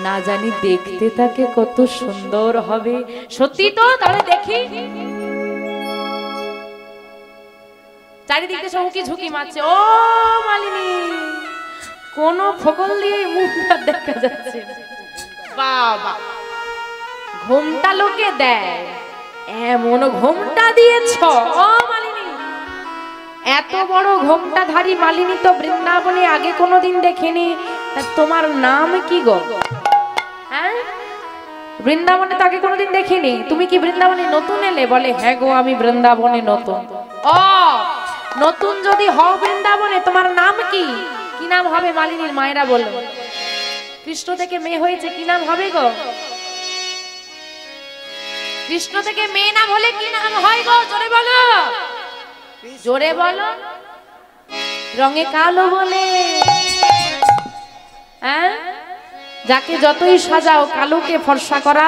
না জানি দেখতে তাকে কত সুন্দর হবে। সত্যি তো? তাহলে দেখি। চারিদিকে সব কি ঝুঁকি মারছে। ও মালিনী, কোন ফকল দিয়ে মুখটা দেখা যাচ্ছে। বাবা, ঘোমটা লোকে দেয়, এমন ঘোমটা দিয়েছ ও মালিনী। এত বড় ঘোমটাধারী মালিনী তো বৃন্দাবনে আগে কোনোদিন দেখিনি। তোমার নাম কি গো? হ্যাঁ, বৃন্দাবনে তো আগে কোনোদিন দেখিনি। তুমি কি বৃন্দাবনে নতুন এলে? বলে হ্যাঁ গো, আমি বৃন্দাবনে নতুন। ও, নতুন যদি হও বৃন্দাবনে, তোমার নাম কি? কি নাম হবে মালিনীর? মায়েরা বলল, কৃষ্ণ থেকে মেয়ে হয়েছে, কি নাম হবে গো? কৃষ্ণ থেকে মেয়ে নাম হলে কি নাম হয় গো? জোরে বলো, জোরে বলো। রঙে কালো বলে। হ্যাঁ, যাকে যতই সাজাও কালোকে ফর্সা করা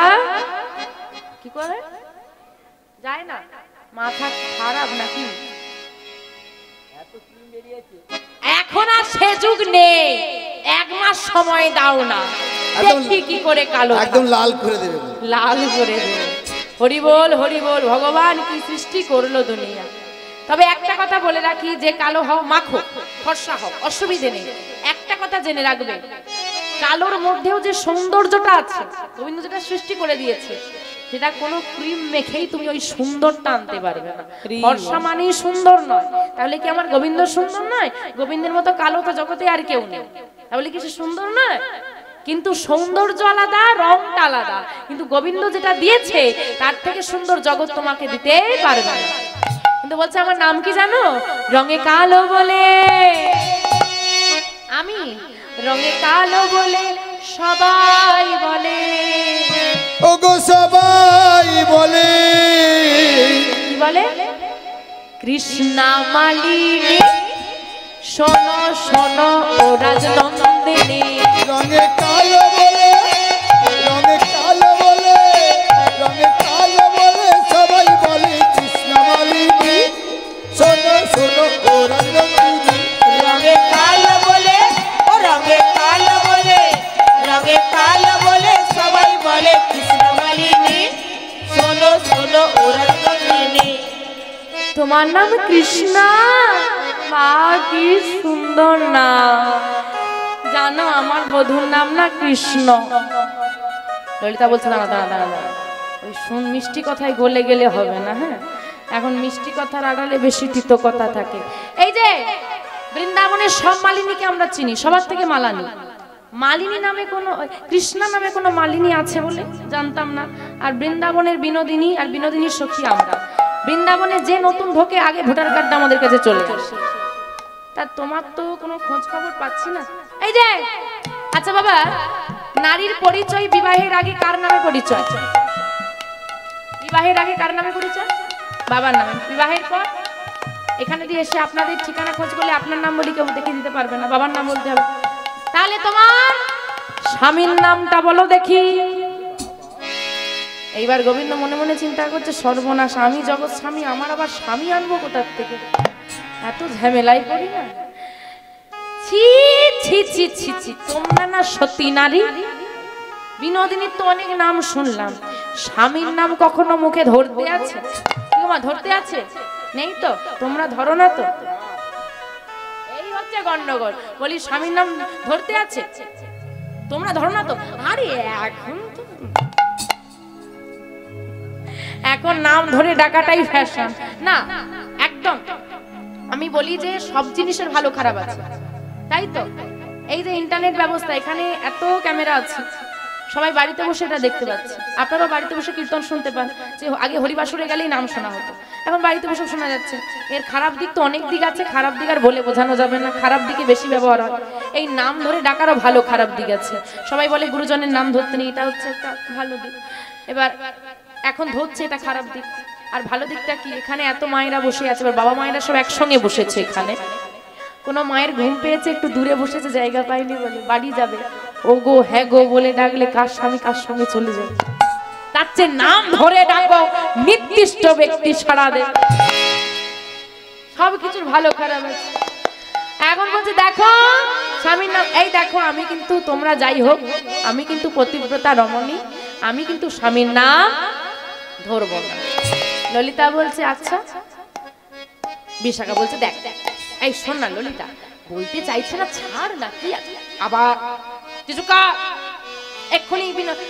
কি করে যায় না? মাথা খারাপ নাকি? এখন আর সে যুগ নেই, এক মাস সময় দাও না, দেখি কি করে কালো একদম লাল করে দেবে। লাল করে দেবে। হরি বল হরি বল, ভগবান কি সৃষ্টি করলো দুনিয়া। তবে একটা কথা বলে রাখি, যে কালো হও মাখো, ফর্সা হও, অসুবিধে নেই। একটা কথা জেনে রাখবে, কালোর মধ্যেও যে সৌন্দর্যটা আছে, গোবিন্দ যেটা সৃষ্টি করে দিয়েছে, সেটা কোনো ক্রিম মেখেই তুমি ওই সুন্দরটা আনতে পারবে না। ফর্সা মানেই সুন্দর নয়। তাহলে কি আমার গোবিন্দ সুন্দর নয়? গোবিন্দের মতো কালো তো জগতে আর কেউ নেই, তাহলে কি সে সুন্দর নয়? কিন্তু সৌন্দর্য আলাদা, রংটা আলাদা। কিন্তু গোবিন্দ যেটা দিয়েছে তার থেকে সুন্দর জগৎ তোমাকে দিতে পারবে না। কিন্তু বলছে, আমার নাম কি জানো? রঙে কালো বলে। আমি রঙে কালো বলে সবাই বলে। ওগো সবাই বলে। কি বলে? কৃষ্ণা মালিনী শোনো শোনো ও রাজনন্দিনী। রঙে কালো বলে, রঙে কালো বলে, রঙে কালো বলে সবাই বলে। কৃষ্ণ মালিনী শোনো শোনো ও রাজনন্দিনী। রঙে কালো বলে, ও রঙে কালো বলে, রঙে কালো বলে সবাই বলে। কৃষ্ণ মালিনী শোনো শোনো ও রাজনন্দিনী। তোমার নাম কৃষ্ণা? মা, কি সুন্দর নাম। জানো আমার বধূর নাম না কৃষ্ণ। ললিতা বলছে, দাঁড়া দাঁড়া দাঁড়া দাঁড়া, ওই শুন মিষ্টি কথায় গলে গেলে হবে না। হ্যাঁ, এখন মিষ্টি কথার আড়ালে বেশি তিতো কথা থাকে। এই যে বৃন্দাবনের সব মালিনীকে আমরা চিনি, সবার থেকে মালানি। মালিনী নামে কোনো, কৃষ্ণা নামে কোনো মালিনী আছে বলে জানতাম না। আর বৃন্দাবনের বিনোদিনী, আর বিনোদিনীর সখী আমরা। বৃন্দাবনে যে নতুন ঢোকে আগে ভোটার কার্ডটা আমাদের কাছে চলে আসে। তা তোমার তো কোনো খোঁজ খবর পাচ্ছি না। এই যে, আচ্ছা বাবা, নারীর পরিচয় বিবাহের আগে কার নামে পরিচয়? বিবাহের আগে কার নামে পরিচয়? বাবার নামে। বিবাহের পর এখানে দিয়ে এসে আপনাদের ঠিকানা খোঁজ করলে আপনার নাম বলি কেউ দেখে দিতে পারবে না, বাবার নাম বলতে হবে। তাহলে তোমার স্বামীর নামটা বলো দেখি। এইবার গোবিন্দ মনে মনে চিন্তা করছে, সর্বনাশ, আমি জগৎ স্বামী, আমার আবার স্বামী আনবো কোথার থেকে? এত ঝামেলাই করি না। ছি ছি ছি ছি ছি, তোমরা না সতী নারী? বিনোদিনীর তো অনেক নাম শুনলাম, স্বামীর নাম কখনো মুখে ধরতে আছে? তোমার ধরতে আছে? নেই তো, তোমরা ধরো না তো, এই হচ্ছে গন্ডগোল। বলি স্বামীর নাম ধরতে আছে, তোমরা ধরো না তো। আরে এখন নাম ধরে ডাকাটাই ফ্যাশন না, একদম। আমি বলি যে সব জিনিসের ভালো খারাপ আছে, তাই তো। এই যে ইন্টারনেট ব্যবস্থা, এখানে এত ক্যামেরা আছে, সবাই বাড়িতে বসে এটা দেখতে পাচ্ছে। আপনারাও বাড়িতে বসে কীর্তন শুনতে পান, যে আগে হরিবাসরে গেলেই নাম শোনা হতো, এখন বাড়িতে বসে শোনা যাচ্ছে। এর খারাপ দিক তো অনেক দিক আছে, খারাপ দিক আর বলে বোঝানো যাবে না, খারাপ দিকে বেশি ব্যবহার হয়। এই নাম ধরে ডাকারও ভালো খারাপ দিক আছে। সবাই বলে গুরুজনের নাম ধরতে নেই, এটা হচ্ছে একটা ভালো দিক। এবার এখন ধরছে, এটা খারাপ দিক। আর ভালো দিকটা কি, এখানে এত মায়েরা বসে আছে, এবার বাবা মায়েরা সব একসঙ্গে বসেছে এখানে। কোনো মায়ের ঘুম পেয়েছে, একটু দূরে বসেছে, জায়গা পায়নি বলে বাড়ি যাবে, ও গো হ্যাঁ গো বলে ডাকলে কার স্বামী কার সঙ্গে চলে যাবে। তার চেয়ে নাম ধরে ডাকো, নির্দিষ্ট ব্যক্তি সারা দেয়। সব কিছুর ভালো খারাপ আছে। এখন বলছে দেখো স্বামীর নাম, এই দেখো আমি কিন্তু, তোমরা যাই হোক, আমি কিন্তু পতিব্রতা রমণী, আমি কিন্তু স্বামীর নাম ধরবো না। ললিতা বলছে আচ্ছা। বিশাখা বলছে দেখ, এই শোন না ললিতা, বলতে চাইছে না, ছাড় না, কি আছে আবার এক্ষুনি।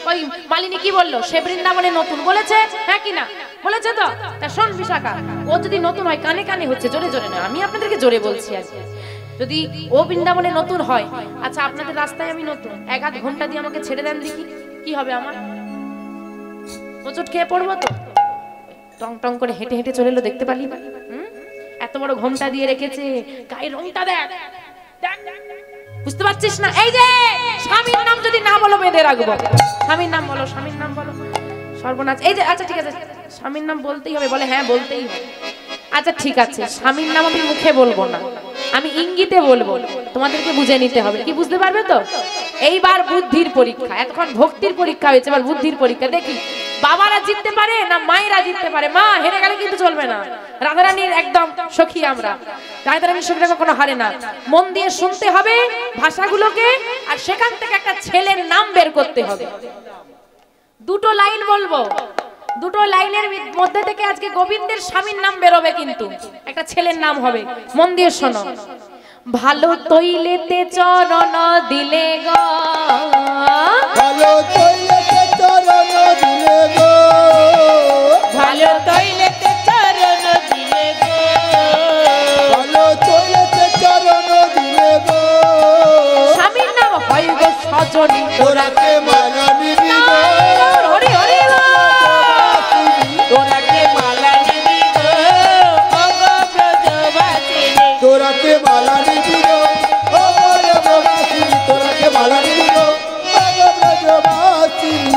ওই মালিনী কি বললো, সে বৃন্দাবনে নতুন বলেছে, হ্যাঁ কি না বলেছে তো? তা শোন বিশাখা, ও যদি নতুন হয়, কানে কানে হচ্ছে, জোরে জোরে নয়, আমি আপনাদেরকে জোরে বলছি আজকে। যদি ও বৃন্দাবনে নতুন হয়, আচ্ছা আপনাদের রাস্তায় আমি নতুন, 1-8 ঘন্টা দিয়ে আমাকে ছেড়ে দেন দেখি, কি হবে আমার? হোঁচট খেয়ে পড়বো তো? টং টং করে হেঁটে হেঁটে চলে এলো, দেখতে পারলি না? এত বড় ঘোমটা দিয়ে রেখেছে, গায়ের রংটা দেখ, বুঝতে পারছিস না? এই যে স্বামীর নাম যদি না বলো বেঁধে রাখবো, স্বামীর নাম বলো, স্বামীর নাম বলো, সর্বনাশ। এই যে আচ্ছা ঠিক আছে, স্বামীর নাম বলতেই হবে, বলে হ্যাঁ বলতেই হবে। আচ্ছা ঠিক আছে, স্বামীর নাম আমি মুখে বলবো না, আমি ইঙ্গিতে বলবো, তোমাদেরকে বুঝে নিতে হবে। কি বুঝতে পারবে তো? এইবার বুদ্ধির পরীক্ষা, এতক্ষণ ভক্তির পরীক্ষা হয়েছে, এবার বুদ্ধির পরীক্ষা। দেখি বাবারা জিততে পারে না মায়েরা জিততে পারে। মা হেরে গেলে কিন্তু চলবে না, রাধারানীর একদম সখী আমরা, রাধারানীর সখীরা কখনো হারে না। মন দিয়ে শুনতে হবে ভাষাগুলোকে, আর সেখান থেকে একটা ছেলের নাম বের করতে হবে। দুটো লাইন বলবো, দুটো লাইনের মধ্যে থেকে আজকে গোবিন্দের স্বামীর নাম বেরোবে, কিন্তু একটা ছেলের নাম হবে। মন দিয়ে শোনো। ভালো তৈলেতে চরণ দিলে গো, ভালো তৈলেতে চরণ দিলে গো, ভালো তৈলেতে চরণ দিলে গো, ভালো তৈলেতে চরণ দিলে গো, স্বামীর নাম হয় গো সজনী, তোরাকে মালা নিবি গো, হরি হরি তোরাকে মালা নিবি গো, ওগো ব্রজবাসিনী, তোরাকে মালা নিবি গো, ও ব্রজবাসিনী, তোরাকে মালা নিবি গো, ও ব্রজবাসিনী।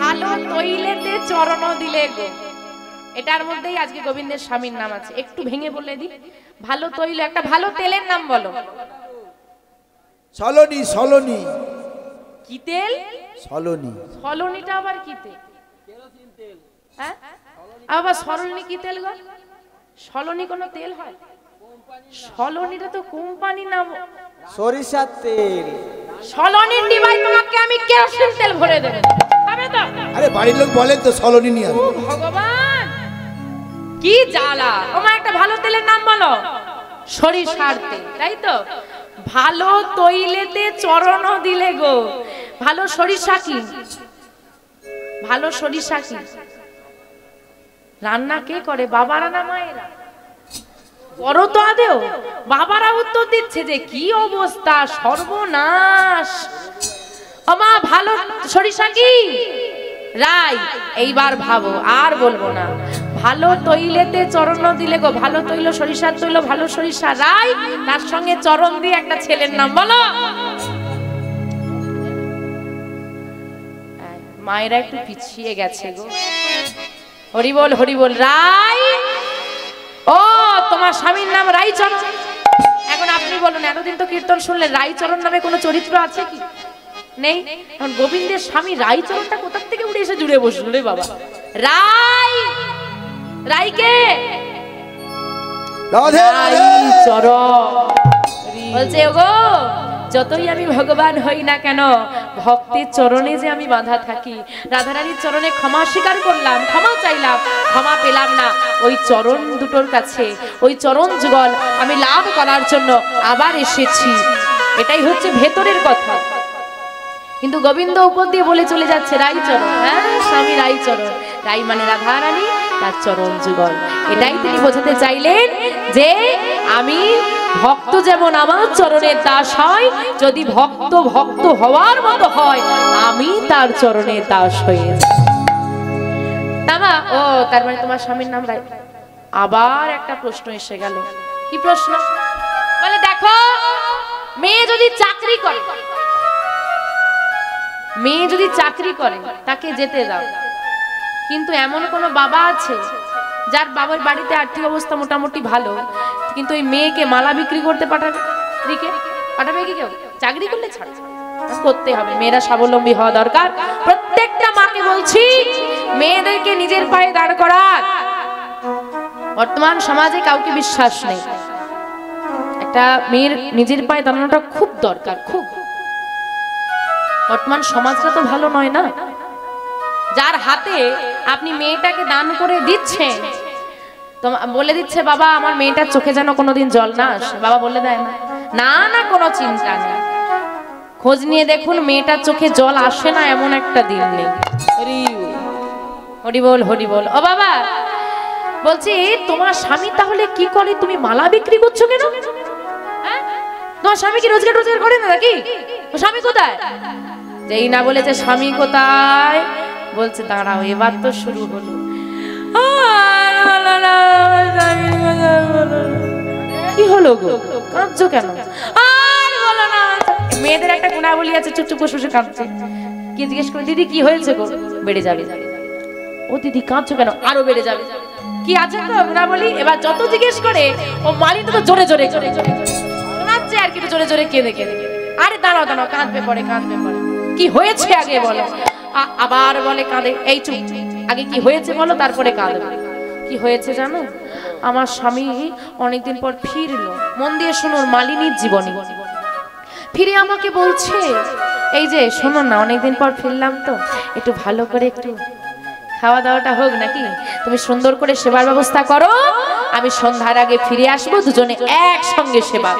ভালো তৈলেতে চরণ দিলে গো, এটার মধ্যেই আজকে গোবিন্দের স্বামীর নাম আছে। একটু ভেঙে বলে দি, ভালো তৈল, একটা ভালো তেলের নাম বলো। সলনি, সলনি, কি তেল? সলনি। সলনিটা আবার কি তেল? হ্যাঁ আবার সরলনি কি তেল গো? সলনি কোন তেল হয়? সলনিটা তো কোম্পানি নাম, সরিষার তেল। সলনির ডিবায় তোমাকে আমি কেরোসিন তেল ভরে দেব, খাবে তো? আরে বাড়ির লোক বলেন তো সলনি নিয়ে ও ভগবান, কি জ্বালা। তোমার একটা ভালো তেলের নাম বলো। সরিষার তেল, তাই তো? ভালো তৈলেতে চরণ দিলে গো, ভালো সরিষা কি? ভালো সরিষা কি? রান্না কে করে, বাবারা না মায়েরা? করো তো আদেও? বাবারা উত্তর দিচ্ছে যে কি অবস্থা, সর্বনাশ। আমা ভালো সরিষা কি? রাই। এইবার ভাবো, আর বলবো না। ভালো তৈলেতে চরণ দিলে গো, ভালো তৈল, সরিষার তৈল, ভালো সরিষা রাই, তার সঙ্গে চরণ দিয়ে একটা ছেলের নাম বলো। মায়েরা একটু পিছিয়ে গেছে গো। হরি বল, হরি বল। রাই। ও তোমার স্বামীর নাম রাইচরণ। এখন আপনি বলুন, এতদিন তো কীর্তন শুনলে, রাইচরণ নামে কোনো চরিত্র আছে কি? নেই। এখন গোবিন্দের স্বামী রাইচরণটা কোথা থেকে উড়ে এসে জুড়ে বসলো রে বাবা। রাই, রাইকে রাধে রাধে চরণ বলছে গো, যতই আমি ভগবান হই না কেন, ভক্তের চরণে যে আমি বাঁধা থাকি। রাধারানীর চরণে ক্ষমা স্বীকার করলাম, ক্ষমা চাইলাম, ক্ষমা পেলাম না। ওই চরণ দুটোর কাছে, ওই চরণ যুগল আমি লাভ করার জন্য আবার এসেছি। এটাই হচ্ছে ভেতরের কথা। কিন্তু গোবিন্দ উপর দিয়ে বলে চলে যাচ্ছে রাইচরণ। হ্যাঁ, স্বামী রাইচরণ, রাই মানে রাধারানী, তার চরণ যুগল। এটাই তিনি বোঝাতে চাইলেন যে আমি ভক্ত যেমন আমার চরণের দাস হয়, যদি ভক্ত ভক্ত হওয়ার মতো হয়, আমি তার চরণের দাস হয়ে যাই। ও তার মানে তোমার স্বামীর নাম রাই। আবার একটা প্রশ্ন এসে গেল। কি প্রশ্ন? বলে দেখো, মেয়ে যদি চাকরি করে, মেয়ে যদি চাকরি করে তাকে যেতে দাও। কিন্তু এমন কোন বাবা আছে যার বাবার বাড়িতে আর্থিক অবস্থা মোটামুটি ভালো, কিন্তু ওই মেয়েকে মালা বিক্রি করতে পাঠাবে? পাঠাবে কি কেউ? চাকরি করলে ছাড়, করতে হবে। মেয়েরা স্বাবলম্বী হওয়া দরকার। প্রত্যেকটা মাকে বলছি, মেয়েদেরকে নিজের পায়ে দাঁড় করার। বর্তমান সমাজে কাউকে বিশ্বাস নেই। একটা মেয়ের নিজের পায়ে দাঁড়ানোটা খুব দরকার, খুব। বর্তমান সমাজটা তো ভালো নয় না। যার হাতে আপনি মেয়েটাকে দান করে দিচ্ছেন, তো বলে দিচ্ছে বাবা আমার মেয়েটার চোখে যেন কোনোদিন জল না আসে। বাবা বলে দেয় না? না না, কোনো চিন্তা নেই। খোঁজ নিয়ে দেখুন মেয়েটার চোখে জল আসে না এমন একটা দিন নেই। হরি বল, হরি বল। ও বাবা, বলছি তোমার স্বামী তাহলে কি করে? তুমি মালা বিক্রি করছো কেন? হ্যাঁ, তোমার স্বামী কি রোজগার রোজগার করে না নাকি? স্বামী কোথায়? যেই না বলেছে স্বামী কোথায়, বলছে দাঁড়াও এবার তো শুরু হলো। কি হলো গো, কাঁদছো কেন? আর বলো না। মেয়েদের একটা গুণাবলী আছে, চুপ চুপ বসে কাঁদছে। কি জিজ্ঞেস করে, দিদি কি হয়েছে গো? বেড়ে যাবে। ও দিদি কাঁদছো কেন? আরো বেড়ে যাবে। কি আছে তো গুণাবলী? এবার যত জিজ্ঞেস করে ও মালিটা তো জোরে জোরে জোরে জোরে কাঁদছে, আর কি জোরে জোরে কেঁদে কেঁদে। আরে দাঁড়াও দাঁড়াও, কাঁদবে পরে, কাঁদবে পরে। কি হয়েছে আগে বলো। আবার বলে কাঁদে। এই চুপ, আগে কি হয়েছে বলো, তারপরে কাঁদবে। কি হয়েছে জানো? আমার স্বামী অনেকদিন পর ফিরলো। মন দিয়ে শুনুন, মালিনীর জীবনী। ফিরে আমাকে বলছে, এই যে শোনো না, অনেকদিন পর ফিরলাম তো, একটু ভালো করে একটু খাওয়া দাওয়াটা হোক নাকি? তুমি সুন্দর করে সেবার ব্যবস্থা করো, আমি সন্ধ্যার আগে ফিরে আসবো, দুজনে একসঙ্গে সেবা।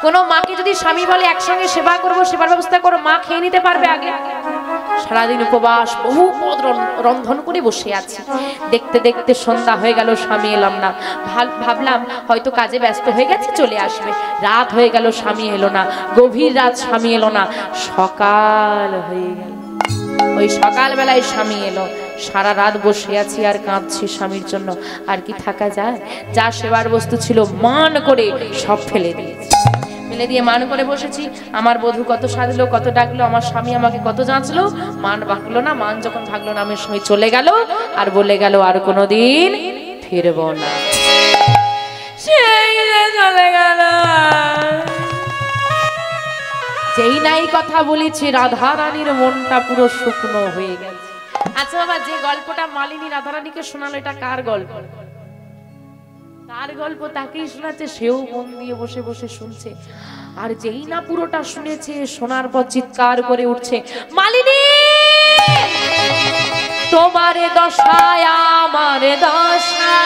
কোন মাকে যদি স্বামী বলে একসঙ্গে সেবা করবো, সেবার ব্যবস্থা করো, মা খেয়ে নিতে পারবে? আগে সারাদিন উপবাস বহু পদ রন্ধন করে বসে আছি। দেখতে দেখতে সন্ধ্যা হয়ে গেল, স্বামী এলাম না। ভাবলাম হয়তো কাজে ব্যস্ত হয়ে গেছে, চলে আসবে। রাত হয়ে গেল, স্বামী এলো না। গভীর রাত, স্বামী এলো না। সকাল হয়ে গেল, ওই সকাল বেলায় স্বামী এলো। সারা রাত বসে আছি আর কাঁদছি স্বামীর জন্য। আর কি থাকা যায়? যা সেবার বস্তু ছিল মান করে সব ফেলে দিয়েছি। ফেলে দিয়ে মান করে বসেছি। আমার বধূ কত সাজলো, কত ডাকলো, আমার স্বামী আমাকে কত যাঁচলো, মান ভাগলো না। মান যখন ভাগলো না, আমার স্বামী চলে গেল আর বলে গেল আর কোনোদিন ফিরবো না। সেই চলে গেল। যেই নাই কথা বলেছি, রাধারানীর মনটা পুরো শুকনো হয়ে গেছে। আচ্ছা বাবা, যে গল্পটা মালিনী রাধারানীকে শোনালো, এটা কার গল্প? তার গল্প তাকেই শোনাচ্ছে, সেও মন দিয়ে বসে বসে শুনছে। আর যেই না পুরোটা শুনেছে, শোনার পর চিৎকার করে উঠছে, মালিনী তোমার দশায় আমার দশা,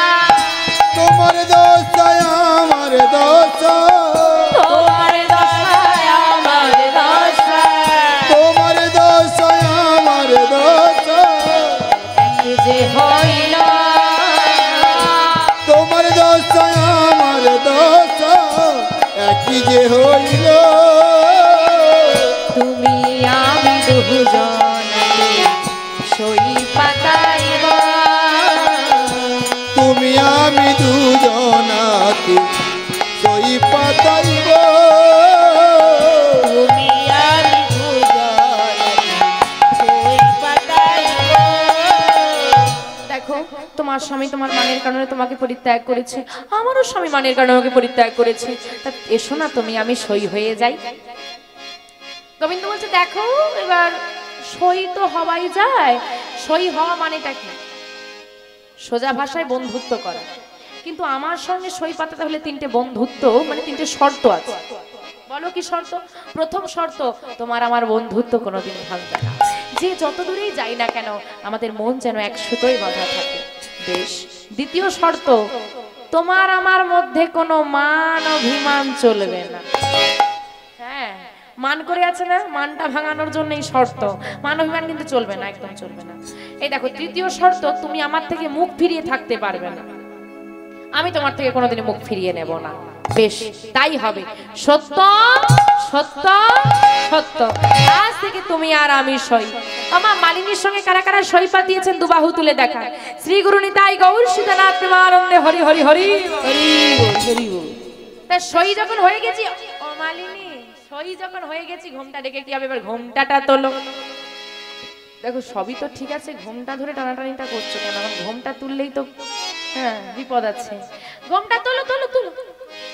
তোমার দশায় আমার দশা, তোমার দশায় আমার দশা, তোমার দশায় আমার দশা, কি যে হইল তোমার দশায় আমার দশা, একই যে হইল। তুমি আমি দুজনে সই পাতাইব, তুমি আমি দুজনাকে সই পাতাইব, তুমি আমি দুজনে সই পাতাইব। দেখো তোমার স্বামী তোমার মানের কারণে তোমাকে পরিত্যাগ করেছে, আমারও স্বামী মানের কারণে আমাকে পরিত্যাগ করেছে। তা এসো না তুমি আমি সই হয়ে যাই। গোবিন্দ বলছে দেখো এবার সই তো হওয়াই যায়। সই হওয়া মানেটা কি? সোজা ভাষায় বন্ধুত্ব করা। কিন্তু আমার সঙ্গে সই পাতাতে হলে তিনটে বন্ধুত্ব, মানে তিনটে শর্ত আছে। বলো কি শর্ত? প্রথম শর্ত, তোমার আমার বন্ধুত্ব কোনোদিন ভাঙবে না। যে যত দূরেই যাই না কেন আমাদের মন যেন এক সুতোয় বাঁধা থাকে। বেশ। দ্বিতীয় শর্ত, তোমার আমার মধ্যে কোনো মান অভিমান চলবে না। হ্যাঁ, মান করে আছে না, মানটা ভাঙানোর জন্য এই শর্ত। মান অভিমান কিন্তু চলবে না, একদম চলবে না। এই দেখো, তৃতীয় শর্ত, তুমি আমার থেকে মুখ ফিরিয়ে থাকতে পারবে না, আমি তোমার থেকে কোনোদিন মুখ ফিরিয়ে নেব না। বেশ, তাই হবে। সত্য সত্য সত্য। আজ থেকে তুমি আর আমি সই। আমার মালিনীর সঙ্গে কারা কারা সই পাতিয়েছেন দুবাহু তুলে দেখা। শ্রী গুরু নিতাই গৌর সীতানাথ প্রেমানন্দে হরি হরি হরি হরি হরি। তা সই যখন হয়ে গেছি, ও মালিনী, সই যখন হয়ে গেছি, ঘোমটা ডেকে কি হবে? এবার ঘোমটাটা তোলো। দেখো, সবই তো ঠিক আছে, ঘোমটা ধরে টানাটানিটা করছো কেন? আমার ঘোমটা তুললেই তো হ্যাঁ বিপদ আছে। ঘোমটা তোলো তোলো তোলো।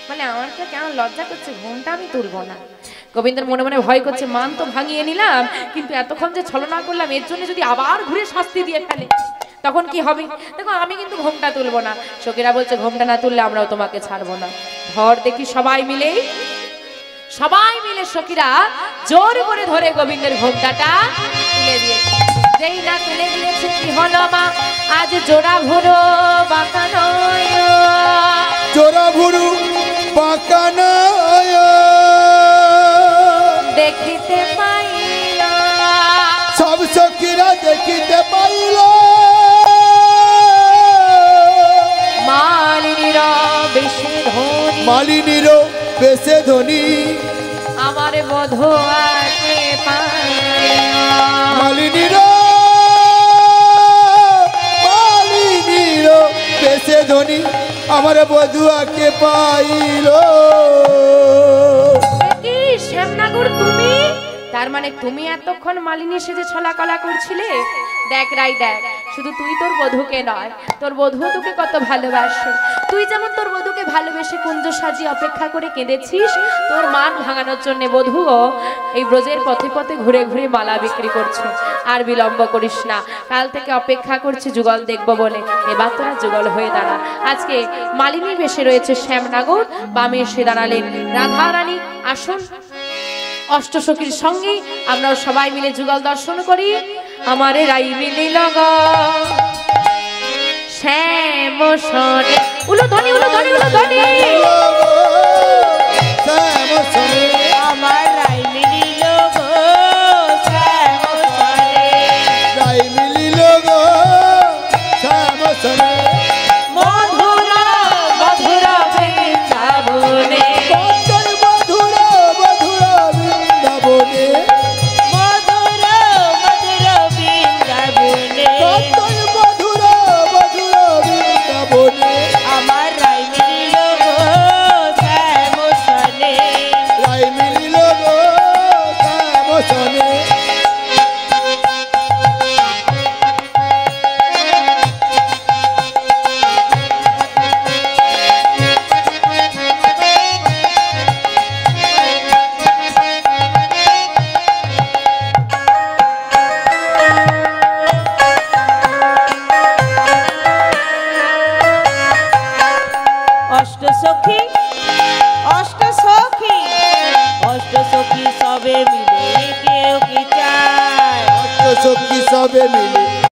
মানে আমার তো কেমন লজ্জা করছে, ঘোমটা আমি তুলবো না। গোবিন্দর মনে মনে ভয় করছে, মান তো ভাঙিয়ে নিলাম, কিন্তু এতক্ষণ যে ছলনা করলাম এর জন্য যদি আবার ঘুরে শাস্তি দিয়ে ফেলে তখন কি হবে? দেখো, আমি কিন্তু ঘোমটা তুলবো না। সখীরা বলছে, ঘোমটা না তুললে আমরাও তোমাকে ছাড়বো না। ধর দেখি। সবাই মিলে সখীরা জোর করে ধরে গোবিন্দের ঘোমটাটা তুলে দিয়েছে। যেই না তুলে দিয়েছে, কি হলো মা? আজ জোড়া ভুরো বাঁকা নয়, জোড়া ভুরু বাঁকা নয়, দেখিতে পাইল। সব সখীরা দেখিতে পাইল। মালিনীর বেশে ধনী, মালিনীর বেশে ধনী, আমার বধূ আকে পাইল। মালিনীর বেশে ধনী, আমার বধুয়াকে পাইল। কি শ্যামনগর তুমি? তার মানে তুমি এতক্ষণ মালিনী সেজে ছলাকলা করছিলে? দেখ রাই, দেখ, শুধু তুই তোর বধূকে নয়, তোর বধূ তোকে কত ভালোবাসে। তুই যেমন তোর বধূকে ভালোবেসে কুঞ্জ সাজিয়ে অপেক্ষা করে কেঁদেছিস, তোর মান ভাঙানোর জন্য বধূও এই ব্রজের পথে পথে ঘুরে ঘুরে মালা বিক্রি করছে। আর বিলম্ব করিস না, কাল থেকে অপেক্ষা করছি যুগল দেখবো বলে। এবার তোরা যুগল হয়ে দাঁড়া। আজকে মালিনী বেশে রয়েছে শ্যামনগর, বামে এসে দাঁড়ালেন রাধারানী। আসুন, অষ্টসখীর সঙ্গে আমরাও সবাই মিলে যুগল দর্শন করি। আমারে রাই মিলিল গো শ্যাম সনে, উলো ধ্বনি উলো ধ্বনি উলো ধ্বনি। আমার রাই মিলিল গো শ্যাম সনে, রাই মিলিল গো শ্যাম সনে, মধুর মধুর বৃন্দাবনে, মধুর মধুর বৃন্দাবনে, মধুর মধুর বৃন্দাবনে, মধুর মধুর বৃন্দাবনে। আমার রাই মিলিল গো শ্যাম সনে, রাই মিলিল গো শ্যাম সনে। অষ্টসখী অষ্টসখী অষ্টসখী সবে মিলে কেউ কি চায়, সখী সবে মিলে